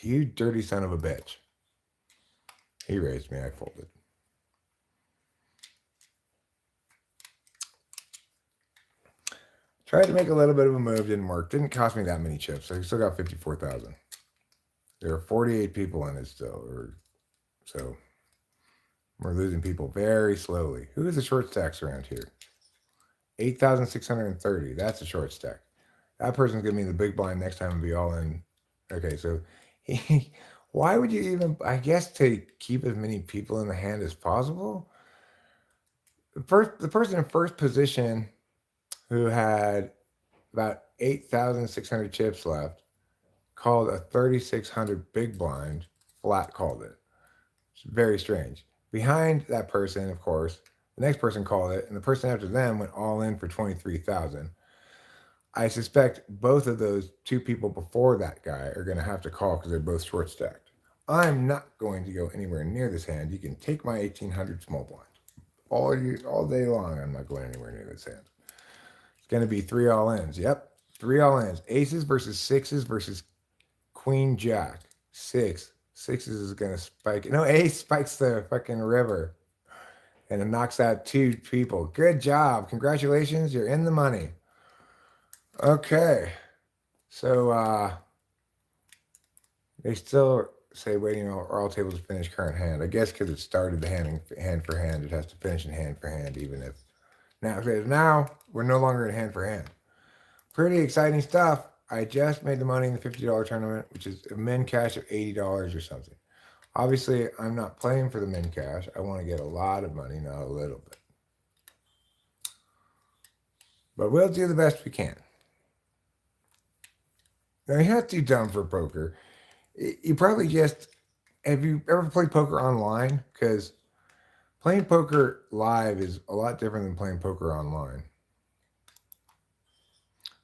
You dirty son of a bitch. He raised me, I folded. Tried to make a little bit of a move, didn't work. Didn't cost me that many chips. I still got 54,000. There are 48 people in it still, so we're losing people very slowly. Who is the short stacks around here? 8,630. That's a short stack. That person's gonna be in the big blind next time and be all in. Okay, so why would you even? I guess to keep as many people in the hand as possible. The person in first position who had about 8,600 chips left called a 3,600 big blind, flat called it. It's very strange. Behind that person, of course, the next person called it, and the person after them went all in for 23,000. I suspect both of those two people before that guy are going to have to call because they're both short stacked. I'm not going to go anywhere near this hand. You can take my 1,800 small blind all day long. I'm not going anywhere near this hand. It's going to be 3 all-ins. Yep, 3 all-ins. Aces versus sixes versus Queen Jack. Sixes is going to spike. No, ace spikes the fucking river. And it knocks out 2 people. Good job. Congratulations. You're in the money. Okay. So they still say waiting on all tables to finish current hand. I guess because it started the hand for hand, it has to finish in hand for hand, even if now we're no longer in hand for hand. Pretty exciting stuff. I just made the money in the $50 tournament, which is a min cash of $80 or something. Obviously, I'm not playing for the min cash. I want to get a lot of money, not a little bit. But we'll do the best we can. Now, you're not too dumb for poker. You probably just... Have you ever played poker online? Because playing poker live is a lot different than playing poker online.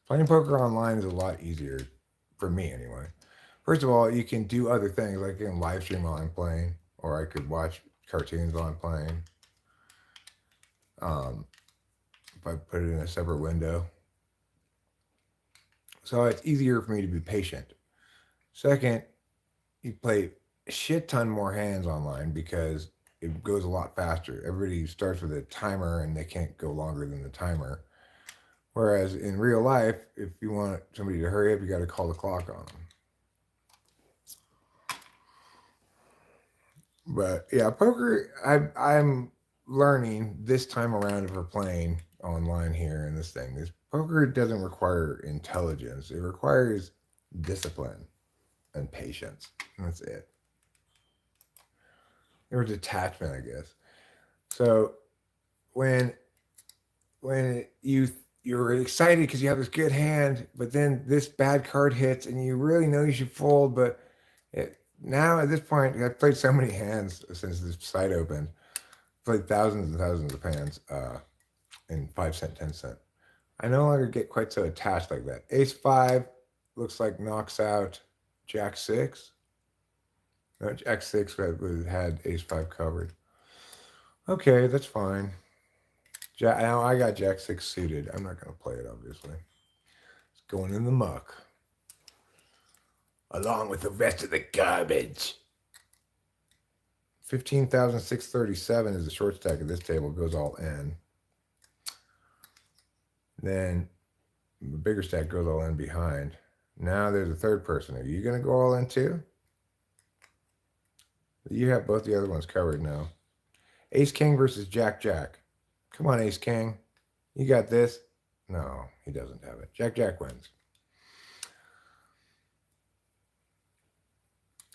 Playing poker online is a lot easier, for me anyway. First of all, you can do other things, like you can live stream while I'm playing, or I could watch cartoons while I'm playing. If I put it in a separate window. So it's easier for me to be patient. Second, you play a shit ton more hands online because it goes a lot faster. Everybody starts with a timer and they can't go longer than the timer. Whereas in real life, if you want somebody to hurry up, you got to call the clock on them. But yeah, poker, I'm learning this time around for playing online here in this thing. Poker doesn't require intelligence. It requires discipline and patience. And that's it. There was attachment, I guess. So when you're excited because you have this good hand, but then this bad card hits, and you really know you should fold, but now at this point, I've played so many hands since this site opened. Played thousands and thousands of hands in 5 cent, 10 cent. I no longer get quite so attached like that. Ace 5 looks like knocks out Jack 6. No, Jack 6 had Ace 5 covered. Okay, that's fine. Now I got Jack 6 suited. I'm not going to play it, obviously. It's going in the muck. Along with the rest of the garbage. 15,637 is the short stack of this table. Goes all in. Then the bigger stack goes all in behind. Now there's a third person. Are you going to go all in too? You have both the other ones covered now. Ace King versus Jack Jack. Come on, Ace King. You got this. No, he doesn't have it. Jack Jack wins.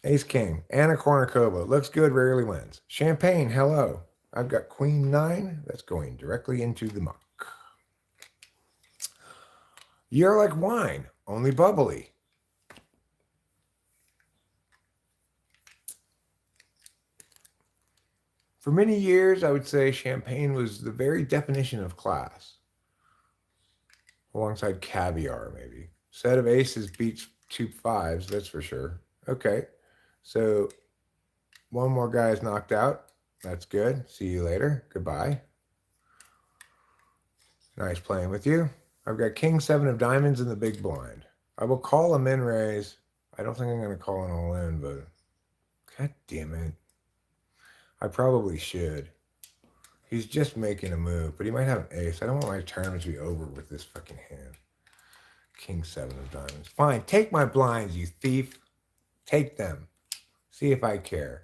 Ace King. Anna Kournikova. Looks good, rarely wins. Champagne, hello. I've got Queen 9. That's going directly into the muck. You're like wine, only bubbly. For many years, I would say champagne was the very definition of class. Alongside caviar, maybe. Set of aces beats 2 5s, that's for sure. Okay, so one more guy is knocked out. That's good. See you later. Goodbye. Nice playing with you. I've got King 7 of diamonds in the big blind. I will call a min raise. I don't think I'm going to call an all in, but god damn it. I probably should. He's just making a move, but he might have an ace. I don't want my tournament to be over with this fucking hand. King 7 of diamonds. Fine, take my blinds, you thief. Take them. See if I care.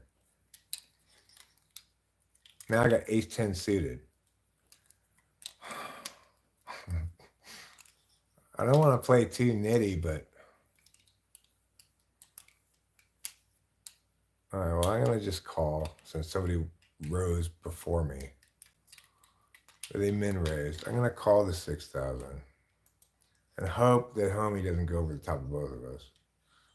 Now I got ace 10 suited. I don't want to play too nitty, but all right, well, I'm going to just call since somebody rose before me. They min raised. I'm going to call the 6,000 and hope that homie doesn't go over the top of both of us.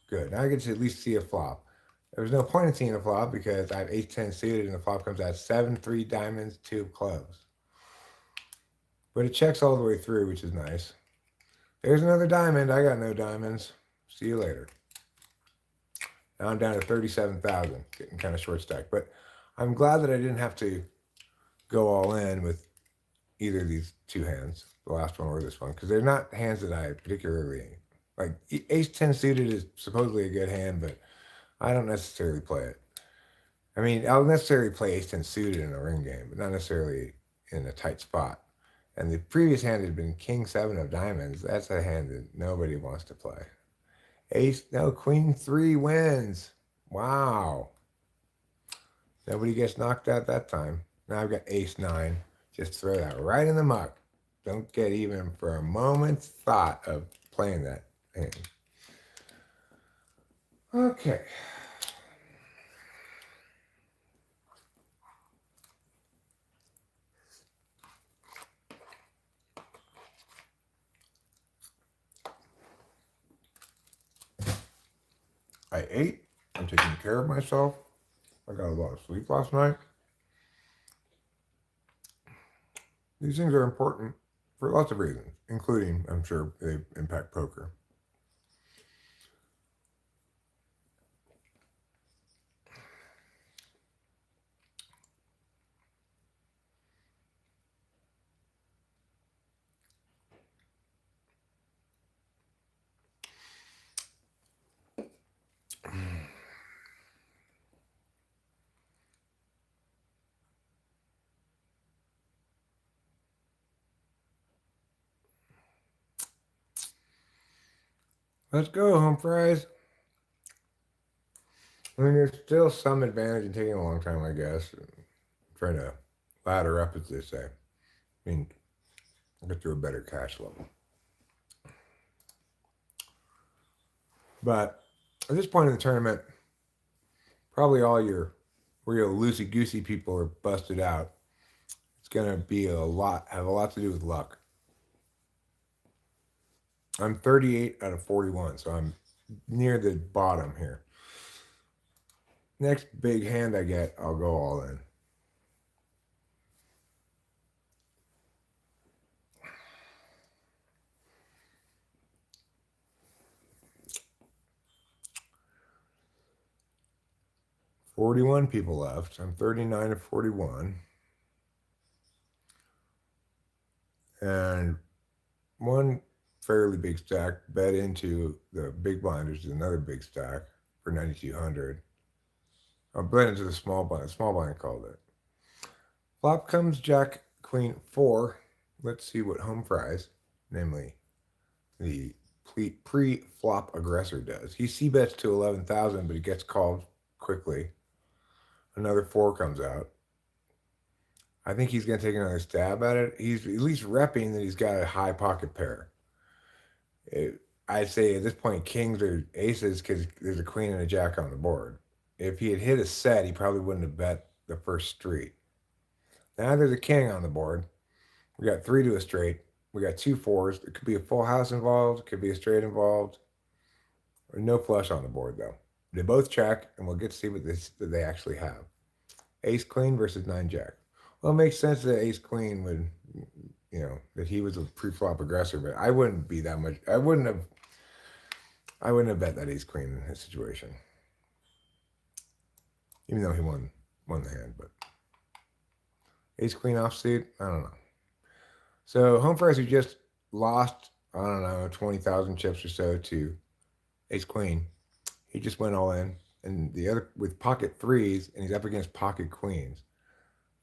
Good. Now I get to at least see a flop. There was no point in seeing a flop because I have ace 10 suited and the flop comes out 7, 3 diamonds, 2 of clubs. But it checks all the way through, which is nice. There's another diamond. I got no diamonds. See you later. Now I'm down to 37,000, getting kind of short stacked. But I'm glad that I didn't have to go all in with either of these two hands, the last one or this one, because they're not hands that I particularly like. Ace 10 suited is supposedly a good hand, but I don't necessarily play it. I mean, I'll necessarily play ace 10 suited in a ring game, but not necessarily in a tight spot. And the previous hand had been King 7 of diamonds. That's a hand that nobody wants to play. Queen 3 wins. Wow. Nobody gets knocked out that time. Now I've got ace 9. Just throw that right in the muck. Don't get even for a moment's thought of playing that hand. Okay. I ate. I'm taking care of myself. I got a lot of sleep last night. These things are important for lots of reasons, including, I'm sure, they impact poker. Let's go, home fries. I mean, there's still some advantage in taking a long time, I guess. Trying to ladder up, as they say. I mean, get to a better cash level. But at this point in the tournament, probably all your real loosey-goosey people are busted out. It's going to be have a lot to do with luck. I'm 38 out of 41, so I'm near the bottom here. Next big hand I get, I'll go all in. $41 people left. I'm 39 of 41. And one fairly big stack bet into the big blind, which is another big stack for 9,200. I bet into the small blind. Small blind called it. Flop comes Jack Queen 4. Let's see what home fries, namely the pre-flop aggressor, does. He c-bets to 11,000, but he gets called quickly. Another 4 comes out. I think he's going to take another stab at it. He's at least repping that he's got a high pocket pair. I'd say at this point, kings or aces, because there's a queen and a jack on the board. If he had hit a set, he probably wouldn't have bet the first street. Now there's a king on the board. We got 3 to a straight. We got 2 4s. It could be a full house involved. It could be a straight involved. No flush on the board, though. They both check, and we'll get to see what they actually have. Ace queen versus 9 jack. Well, it makes sense that ace queen would, that he was a pre-flop aggressor, but I wouldn't be that much. I wouldn't have bet that ace queen in his situation, even though he won the hand. But ace queen offsuit, I don't know. So home fries who just lost, I don't know, 20,000 chips or so to ace queen. He just went all in, and the other with pocket 3s, and he's up against pocket queens.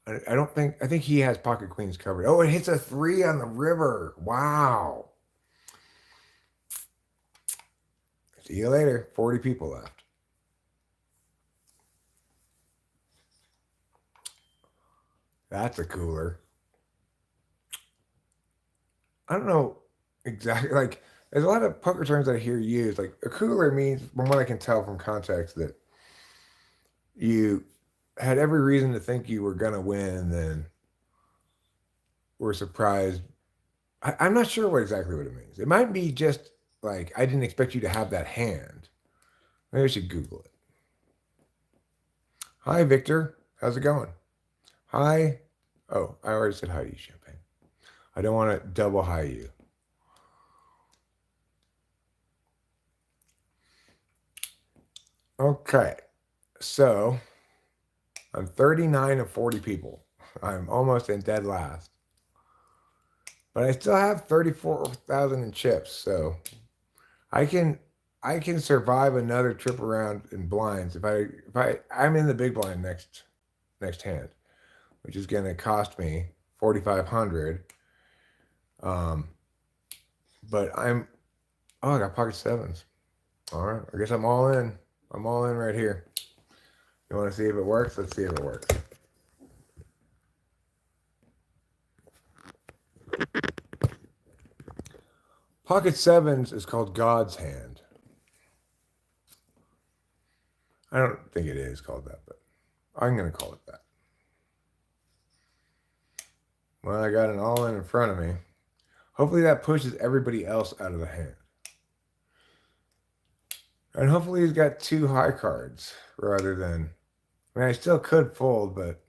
I think he has pocket queens covered. Oh, it hits a 3 on the river. Wow. See you later. 40 people left. That's a cooler. I don't know exactly. Like, there's a lot of poker terms that I hear used. Like, a cooler means, from what I can tell from context, that you had every reason to think you were going to win, and then were surprised. I'm not sure exactly what it means. It might be just like, I didn't expect you to have that hand. Maybe I should Google it. Hi, Victor. How's it going? Hi. Oh, I already said hi to you, Champagne. I don't want to double hi you. Okay. So, I'm 39 of 40 people. I'm almost in dead last. But I still have 34,000 in chips, so I can survive another trip around in blinds if I'm in the big blind next hand, which is going to cost me 4,500. But I got pocket 7s. All right, I guess I'm all in. I'm all in right here. You want to see if it works? Let's see if it works. Pocket 7s is called God's hand. I don't think it is called that, but I'm going to call it that. Well, I got an all-in front of me. Hopefully that pushes everybody else out of the hand. And hopefully he's got 2 high cards rather than... I mean, I still could fold, but...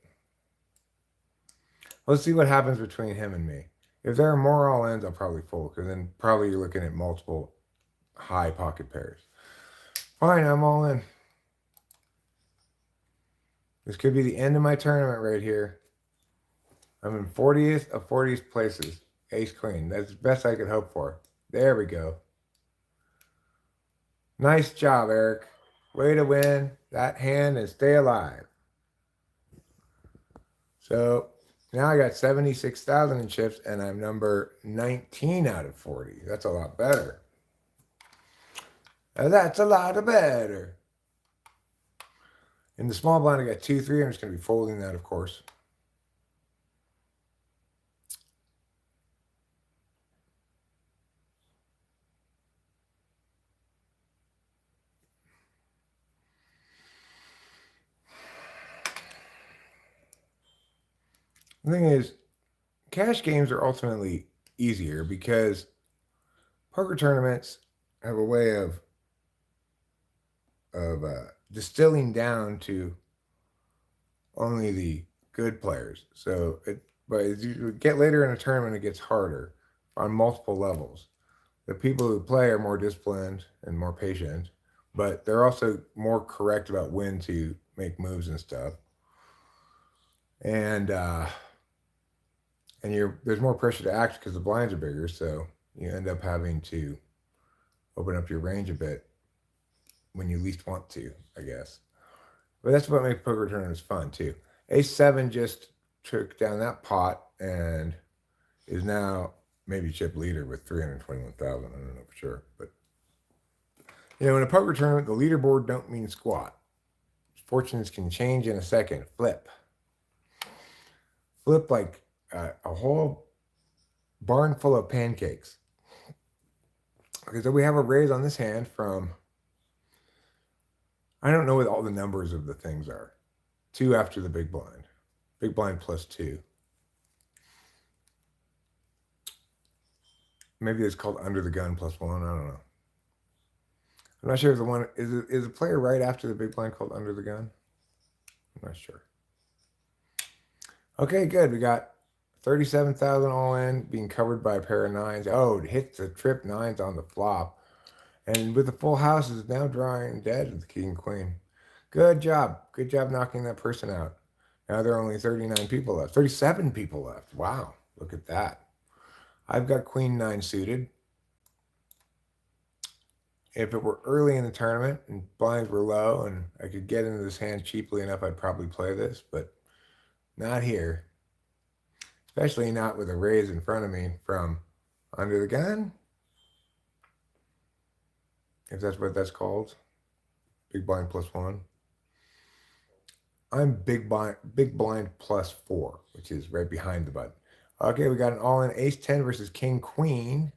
Let's see what happens between him and me. If there are more all-ins, I'll probably fold, because then probably you're looking at multiple high pocket pairs. Fine, I'm all in. This could be the end of my tournament right here. I'm in 40th of 40th places. Ace queen. That's the best I could hope for. There we go. Nice job, Eric. Way to win that hand and stay alive. So now I got 76,000 in chips, and I'm number 19 out of 40. That's a lot better. That's a lot better. In the small blind, I got 2, 3. I'm just going to be folding that, of course. The thing is, cash games are ultimately easier because poker tournaments have a way of distilling down to only the good players. So but as you get later in a tournament, it gets harder on multiple levels. The people who play are more disciplined and more patient, but they're also more correct about when to make moves and stuff. And there's more pressure to act because the blinds are bigger, so you end up having to open up your range a bit when you least want to, I guess. But that's what makes poker tournaments fun too. Ace 7 just took down that pot and is now maybe chip leader with 321,000. I don't know for sure, but in a poker tournament, the leaderboard don't mean squat. Fortunes can change in a second. Flip like a whole barn full of pancakes. Okay, so we have a raise on this hand from, I don't know what all the numbers of the things are. 2 after the big blind. Big blind plus 2. Maybe it's called under the gun plus 1. I don't know. I'm not sure if the one is a player right after the big blind called under the gun. I'm not sure. Okay, good. We got 37,000 all in, being covered by a pair of 9s. Oh, it hits the trip 9s on the flop. And with the full house, is now drawing dead with the king and queen. Good job. Good job knocking that person out. Now there are only 39 people left. 37 people left. Wow. Look at that. I've got queen 9 suited. If it were early in the tournament and blinds were low and I could get into this hand cheaply enough, I'd probably play this, but not here. Especially not with a raise in front of me from under the gun. If that's what that's called. Big blind plus 1. I'm big blind plus 4, which is right behind the button. Okay, we got an all-in ace-10 versus king-queen.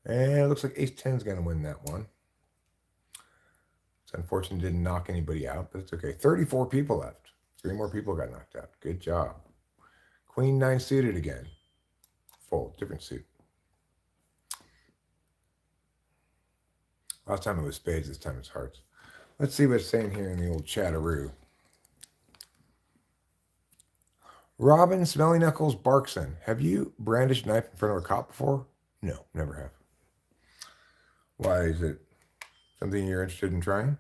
And it looks like ace-10 is going to win that one. It's unfortunate it didn't knock anybody out, but it's okay. 34 people left. 3 more people got knocked out. Good job. Queen 9 suited again. Fold, different suit. Last time it was spades, this time it's hearts. Let's see what's saying here in the old chatteroo. Robin Smelly Knuckles Barkson. Have you brandished a knife in front of a cop before? No, never have. Why? Is it something you're interested in trying?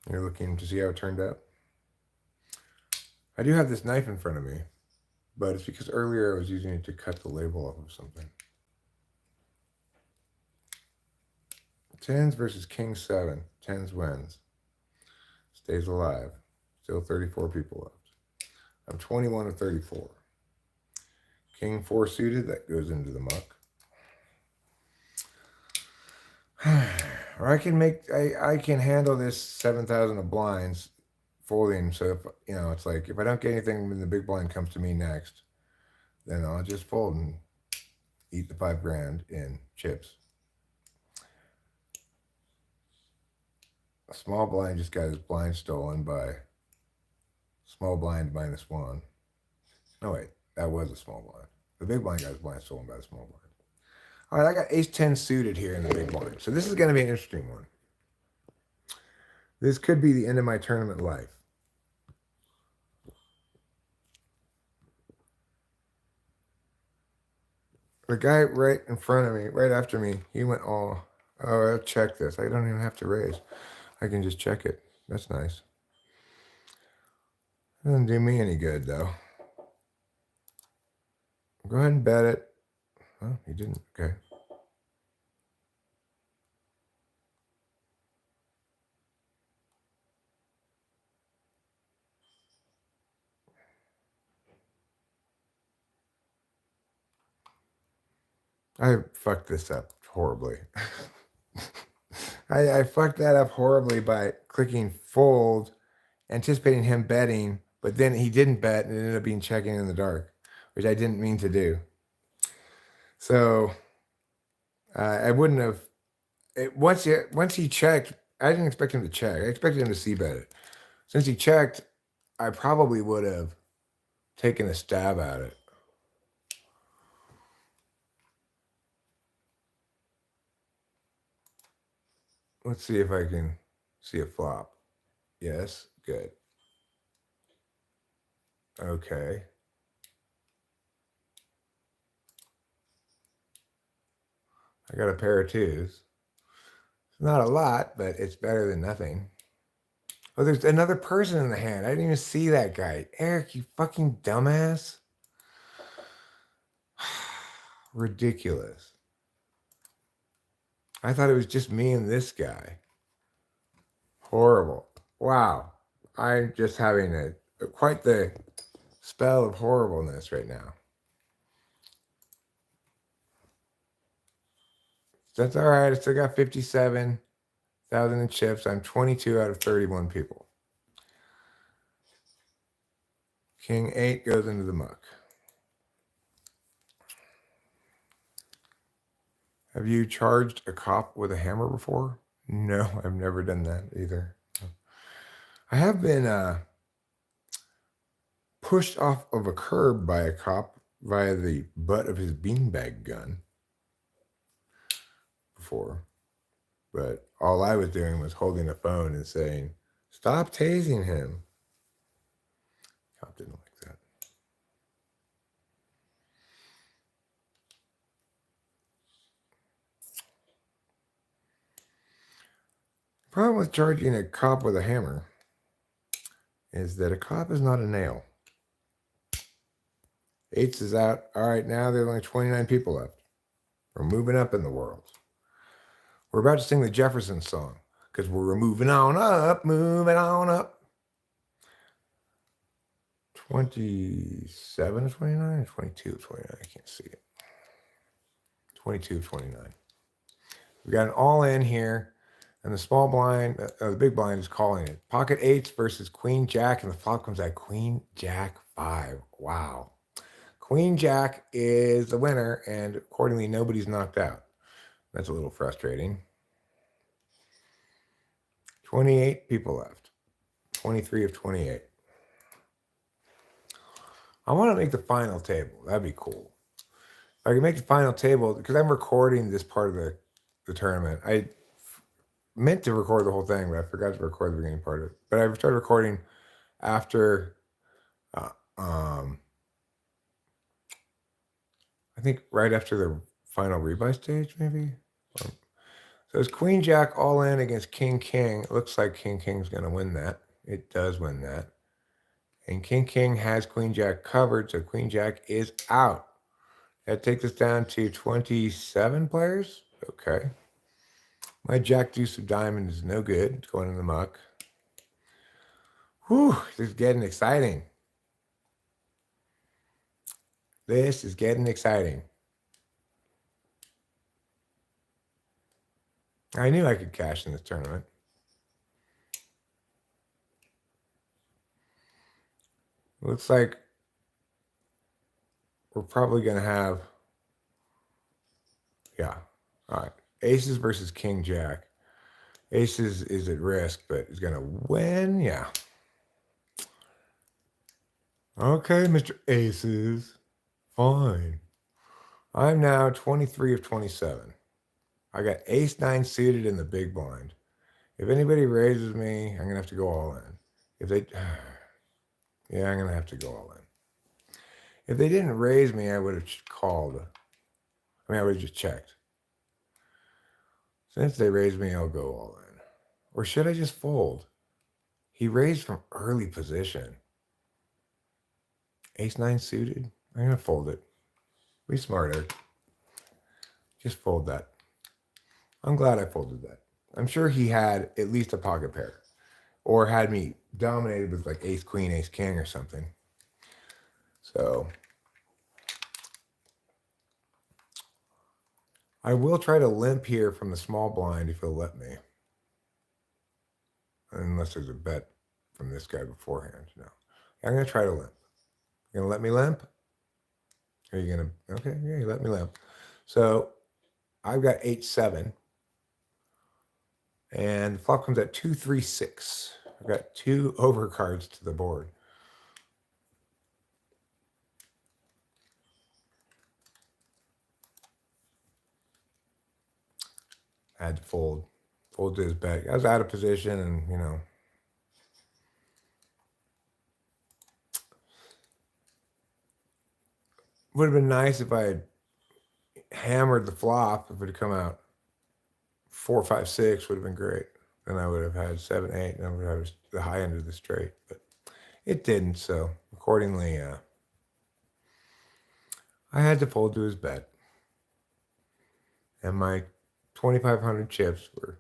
You're looking to see how it turned out? I do have this knife in front of me, but it's because earlier I was using it to cut the label off of something. 10s versus king 7. 10s wins. Stays alive. Still 34 people left. I'm 21 of 34. King 4 suited, that goes into the muck. Or I can handle this 7,000 of blinds folding. So if it's like if I don't get anything when the big blind comes to me next, then I'll just fold and eat the 5 grand in chips. A small blind just got his blind stolen by small blind -1. No, wait, that was a small blind. The big blind got his blind stolen by the small blind. All right, I got ace-10 suited here in the big blind. So this is going to be an interesting one. This could be the end of my tournament life. The guy right in front of me, right after me, he went all, oh, I'll check this. I don't even have to raise. I can just check it. That's nice. Doesn't do me any good, though. Go ahead and bet it. Oh, he didn't. Okay. I fucked this up horribly. I fucked that up horribly by clicking fold, anticipating him betting, but then he didn't bet and it ended up being checking in the dark, which I didn't mean to do. So I wouldn't have. Once he checked, I didn't expect him to check. I expected him to c bet it. Since he checked, I probably would have taking a stab at it. Let's see if I can see a flop. Yes, good. Okay. I got a pair of twos. It's not a lot, but it's better than nothing. Oh, there's another person in the hand. I didn't even see that guy. Eric, you fucking dumbass. Ridiculous. I thought it was just me and this guy. Horrible. Wow. I'm just having quite the spell of horribleness right now. That's all right. I still got 57,000 in chips. I'm 22 out of 31 people. King 8 goes into the muck. Have you charged a cop with a hammer before? No, I've never done that either. I have been pushed off of a curb by a cop via the butt of his beanbag gun before. But all I was doing was holding a phone and saying, "Stop tasing him." Cop didn't like that. Problem with charging a cop with a hammer is that a cop is not a nail. Eights is out. All right, now there's only 29 people left. We're moving up in the world. We're about to sing the Jefferson song because we're moving on up, moving on up. 27 of 29 or 22 of 29? I can't see it. 22 of 29. We got an all in here, and the small blind, the big blind is calling it. Pocket eights versus Queen Jack, and the flop comes at Queen Jack 5. Wow. Queen Jack is the winner, and accordingly, nobody's knocked out. That's a little frustrating. 28 people left. 23 of 28. I want to make the final table. That'd be cool. If I can make the final table, because I'm recording this part of the tournament. I meant to record the whole thing, but I forgot to record the beginning part of it. But I started recording after, I think right after the final rebuy stage, maybe. So it's Queen Jack all in against King King. It looks like King King's going to win that. It does win that. And King King has Queen Jack covered, so Queen Jack is out. That takes us down to 27 players. Okay. My Jack Deuce of Diamonds is no good. It's going in the muck. Whew, this is getting exciting. This is getting exciting. I knew I could cash in this tournament. Looks like we're probably going to have, yeah. All right. Aces versus King Jack. Aces is at risk, but is going to win. Yeah. Okay, Mr. Aces. Fine. I'm now 23 of 27. I got ace 9 suited in the big blind. If anybody raises me, I'm going to have to go all in. If they, yeah, I'm going to have to go all in. If they didn't raise me, I would have called. I would have just checked. Since they raised me, I'll go all in. Or should I just fold? He raised from early position. Ace 9 suited. I'm going to fold it. Be smarter. Just fold that. I'm glad I folded that. I'm sure he had at least a pocket pair. Or had me dominated with like ace queen, ace king or something. So I will try to limp here from the small blind if he'll let me. Unless there's a bet from this guy beforehand. No. I'm going to try to limp. You going to let me limp? Are you going to? Okay, yeah, you let me limp. So I've got 8-7. And the flop comes at 2-3-6. I've got 2 overcards to the board. had to fold to his bet. I was out of position, and would have been nice if I had hammered the flop. If it had come out 4, 5, 6, would have been great. Then I would have had 7, 8, and I would have the high end of the straight. But it didn't, so accordingly, I had to fold to his bet. And my 2,500 chips were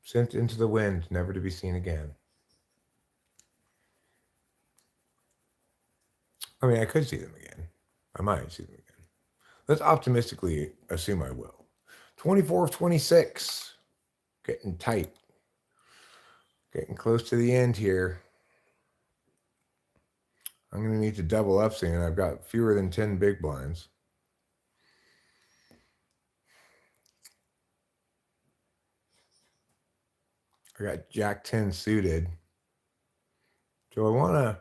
sent into the wind, never to be seen again. I mean, I could see them again. I might see them again. Let's optimistically assume I will. 24 of 26. Getting tight. Getting close to the end here. I'm going to need to double up soon. I've got fewer than 10 big blinds. I got Jack 10 suited. Do I want to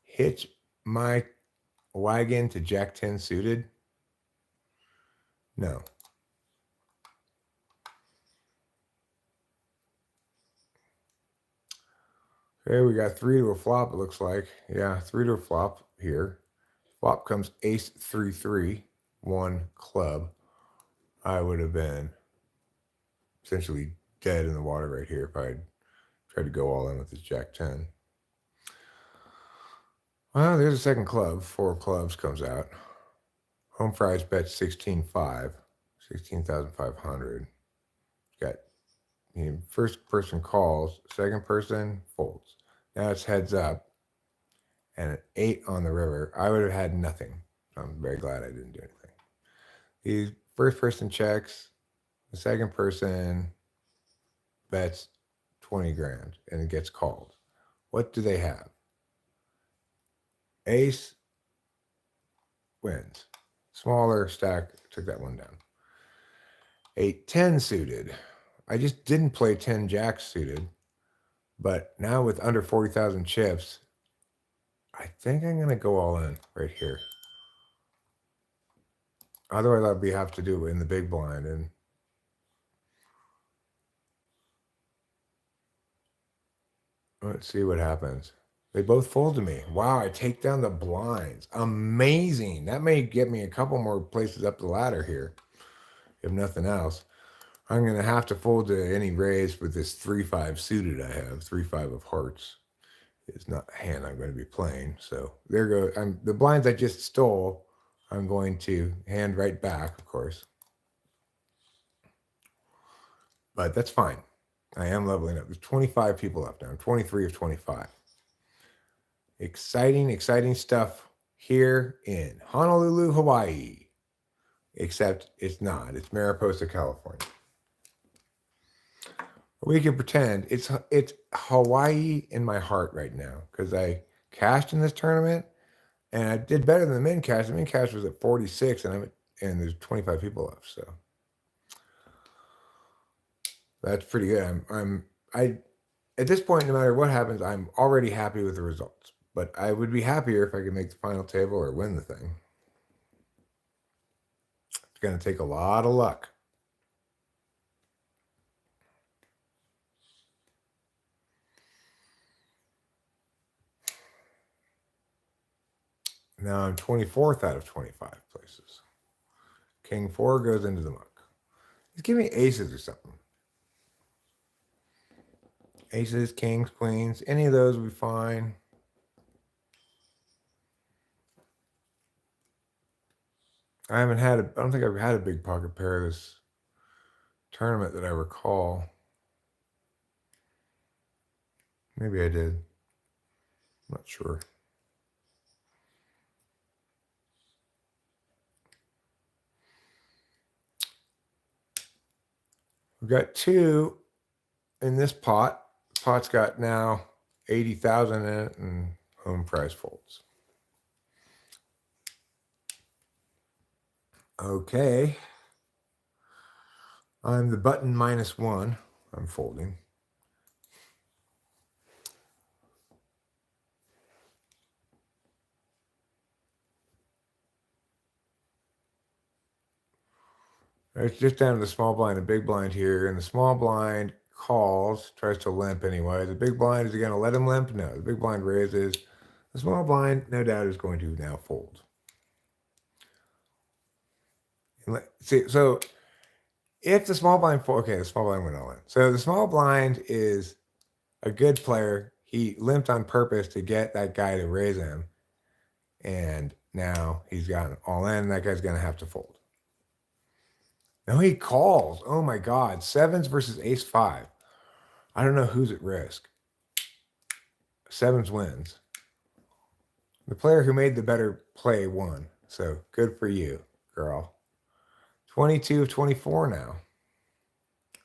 hitch my wagon to Jack 10 suited? No. Okay, we got 3 to a flop, it looks like. Yeah, 3 to a flop here. Flop comes ace 3, 3, 1 club. I would have been essentially dead in the water right here if I'd tried to go all in with this Jack 10. Well, there's a second club. 4 clubs comes out. Home fries bet 16.5, 16,500. Got first person calls, second person folds. Now it's heads up, and an 8 on the river. I would have had nothing. I'm very glad I didn't do anything. The first person checks, the second person bets 20 grand, and it gets called. What do they have? Ace wins. Smaller stack, took that one down. 8, 10 suited. I just didn't play 10 jacks suited, but now with under 40,000 chips, I think I'm going to go all in right here. Otherwise, I'd have to do it in the big blind. And let's see what happens. They both fold to me. Wow, I take down the blinds. Amazing. That may get me a couple more places up the ladder here, if nothing else. I'm going to have to fold to any raise with this 3-5 suited I have. 3-5 of hearts is not a hand I'm going to be playing. So there go. The blinds I just stole, I'm going to hand right back, of course. But that's fine. I am leveling up. There's 25 people left now. I'm 23 of 25. Exciting, exciting stuff here in Honolulu, Hawaii. Except it's not. It's Mariposa, California. We can pretend it's Hawaii in my heart right now because I cashed in this tournament and I did better than the min cash. The min cash was at 46 and there's 25 people left, so that's pretty good. I at this point, no matter what happens, I'm already happy with the results. But I would be happier if I could make the final table or win the thing. It's going to take a lot of luck. Now I'm 24th out of 25 places. King 4 goes into the muck. He's giving me aces or something. Aces, kings, queens, any of those would be fine. I don't think I've had a big pocket pair this tournament that I recall. Maybe I did. I'm not sure. We've got 2 in this pot. The pot's got now 80,000 in it and home prize folds. Okay. I'm the button -1. I'm folding. It's just down to the small blind and big blind here, and the small blind calls, tries to limp anyway. The big blind, is he going to let him limp? No. The big blind raises. The small blind, no doubt, is going to now fold. See, so if the small blind okay, the small blind went all in. So the small blind is a good player. He limped on purpose to get that guy to raise him, and now he's gotten all in. That guy's going to have to fold. No, he calls. Oh my God. Sevens versus ace five. I don't know who's at risk. Sevens wins. The player who made the better play won. So good for you, girl. 22 of 24 now.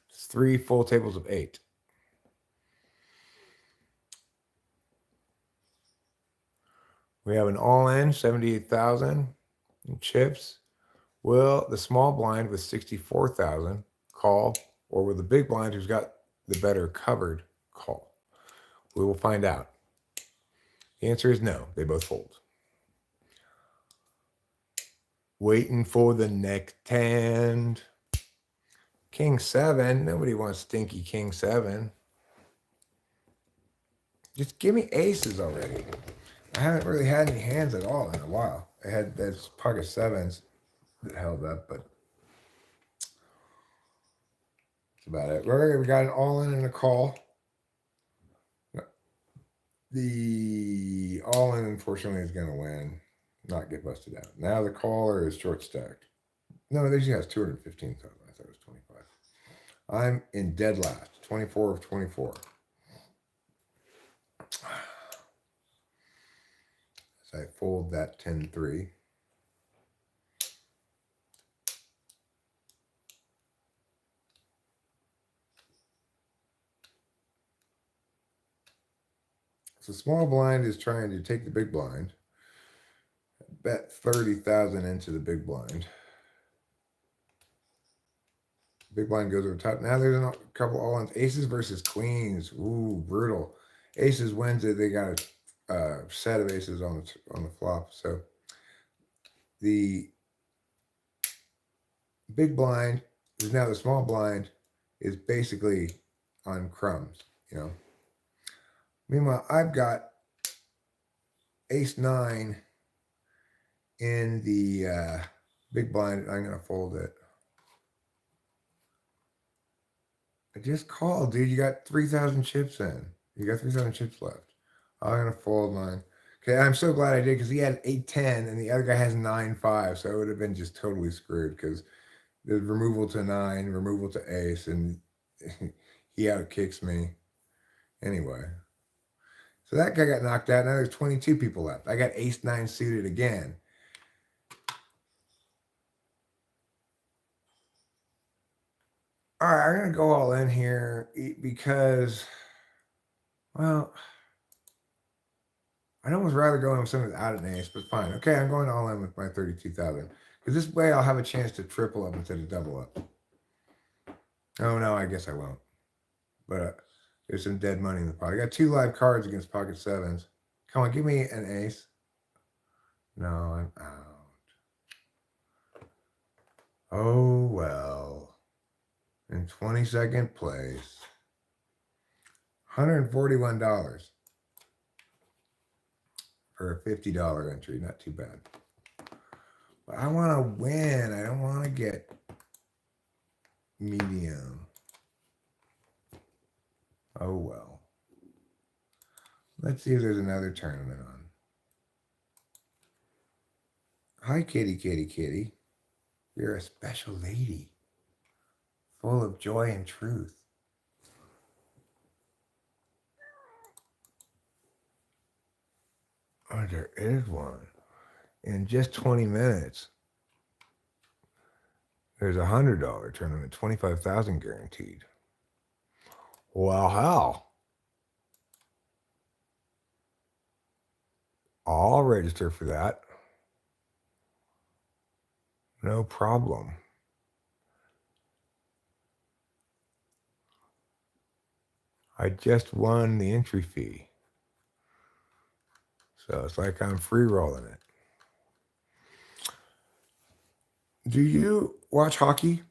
It's 3 full tables of 8. We have an all-in 78,000 in chips. Will the small blind with 64,000 call, or will the big blind who's got the better covered call? We will find out. The answer is no. They both fold. Waiting for the next hand. King 7. Nobody wants stinky King 7. Just give me aces already. I haven't really had any hands at all in a while. I had those pocket 7s that held up, but that's about it. We got an all-in and a call. The all-in, unfortunately, is going to win, not get busted out. Now the caller is short stacked. No, they has 215,000. I thought it was 25. I'm in dead last, 24 of 24. So I fold that 10-3. So small blind is trying to take the big blind. Bet 30,000 into the big blind. Big blind goes over top. Now there's a couple all-ins. Aces versus queens. Ooh, brutal. Aces wins it. They got a set of aces on the flop. So the big blind, who's now the small blind, is basically on crumbs, you know. Meanwhile, I've got ace 9 in the big blind. I'm going to fold it. I just called, dude. You got 3,000 chips in. You got 3,000 chips left. I'm going to fold mine. Okay, I'm so glad I did because he had 8-10 and the other guy has 9-5. So it would have been just totally screwed because there's removal to 9, removal to ace, and he outkicks me. Anyway. So that guy got knocked out. Now there's 22 people left. I got ace 9 suited again. All right, I'm going to go all in here because, well, I'd almost rather go in with something without an ace, but fine. Okay, I'm going all in with my 32,000 because this way I'll have a chance to triple up instead of double up. Oh, no, I guess I won't. But there's some dead money in the pot. I got 2 live cards against pocket 7s. Come on, give me an ace. No, I'm out. Oh, well. In 22nd place. $141 for a $50 entry. Not too bad. But I want to win. I don't want to get medium. Oh, well. Let's see if there's another tournament on. Hi, kitty, kitty, kitty. You're a special lady, full of joy and truth. Oh, there is one. In just 20 minutes, there's a $100 tournament, 25,000 guaranteed. Well, how? I'll register for that. No problem. I just won the entry fee. So it's like I'm free rolling it. Do you watch hockey?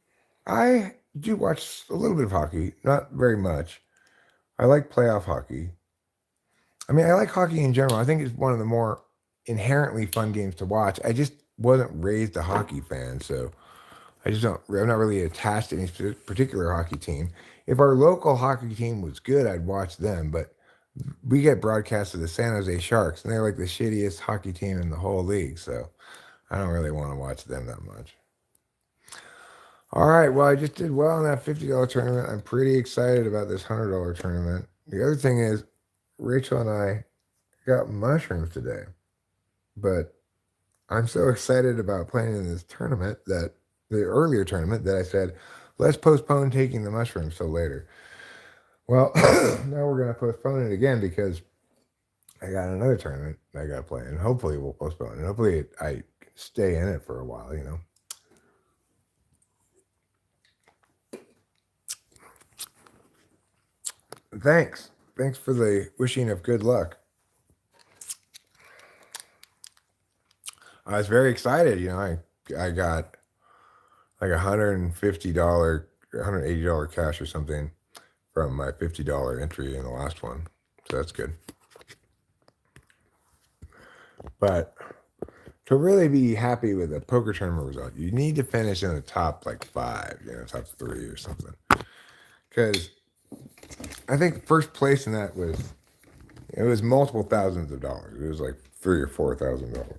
I do watch a little bit of hockey, not very much. I like playoff hockey. I mean, I like hockey in general. I think it's one of the more inherently fun games to watch. I just wasn't raised a hockey fan, so I just don't. I'm not really attached to any particular hockey team. If our local hockey team was good, I'd watch them. But we get broadcasted the San Jose Sharks, and they're like the shittiest hockey team in the whole league. So I don't really want to watch them that much. All right. Well, I just did well in that $50 tournament. I'm pretty excited about this $100 tournament. The other thing is, Rachel and I got mushrooms today, but I'm so excited about playing in this tournament that the earlier tournament that I said, let's postpone taking the mushrooms till later. Well, now we're going to postpone it again because I got another tournament I got to play, and hopefully we'll postpone it. Hopefully I stay in it for a while, you know. Thanks. Thanks for the wishing of good luck. I was very excited. You know, I got like $150, $180 cash or something from my $50 entry in the last one. So that's good. But to really be happy with a poker tournament result, you need to finish in the top like 5, you know, top 3 or something. Because I think first place in that was multiple thousands of dollars. It was like $3,000 or $4,000 or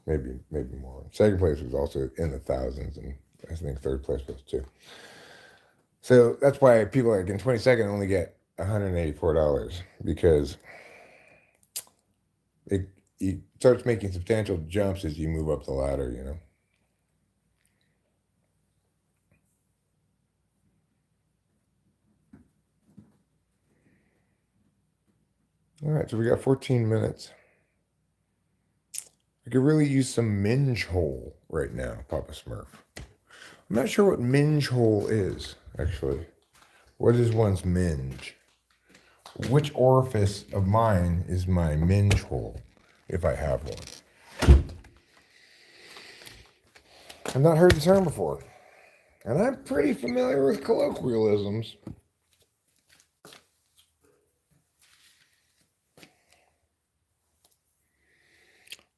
something. Maybe more. Second place was also in the thousands, and I think third place was too. So that's why people like in 22nd only get $184 because it starts making substantial jumps as you move up the ladder, you know. All right, so we got 14 minutes. I could really use some minge hole right now, Papa Smurf. I'm not sure what minge hole is, actually. What is one's minge? Which orifice of mine is my minge hole, if I have one? I've not heard the term before, and I'm pretty familiar with colloquialisms.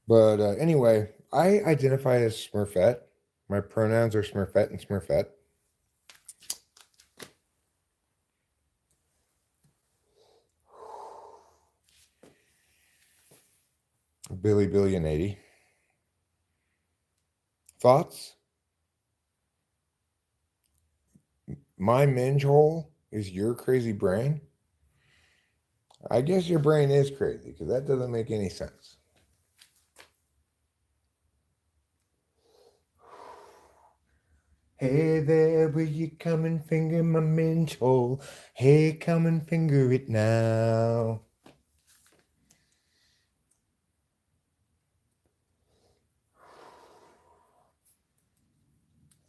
But anyway, I identify as Smurfette. My pronouns are Smurfette and Smurfette. Billy and 80. Thoughts? My minge hole is your crazy brain? I guess your brain is crazy because that doesn't make any sense. Hey there, will you come and finger my minge hole? Hey, come and finger it now.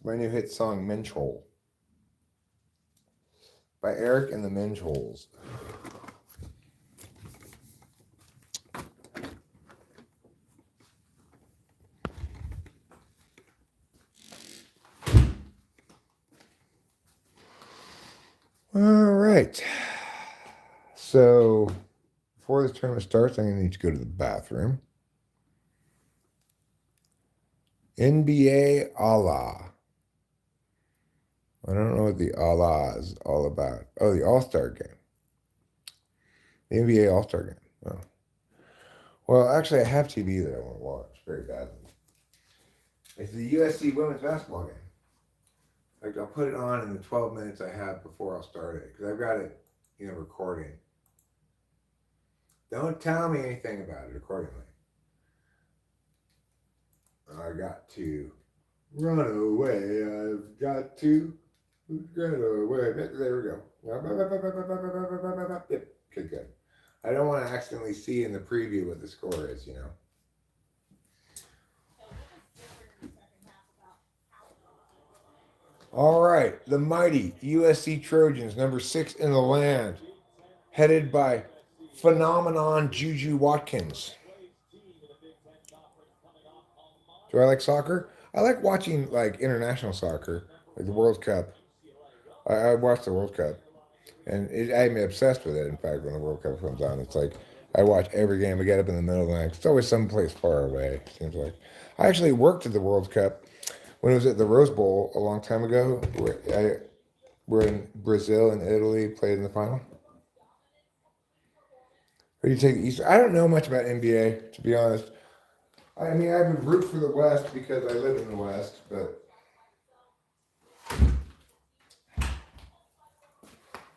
My new hit song, Minge Hole, by Eric and the Minge Holes. All right. So before this tournament starts, I'm going to need to go to the bathroom. NBA Allah. I don't know what the Allah is all about. Oh, the All-Star game. The NBA All-Star game. Oh. Well, actually, I have TV that I want to watch very badly. It's the USC women's basketball game. Like, I'll put it on in the 12 minutes I have before I'll start it because I've got it, you know, recording. Don't tell me anything about it accordingly. I got to run away. I've got to run away. There we go. Yep. Okay, good. I don't want to accidentally see in the preview what the score is, you know. All right, the mighty USC Trojans, number 6 in the land, headed by phenomenon Juju Watkins. Do I like soccer? I like watching like international soccer. Like the World Cup. I watched the World Cup, and I'm obsessed with it. In fact, when the World Cup comes on, it's like I watch every game. I get up in the middle of the night. It's always someplace far away. It seems like I actually worked at the World Cup when it was at the Rose Bowl a long time ago. We're in Brazil and Italy played in the final. Who do you take the East? I don't know much about NBA, to be honest. I mean, I would root for the West because I live in the West, but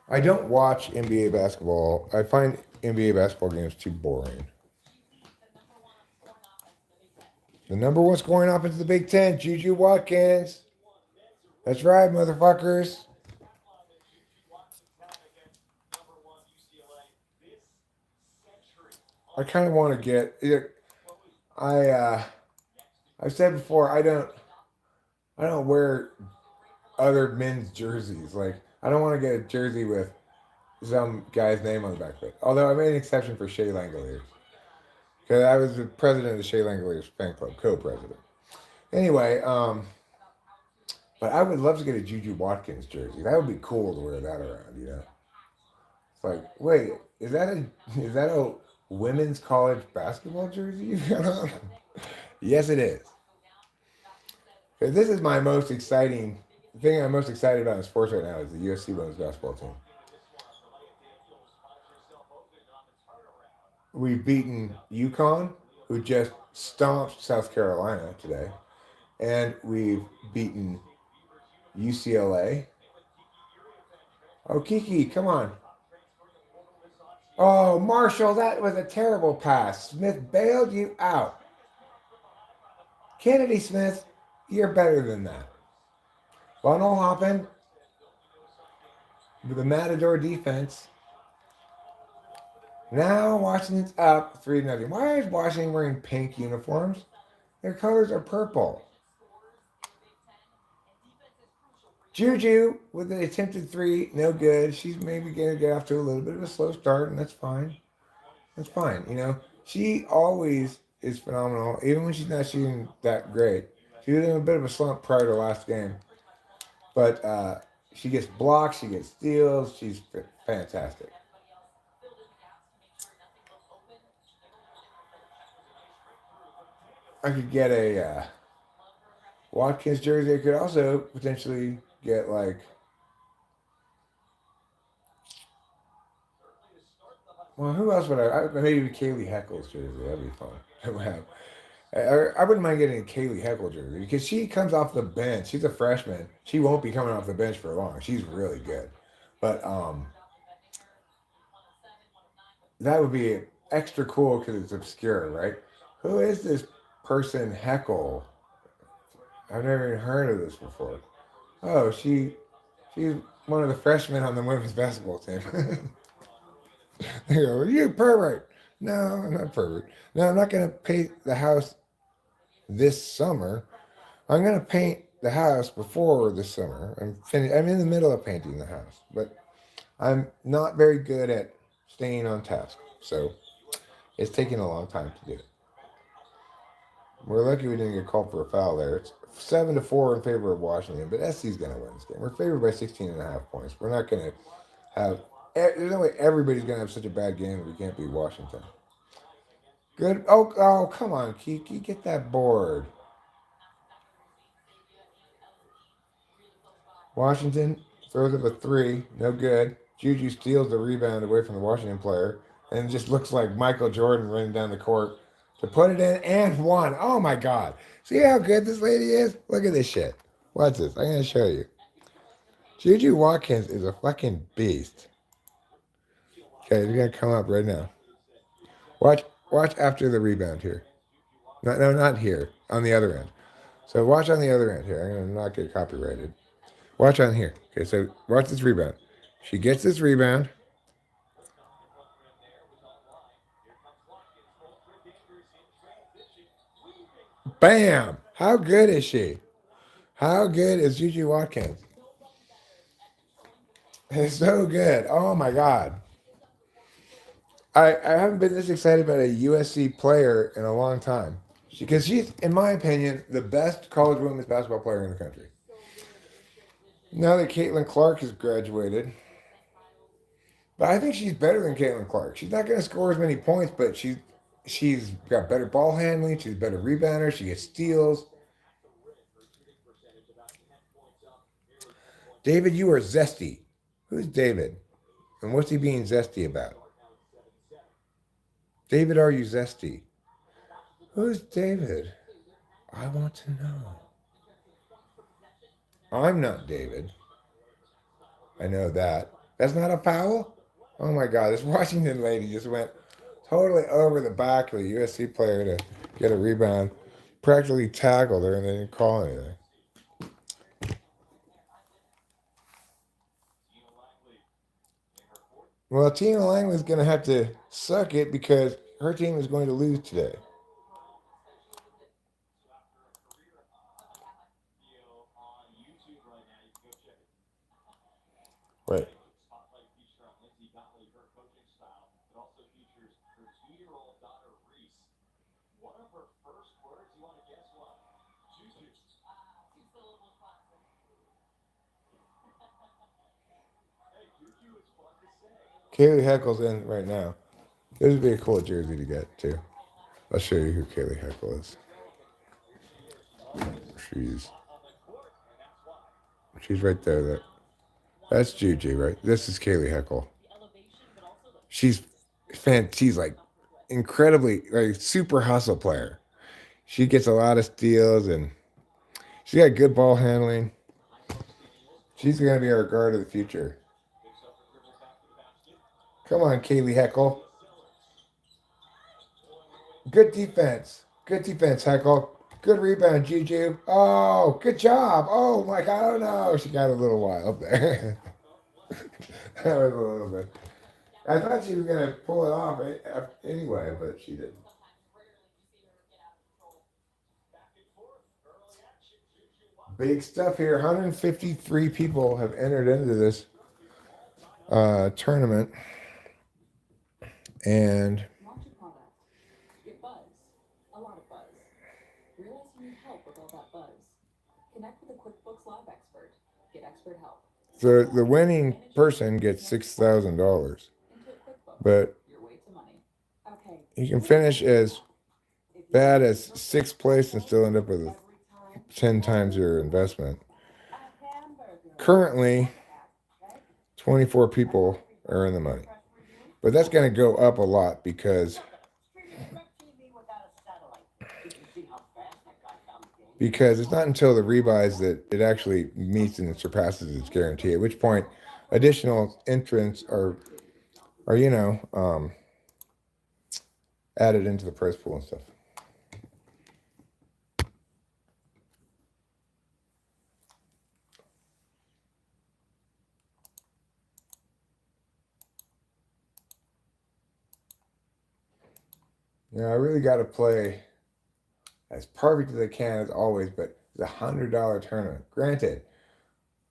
I don't watch NBA basketball. I find NBA basketball games too boring. The number one's going off into the Big Ten, Juju Watkins. That's right, motherfuckers. I kind of want to get. I I've said before I don't wear other men's jerseys. Like I don't want to get a jersey with some guy's name on the back of it. Although I made an exception for Shea Langoliers because I was the president of the Shea Langoliers fan club, co-president. Anyway, but I would love to get a Juju Watkins jersey. That would be cool to wear that around. It's like, wait, is that a women's college basketball jersey? Yes, it is. 'Cause this is my most exciting the thing I'm most excited about in sports right now is the USC women's basketball team. We've beaten UConn, who just stomped South Carolina today, and we've beaten UCLA. Oh, Kiki, come on. Oh, Marshall, that was a terrible pass. Smith bailed you out. Kennedy Smith, you're better than that. Funnel hopping with the Matador defense. Now Washington's up 3-0. Why is Washington wearing pink uniforms? Their colors are purple. Juju with an attempted three, no good. She's maybe going to get off to a little bit of a slow start, and that's fine. That's fine. She always is phenomenal, even when she's not shooting that great. She was in a bit of a slump prior to last game, but she gets blocks, she gets steals. She's fantastic. I could get a Watkins jersey. I could also potentially get like, well, who else would maybe Kaylee Heckle's jersey. That'd be fun. I wouldn't mind getting a Kaylee Heckle jersey because she comes off the bench. She's a freshman. She won't be coming off the bench for long. She's really good, but that would be extra cool because it's obscure, right? Who is this person Heckle? I've never even heard of this before. Oh, she's one of the freshmen on the women's basketball team. They go, you pervert. No, I'm not pervert. No, I'm not going to paint the house this summer. I'm going to paint the house before this summer. I'm in the middle of painting the house, but I'm not very good at staying on task. So it's taking a long time to do it. We're lucky we didn't get called for a foul there. It's 7-4 in favor of Washington, but SC's going to win this game. We're favored by 16.5 points. We're not going to have. There's no way everybody's going to have such a bad game that we can't beat Washington. Good. Oh, come on, Kiki. Get that board. Washington throws up a three. No good. Juju steals the rebound away from the Washington player and just looks like Michael Jordan running down the court to put it in and one. Oh, my God. See how good this lady is? Look at this shit. Watch this. I'm going to show you. Juju Watkins is a fucking beast. Okay, you're going to come up right now. Watch after the rebound here. No, not here. On the other end. So watch on the other end here. I'm going to not get copyrighted. Watch on here. Okay, so watch this rebound. She gets this rebound. Bam! How good is she? How good is Juju Watkins? It's so good. Oh my God. I haven't been this excited about a USC player in a long time. Because she's, in my opinion, the best college women's basketball player in the country. Now that Caitlin Clark has graduated. But I think she's better than Caitlin Clark. She's not going to score as many points, but she's got better ball handling. She's a better rebounder. She gets steals. David, you are zesty. Who's David? And what's he being zesty about? David, are you zesty? Who's David? I want to know. I'm not David. I know that. That's not a foul? Oh my God, this Washington lady just went totally over the back of the USC player to get a rebound. Practically tackled her and they didn't call anything. Well, Tina Langley's going to have to suck it because her team is going to lose today. Right. Kaylee Heckle's in right now. This would be a cool jersey to get, too. I'll show you who Kaylee Heckle is. She's right there. That's Juju, right? This is Kaylee Heckle. She's like incredibly, like super hustle player. She gets a lot of steals and she's got good ball handling. She's going to be our guard of the future. Come on, Kaylee Heckle. Good defense. Good defense, Heckle. Good rebound, Juju. Oh, good job. Oh, my God. Oh, no. She got a little wild there. That was a little bit. I thought she was going to pull it off anyway, but she didn't. Big stuff here. 153 people have entered into this tournament. And so the winning person gets $6,000. But you can finish as bad as sixth place and still end up with 10 times your investment. Currently, 24 people are in the money. But that's going to go up a lot because it's not until the rebuys that it actually meets and surpasses its guarantee, at which point additional entrants are added into the prize pool and stuff. I really got to play as perfect as I can as always, but it's $100 tournament. Granted,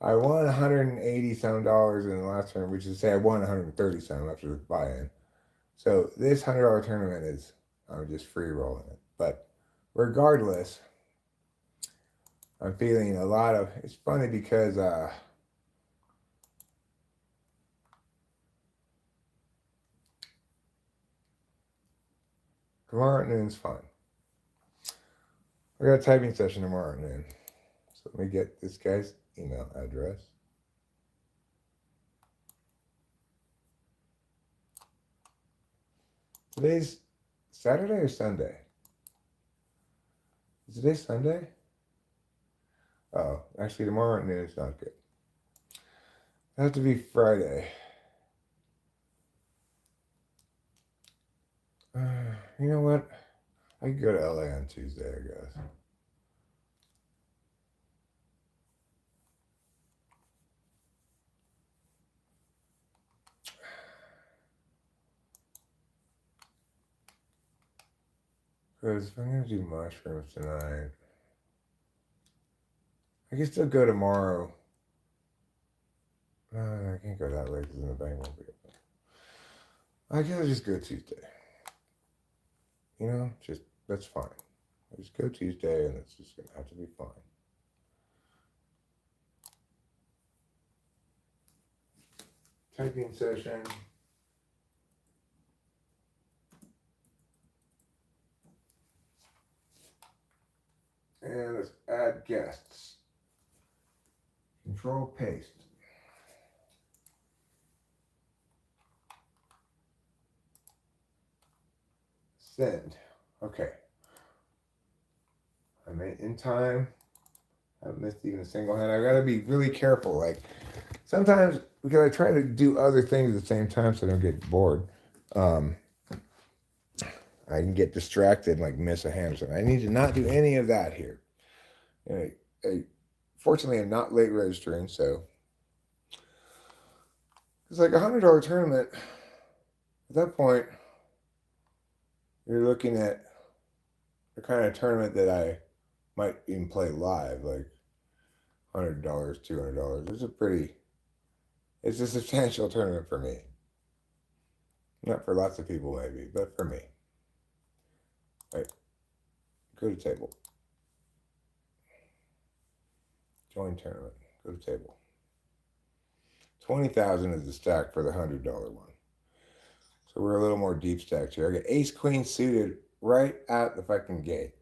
I won $180-some in the last tournament, which is to say I won $130-some after the buy-in. So this $100 tournament is, I'm just free rolling it. But regardless, I'm feeling a lot of, it's funny because tomorrow at noon's fun. I got a typing session tomorrow at noon. So let me get this guy's email address. Today's Saturday or Sunday? Is today Sunday? Oh, actually tomorrow at noon is not good. It has to be Friday. You know what? I could go to LA on Tuesday, I guess. Because if I'm going to do mushrooms tonight, I can still go tomorrow. No, I can't go that late because then the bank won't be open. I guess I'll just go Tuesday. That's fine. I just go Tuesday and it's just going to have to be fine. typing session. And let's add guests. Control paste. Send. Okay. I made in time. I haven't missed even a single hand. I gotta be really careful. Like sometimes because I try to do other things at the same time so I don't get bored. I can get distracted and like miss a hand. So I need to not do any of that here. And fortunately, I'm not late registering, so it's like $100 tournament. At that point, you're looking at the kind of tournament that I might even play live, like $100, $200. It's a substantial tournament for me. Not for lots of people, maybe, but for me. Right. Go to table. Join tournament. Go to table. 20,000 is the stack for the $100 one. So we're a little more deep stacked here. I got ace queen suited right out the fucking gate.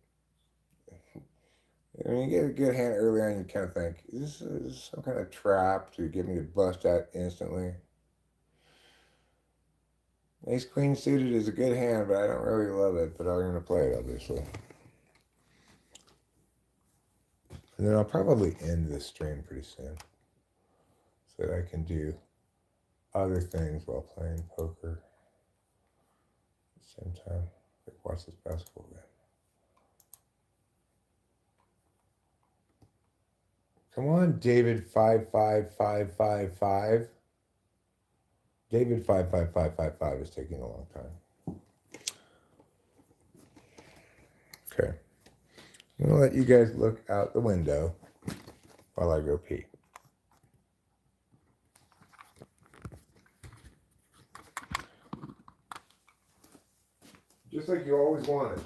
When you get a good hand early on, you kind of think, is this some kind of trap to get me to bust out instantly? Ace queen suited is a good hand, but I don't really love it. But I'm going to play it, obviously. And then I'll probably end this stream pretty soon so that I can do other things while playing poker at the same time. Like watch this basketball game. Come on, David 55555. David 55555 is taking a long time. Okay. I'm going to let you guys look out the window while I go pee. Just like you always wanted.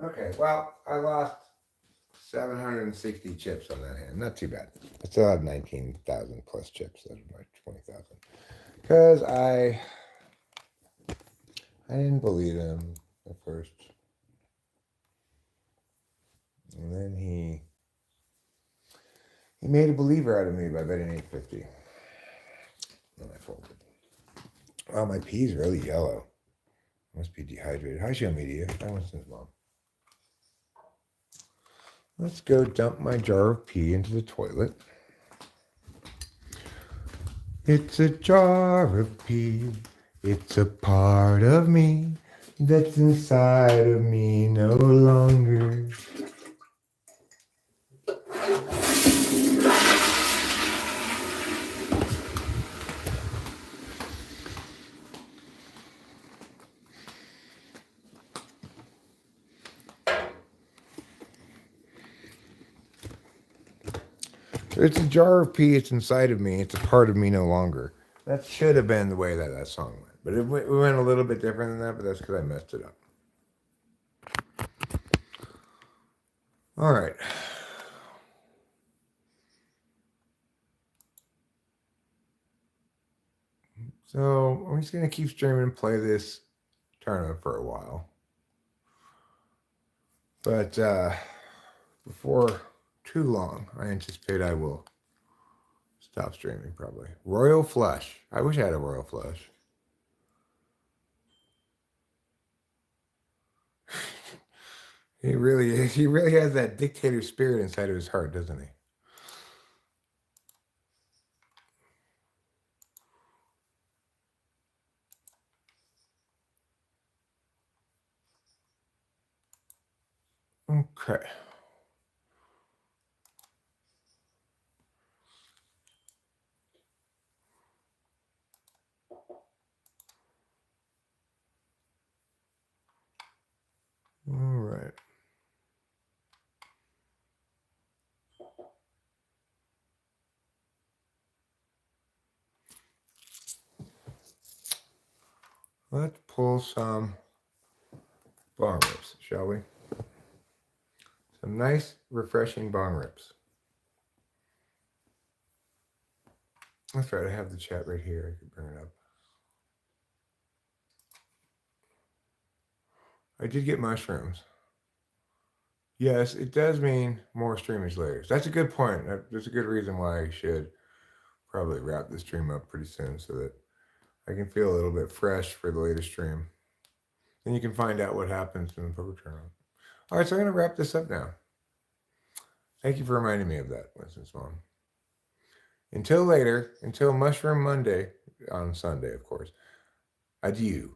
Okay, well, I lost 760 chips on that hand. Not too bad. I still have 19,000 plus chips out of my 20,000. Because I didn't believe him at first. And then he made a believer out of me by betting 850. And I folded. Wow, my pee's really yellow. Must be dehydrated. Hi, Show Media. Hi, Winston's mom. Let's go dump my jar of pee into the toilet. It's a jar of pee. It's a part of me that's inside of me no longer. It's a jar of pee. It's inside of me. It's a part of me no longer. That should have been the way that song went. But it went a little bit different than that, but that's because I messed it up. All right. So I'm just going to keep streaming and play this tournament for a while. But before too long, I anticipate I will stop streaming probably. Royal Flush. I wish I had a Royal Flush. He really is. He really has that dictator spirit inside of his heart, doesn't he? Okay. All right. Let's pull some bong rips, shall we? Some nice, refreshing bong rips. That's right. I have the chat right here. I can bring it up. I did get mushrooms. Yes, it does mean more streamage later. That's a good point. That's a good reason why I should probably wrap the stream up pretty soon so that I can feel a little bit fresh for the later stream. Then you can find out what happens in the poker tournament. All right, so I'm going to wrap this up now. Thank you for reminding me of that, Winston's mom. Until later, until Mushroom Monday, on Sunday, of course, adieu.